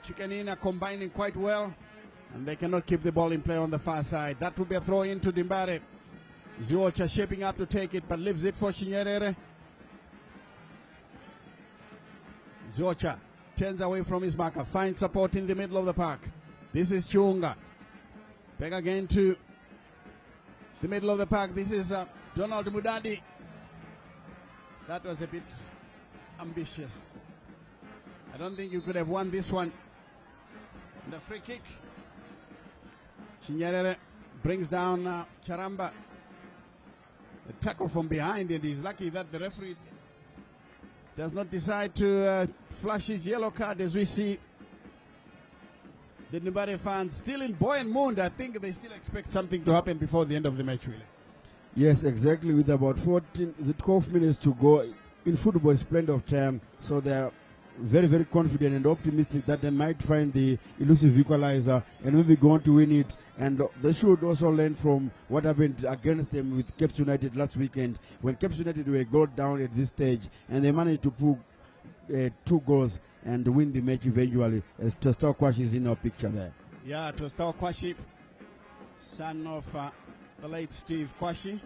Chicken combining quite well. And they cannot keep the ball in play on the far side. That will be a throw into Dimbare. Ziocha shaping up to take it, but leaves it for Chinyerere. Ziocha turns away from his marker, finds support in the middle of the park. This is Chiunga. Back again to the middle of the park. This is Donald Mudadi. That was a bit ambitious. I don't think you could have won this one. And the free kick. Chinyerere brings down Charamba. A tackle from behind, and he's lucky that the referee does not decide to flash his yellow card, as we see the Dimbare fans still in buoyant mood. I think they still expect something to happen before the end of the match, really. Yes, exactly. With about 12 minutes to go, in football is plenty of time, so they're very, very confident and optimistic that they might find the elusive equalizer and maybe go on to win it. And they should also learn from what happened against them with Cape United last weekend, when Cape United were goal down at this stage and they managed to pull 2 goals and win the match eventually, as Tostao Kwashi is in our picture there. Yeah, Tostao Kwashi, son of the late Steve Kwashi,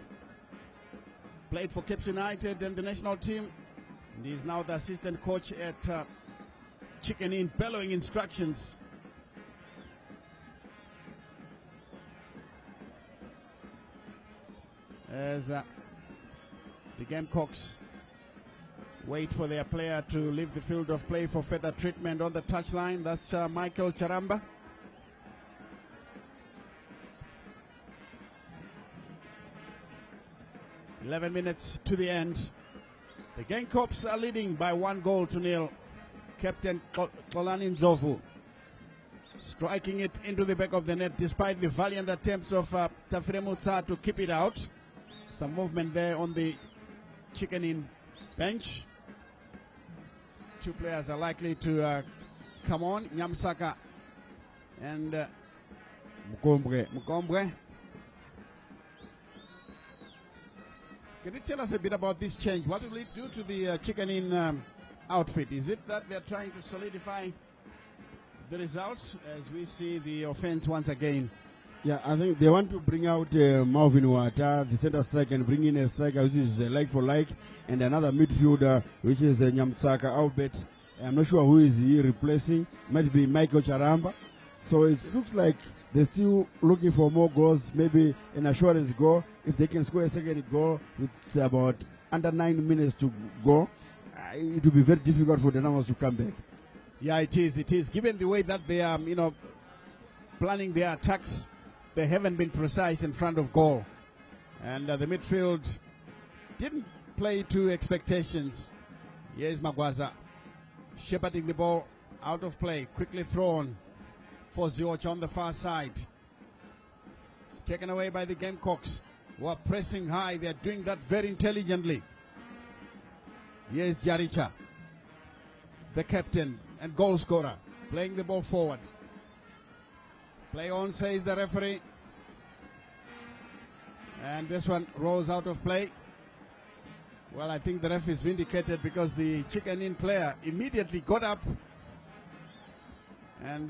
played for Cape United and the national team. And he's now the assistant coach at Chicken Inn, bellowing instructions. As the Gamecocks wait for their player to leave the field of play for further treatment on the touchline. That's Michael Charamba. "11 minutes to the end. The Gamecocks are leading by 1-0. Captain Kolani Nzovu striking it into the back of the net despite the valiant attempts of Tafire Mutsa to keep it out. Some movement there on the Chicken Inn bench. 2 players are likely to come on, Nyamsaka and Mukombwe. Can you tell us a bit about this change? What will it do to the chicken in outfit? Is it that they're trying to solidify the result as we see the offense once again? Yeah, I think they want to bring out Marvin Wata, the center striker, and bring in a striker which is like for like, and another midfielder which is Nyamtsaka Albert. I'm not sure who is he replacing. Might be Michael Charamba. So it looks like they're still looking for more goals, maybe an assurance goal. If they can score a second goal with about under 9 minutes to go, it will be very difficult for the Dynamos to come back. Yeah, it is. It is. Given the way that they are, planning their attacks, they haven't been precise in front of goal. And the midfield didn't play to expectations. Here's Magwaza shepherding the ball out of play, quickly thrown for Zioch on the far side. It's taken away by the Gamecocks, who are pressing high. They're doing that very intelligently. Here's Jaricha, the captain and goal scorer, playing the ball forward. Play on, says the referee. And this one rolls out of play. Well, I think the ref is vindicated because the chicken in player immediately got up and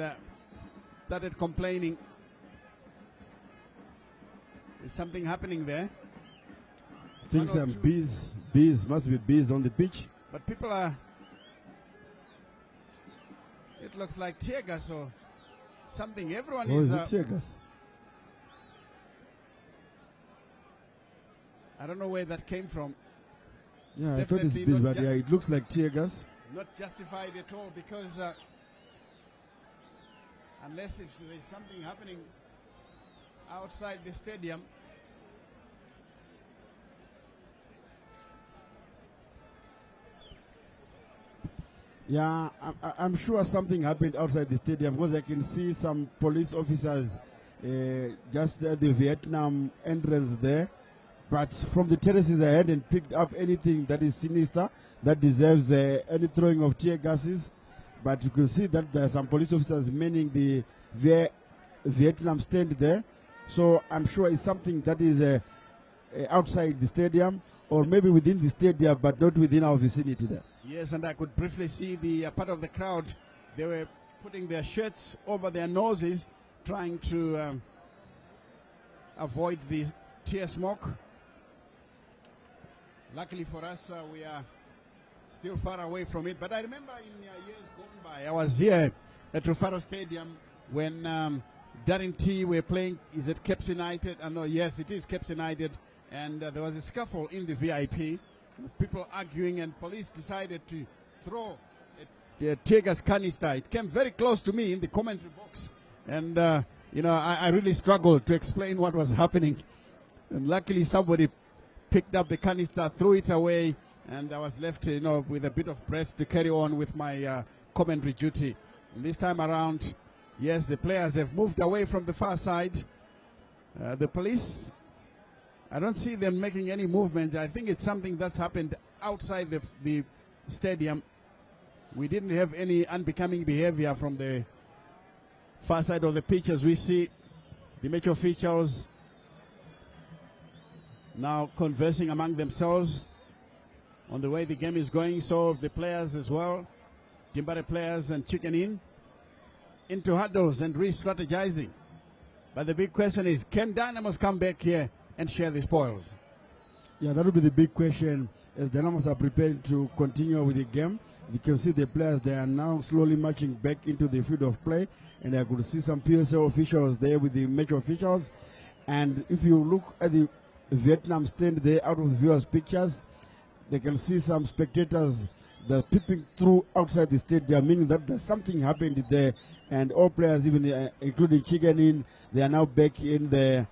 started complaining. There's something happening there. I think some bees must be bees on the pitch. But people are, it looks like tear gas or something. Everyone is it tear gas? I don't know where that came from. Yeah, I thought it's bees, but yeah, it looks like tear gas. Not justified at all, because unless if there's something happening outside the stadium. Yeah, I'm sure something happened outside the stadium, because I can see some police officers just at the Vietnam entrance there. But from the terraces, I hadn't picked up anything that is sinister, that deserves any throwing of tear gases. But you can see that there are some police officers manning the Vietnam stand there. So I'm sure it's something that is outside the stadium, or maybe within the stadium, but not within our vicinity there. Yes, and I could briefly see the part of the crowd. They were putting their shirts over their noses, trying to avoid the tear smoke. Luckily for us, we are still far away from it. But I remember in years gone by, I was here at Rufaro Stadium when Darren T were playing. Is it Caps United? No, yes, it is Caps United. And there was a scuffle in the VIP with people arguing, and police decided to throw a tear gas canister. It came very close to me in the commentary box. And, I really struggled to explain what was happening. And luckily somebody picked up the canister, threw it away, and I was left, with a bit of breath to carry on with my commentary duty. And this time around, yes, the players have moved away from the far side. The police, I don't see them making any movement. I think it's something that's happened outside the stadium. We didn't have any unbecoming behavior from the far side of the pitch, as we see the match officials now conversing among themselves on the way the game is going. So the players as well, Timbare players and chicken into huddles and re-strategizing. But the big question is, can Dynamos come back here and share the spoils? Yeah, that will be the big question as Dynamos are preparing to continue with the game. You can see the players, they are now slowly marching back into the field of play, and I could see some PSL officials there with the match officials. And if you look at the Vietnam stand there out of the viewers' pictures, they can see some spectators that are peeping through outside the stadium, meaning that there's something happened there. And all players, even including Chicken they are now back in the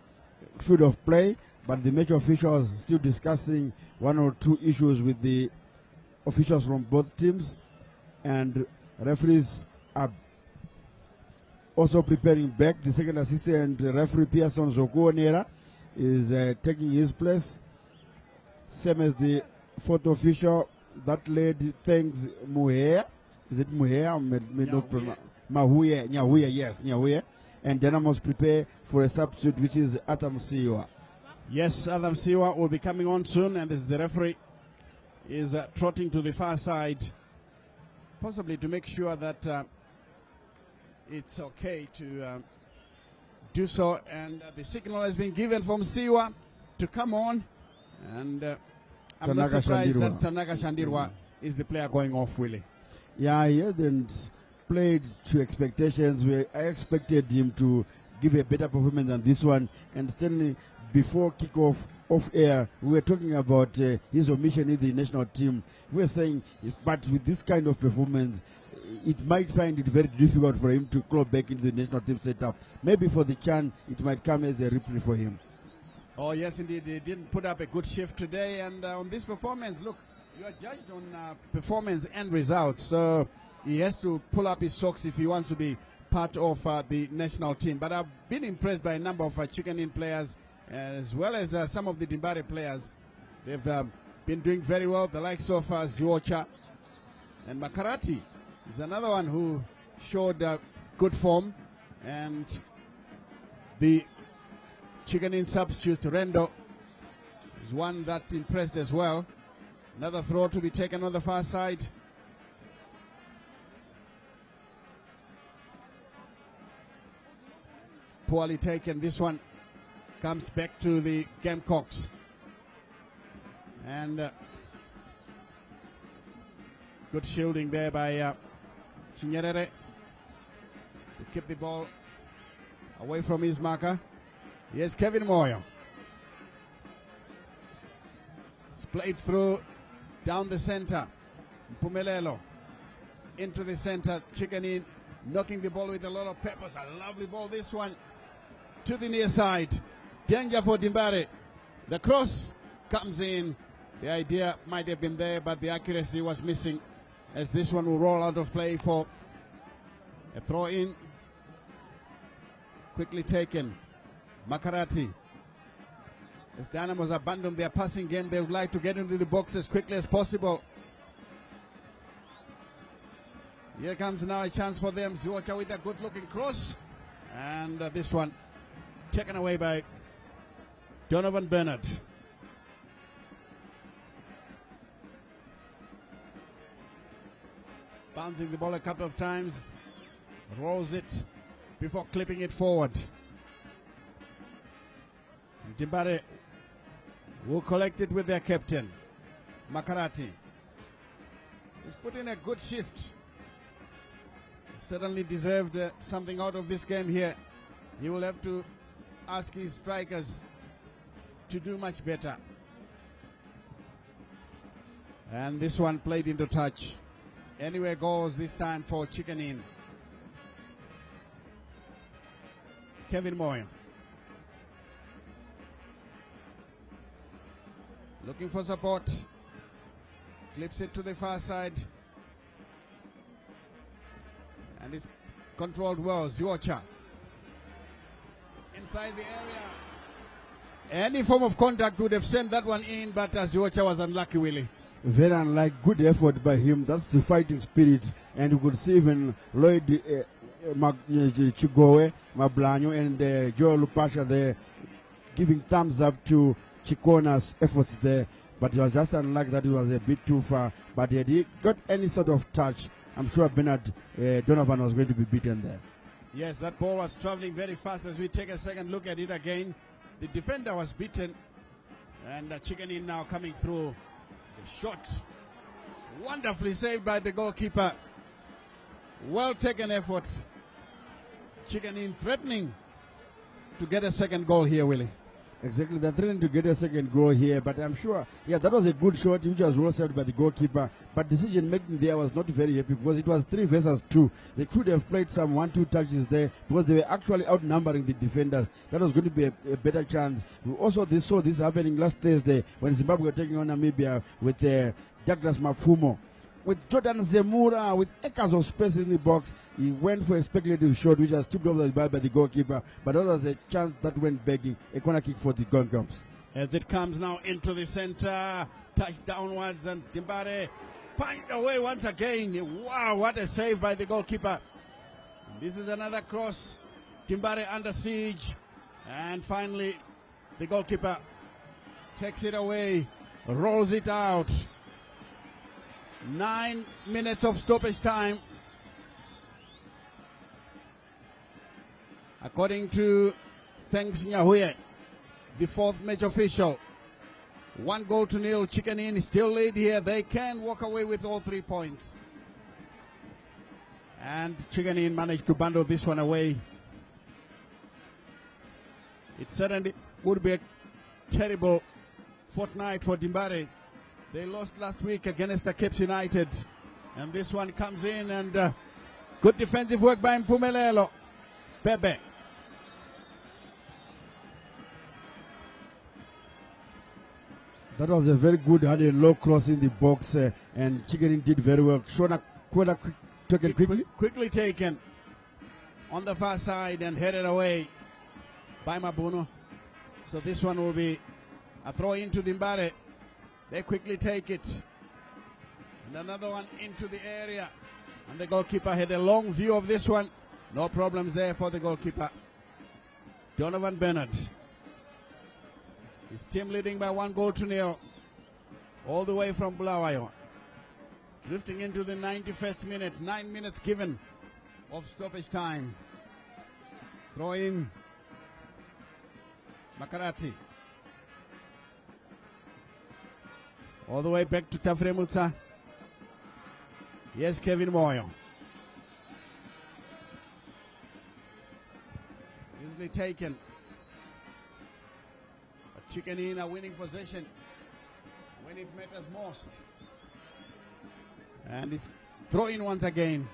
field of play. But the match officials still discussing one or two issues with the officials from both teams, and referees are also preparing back. The second assistant referee, Pearson Zokuonera, is taking his place, same as the fourth official. That lady thanks Muhea. Is it Muhea? Nyahuya, yes, Nyahuya. And Dynamos prepare for a substitute, which is Atam Siwa. Yes, Adam Siwa will be coming on soon, and this is the referee is trotting to the far side, possibly to make sure that it's okay to do so. And the signal has been given from Siwa to come on, and I'm not surprised that Tanaka Shandirwa is the player going off, Willie. Yeah, he hasn't played to expectations. I expected him to give a better performance than this one. And Stanley, before kickoff off air, we were talking about his omission in the national team. We were saying, but with this kind of performance, it might find it very difficult for him to claw back into the national team setup. Maybe for the Chan, it might come as a reprieve for him. Oh, yes, indeed. He didn't put up a good shift today. And on this performance, look, you are judged on performance and results. So he has to pull up his socks if he wants to be part of the national team. But I've been impressed by a number of Chicken Inn players, as well as some of the Dimbare players. They've been doing very well, the likes of Ziocha. And Makarati is another one who showed good form. And the Chicken Inn substitute, Rendo, is one that impressed as well. Another throw to be taken on the far side. Poorly taken. This one comes back to the Gamecocks. And good shielding there by Chinyerere to keep the ball away from his marker. Here's Kevin Moyo. It's played through down the center. Mpumelelo into the center. Chicken Inn knocking the ball with a lot of peppers. A lovely ball, this one, to the near side. Danger for Dimbare. The cross comes in. The idea might have been there, but the accuracy was missing, as this one will roll out of play for a throw in. Quickly taken. Makarati. As Dynamos abandon their passing game, they would like to get into the box as quickly as possible. Here comes now a chance for them. Ziocha with a good looking cross. And this one taken away by Donovan Bernard. Bouncing the ball a couple of times. Rolls it before clipping it forward. Dimbare will collect it with their captain, Makarati. He's put in a good shift. Certainly deserved something out of this game here. He will have to ask his strikers to do much better. And this one played into touch. Anywhere goes this time for Chicken Inn. Kevin Moyo. Looking for support. Clips it to the far side. And it's controlled well. Ziocha. Inside the area. Any form of contact would have sent that one in, but Ziocha was unlucky, Willie. Very unlike. Good effort by him. That's the fighting spirit. And you could see even Lloyd Chigowe, Mablanyo, and Joel Lupasha there giving thumbs up to Chikona's efforts there, but he was just unlucky that he was a bit too far. But had he got any sort of touch, I'm sure Bernard Donovan was going to be beaten there. Yes, that ball was traveling very fast. As we take a second look at it again, the defender was beaten, and Chicken Inn now coming through. The shot wonderfully saved by the goalkeeper. Well taken effort. Chicken Inn threatening to get a second goal here, Willie. Exactly, they're trying to get a second goal here, but I'm sure, yeah, that was a good shot, which was well saved by the goalkeeper, but decision making there was not very happy, because it was 3 versus 2. They could have played some 1-2 touches there, because they were actually outnumbering the defenders. That was going to be a better chance. We also saw this happening last Thursday, when Zimbabwe were taking on Namibia with Douglas Mafumo. With Jordan Zemura, with acres of space in the box, he went for a speculative shot, which was tipped off the ball by the goalkeeper. But that was a chance that went begging, a corner kick for the Gongams. As it comes now into the center, touch downwards, and Dimbare punched away once again. Wow, what a save by the goalkeeper. This is another cross. Dimbare under siege. And finally, the goalkeeper takes it away, rolls it out. 9 minutes of stoppage time. According to Thanks Nyahuye, the fourth match official. 1-0. Chicken Inn still lead here. They can walk away with all 3 points. And Chicken Inn managed to bundle this one away. It certainly would be a terrible fortnight for Dimbare. They lost last week against the Cape United. And this one comes in, and good defensive work by Mpumelelo. Bebe. That was a very good, had a low cross in the box, and Chicken Inn did very well. Shona Kweda taken quickly. Quickly taken on the far side and headed away by Mabuno. So this one will be a throw into Dimbare. They quickly take it. And another one into the area. And the goalkeeper had a long view of this one. No problems there for the goalkeeper. Donovan Bernard. His team leading by 1-0. All the way from Bulawayo. Drifting into the 91st minute. 9 minutes given of stoppage time. Throw in Makarati. All the way back to Tafremutsa. Yes, Kevin Moyo. Easily taken. But Chicken Inn a winning possession when it matters most. And it's throw in once again.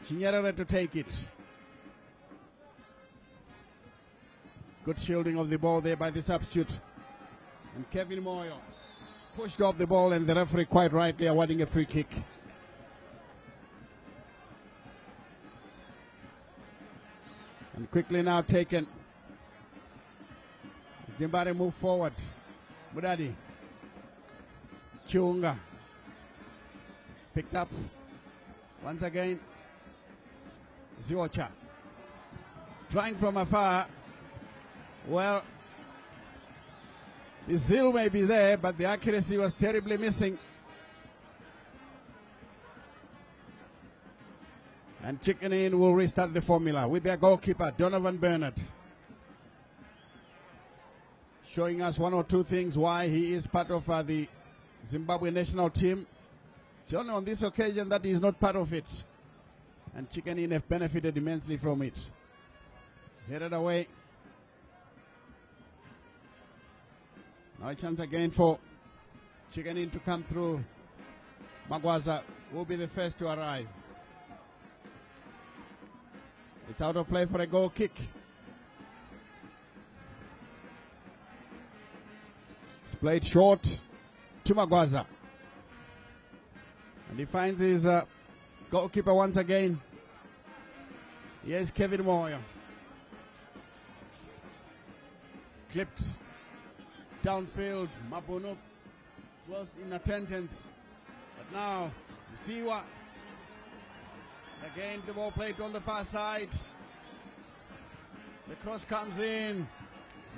Chinyerere to take it. Good shielding of the ball there by the substitute. And Kevin Moyo pushed off the ball, and the referee quite rightly awarding a free kick. And quickly now taken. Dimbare move forward. Mudadi. Chiunga. Picked up. Once again. Ziocha. Trying from afar. Well, the zeal may be there, but the accuracy was terribly missing. And Chicken Inn will restart the formula with their goalkeeper, Donovan Bernard. Showing us one or two things why he is part of the Zimbabwe national team. It's only on this occasion that he is not part of it. And Chicken Inn have benefited immensely from it. Headed away. Now a chance again for Chicken Inn to come through. Magwaza will be the first to arrive. It's out of play for a goal kick. It's played short to Magwaza. And he finds his goalkeeper once again. Here's Kevin Moyo. Clipped downfield. Mabuno lost in attendance. But now, Siwa. Again, the ball played on the far side. The cross comes in.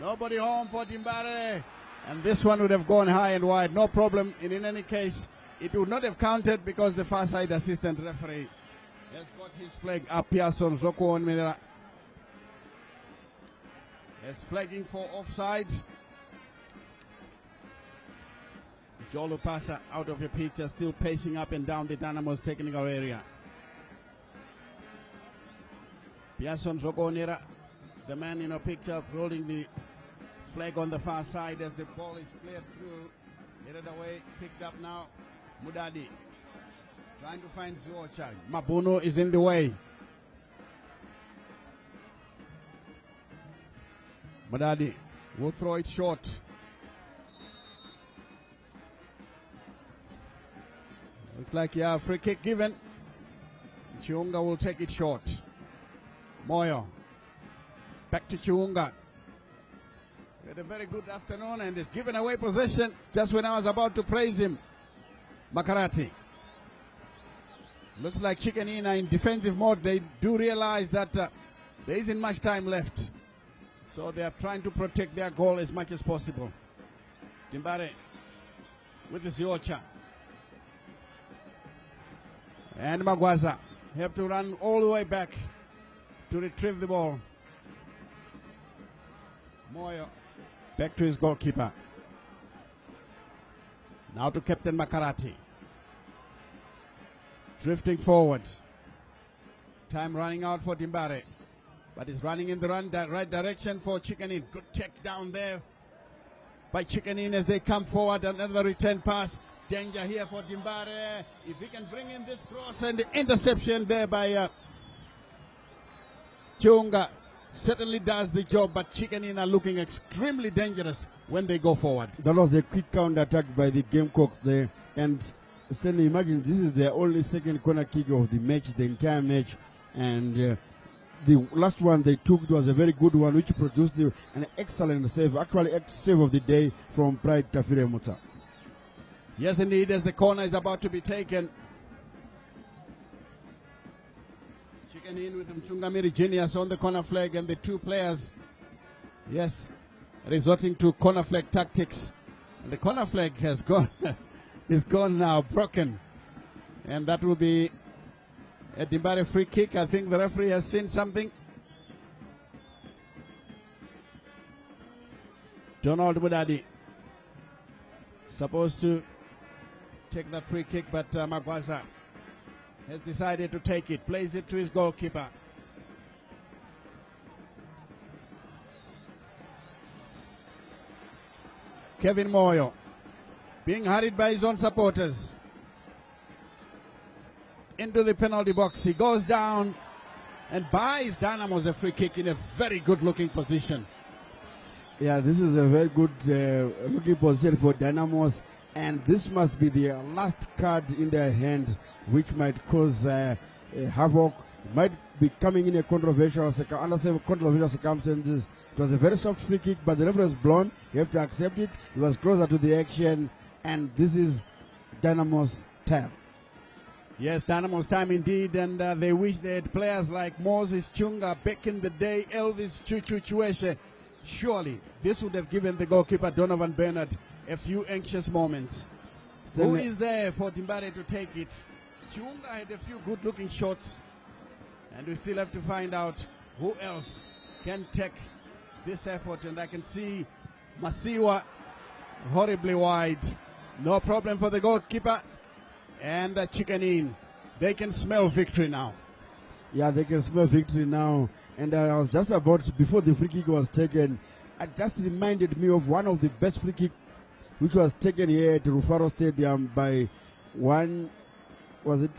Nobody home for Dimbare. And this one would have gone high and wide. No problem. And in any case, it would not have counted because the far side assistant referee has got his flag up. Pearson Zoko on Minera is flagging for offside. Joe Pasha out of your picture, still pacing up and down the Dynamos technical area. Pearson Zogonera, the man in a picture, holding the flag on the far side as the ball is cleared through. Headed away, picked up now. Mudadi trying to find Ziocha. Mabuno is in the way. Mudadi will throw it short. Looks like a free kick given. Chiunga will take it short. Moyo. Back to Chiunga. We had a very good afternoon and is given away possession just when I was about to praise him. Makarati. Looks like Chicken Inn are in defensive mode. They do realize that there isn't much time left. So they are trying to protect their goal as much as possible. Dimbare with the Ziocha. And Magwaza have to run all the way back to retrieve the ball. Moyo back to his goalkeeper. Now to Captain Makarati. Drifting forward. Time running out for Dimbare. But he's running in the right direction for Chicken In. Good check down there by Chicken In as they come forward. Another return pass. Danger here for Dimbare. If he can bring in this cross and the interception there by Chunga, certainly does the job, but Chicken In are looking extremely dangerous when they go forward. That was a quick counter attack by the Gamecocks there. And Stanley, imagine this is their only second corner kick of the match, the entire match. And the last one they took, it was a very good one, which produced an excellent save, actually save of the day from Pride Tafire Mutsa. Yes, indeed, as the corner is about to be taken. Chicken In with Mchungamiri Genius on the corner flag, and the two players, yes, resorting to corner flag tactics. And the corner flag has gone, is gone now, broken. And that will be a Dimbare free kick. I think the referee has seen something. Donald Budadi supposed to take that free kick, but Magwaza has decided to take it, plays it to his goalkeeper. Kevin Moyo being hurried by his own supporters into the penalty box. He goes down and buys Dynamos a free kick in a very good looking position. Yeah, this is a very good looking position for Dynamos, and this must be the last card in their hand, which might cause havoc. Might be coming in a controversial circumstances. It was a very soft free kick, but the referee was blown. You have to accept it. He was closer to the action, and this is Dynamos' time. Yes, Dynamos' time indeed, and they wish they had players like Moses Chunga back in the day, Elvis Chuchu Chueshe. Surely this would have given the goalkeeper Donovan Bernard a few anxious moments. Who is there for Dimbare to take it? Chunga had a few good looking shots, and we still have to find out who else can take this effort. And I can see Masiwa horribly wide. No problem for the goalkeeper. And Chicken In. They can smell victory now. Yeah, they can smell victory now. And I was just about, before the free kick was taken, it just reminded me of one of the best free kick which was taken here at Rufaro Stadium by one, was it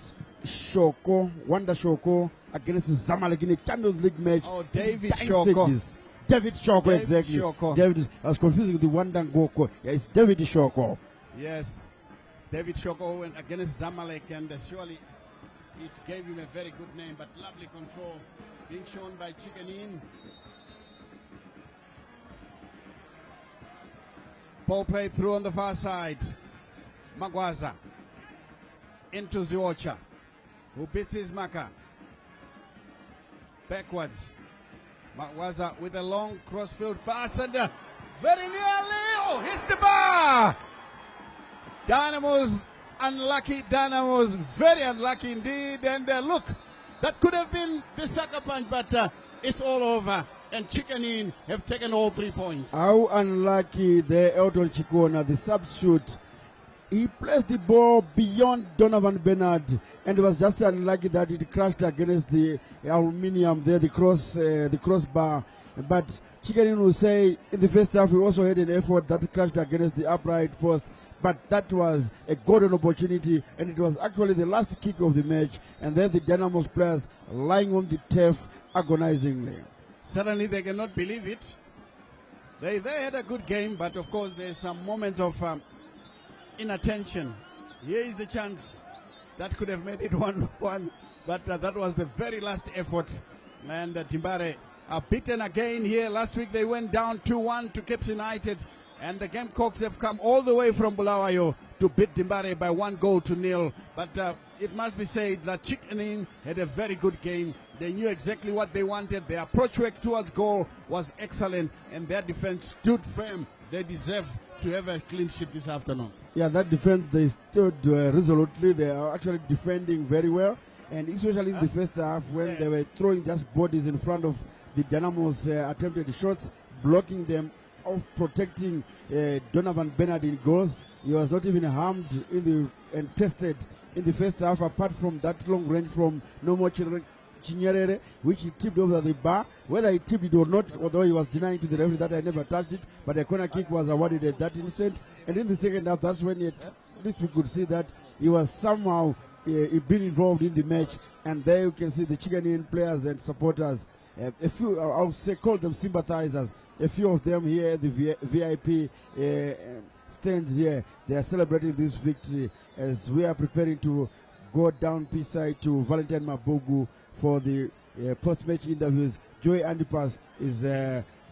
Wanda Shoko against Zamalek in a Champions League match. Oh, David Shoko. David Shoko, exactly. Shoko. David, I was confused with the Wanda Ngoko. Yeah, it's David Shoko. Yes, it's David Shoko against Zamalek, and surely it gave him a very good name, but lovely control being shown by Chicken In. Ball played through on the far side. Magwaza into Ziocha, who beats his marker. Backwards. Magwaza with a long crossfield pass, and very nearly hits the bar. Dynamos unlucky. Dynamos very unlucky indeed. And look, that could have been the sucker punch, but it's all over. And Chicken In have taken all 3 points. How unlucky the Elton Chikona, the substitute. He placed the ball beyond Donovan Bernard, and it was just unlucky that it crashed against the aluminium there, the crossbar. But Chicken In will say in the first half we also had an effort that crashed against the upright post. But that was a golden opportunity, and it was actually the last kick of the match. And then the Dynamos players lying on the turf agonizingly. Suddenly they cannot believe it. They had a good game, but of course there's some moments of inattention. Here is the chance that could have made it 1-1, but that was the very last effort. And Dimbare are beaten again here. Last week they went down 2-1 to Cape United, and the Gamecocks have come all the way from Bulawayo to beat Dimbare by 1-0. But it must be said that Chicken In had a very good game. They knew exactly what they wanted. Their approach work towards goal was excellent, and their defense stood firm. They deserve to have a clean sheet this afternoon. Yeah, that defense, they stood resolutely. They are actually defending very well. And especially in the first half, when they were throwing just bodies in front of the Dynamos attempted shots, blocking them off, protecting Donovan Bernard in goals. He was not even harmed and tested in the first half, apart from that long range from Nomo Chinyerere, which he tipped over the bar. Whether he tipped it or not, although he was denying to the referee that I never touched it, but a corner kick was awarded at that instant. And in the second half, that's when at least we could see that he was somehow been involved in the match. And there you can see the Chilean players and supporters, a few, I would say, call them sympathizers. A few of them here at the VIP stand here. They are celebrating this victory as we are preparing to go down P-side to Valentine Mabogu for the post-match interviews. Joey Antipas is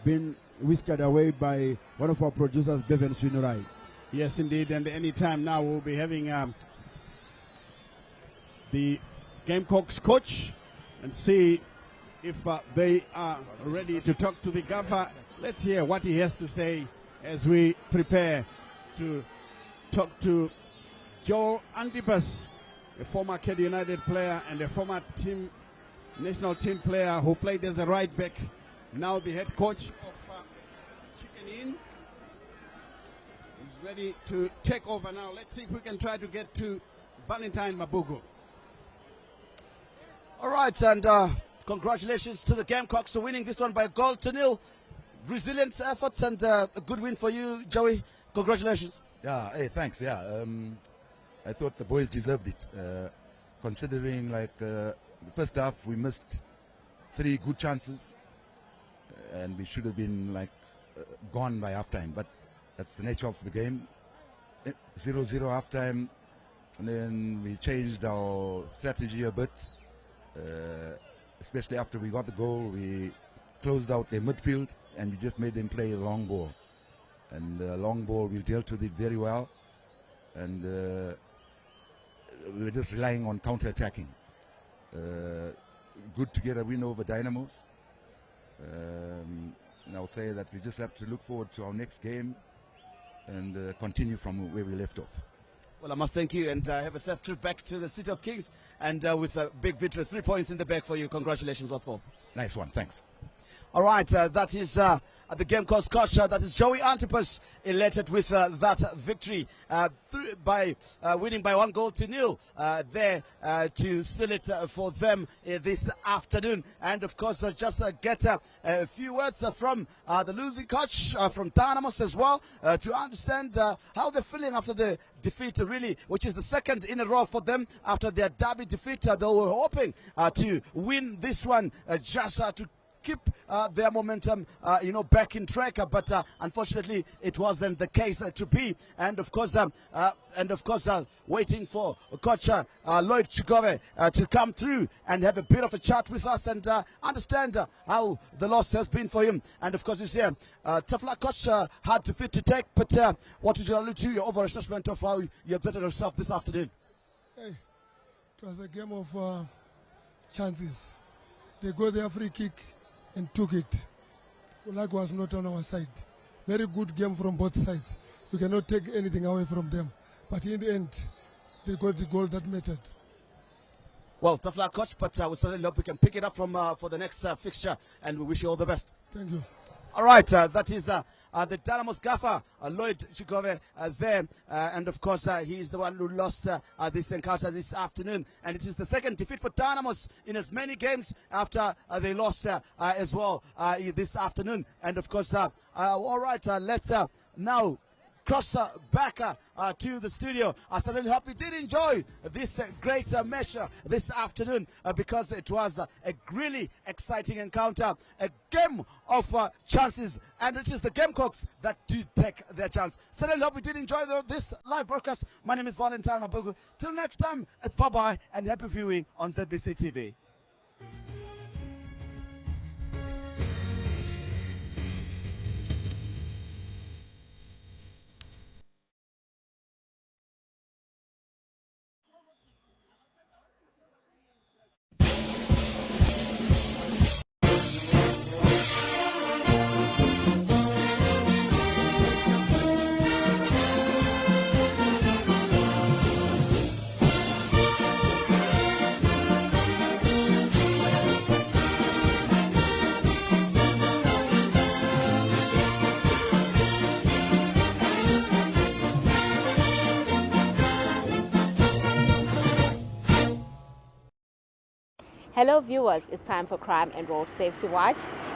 being whisked away by one of our producers, Bevan Swinorai. Yes, indeed. And any time now we'll be having the Gamecocks coach and see if they are ready to talk to the gaffer. Let's hear what he has to say as we prepare to talk to Joel Antipas, a former Kedi United player and a former national team player who played as a right back, now the head coach of Chicken Inn. He's ready to take over now. Let's see if we can try to get to Valentine Mabogu. All right, and congratulations to the Gamecocks for winning this one by 1-0. Resilient efforts and a good win for you, Joey. Congratulations. Yeah, hey, thanks. Yeah, I thought the boys deserved it, considering like the first half we missed 3 good chances, and we should have been like gone by halftime. But that's the nature of the game. 0-0 halftime, and then we changed our strategy a bit. Especially after we got the goal, we closed out their midfield and we just made them play a long ball. And long ball, we dealt with it very well. And we were just relying on counter-attacking. Good to get a win over Dynamos. And I'll say that we just have to look forward to our next game and continue from where we left off. Well, I must thank you and have a safe trip back to the City of Kings, and with a big victory, 3 points in the bag for you. Congratulations, Oscar. Nice one, thanks. All right, that is the Gamecocks coach. That is Joey Antipas, elated with that victory by winning by 1-0 there to seal it for them this afternoon. And of course, just get a few words from the losing coach from Dynamos as well to understand how they're feeling after the defeat, really, which is the second in a row for them after their derby defeat. They were hoping to win this one just to keep their momentum, back in track, but unfortunately it wasn't the case to be. And of course, waiting for Coach Lloyd Chigove to come through and have a bit of a chat with us and understand how the loss has been for him. And of course, you see, tough luck, Coach, hard defeat to take. But what would you allude to your overall assessment of how you exerted yourself this afternoon? Hey, it was a game of chances. They got their free kick and took it. Luck was not on our side. Very good game from both sides. We cannot take anything away from them. But in the end, they got the goal that mattered. Well, tough luck, Coach, but we certainly hope we can pick it up from for the next fixture, and we wish you all the best. Thank you. All right, that is the Dynamos gaffer, Lloyd Chigove, there. And of course, he is the one who lost this encounter this afternoon. And it is the second defeat for Dynamos in as many games after they lost as well this afternoon. And of course, all right, let's now cross back to the studio. I certainly hope you did enjoy this great match this afternoon because it was a really exciting encounter, a game of chances, and it is the Gamecocks that do take their chance. Certainly hope you did enjoy this live broadcast. My name is Valentine Mabogu. Till next time, it's bye-bye and happy viewing on ZBC TV. Hello viewers, it's time for Crime and Road Safety Watch.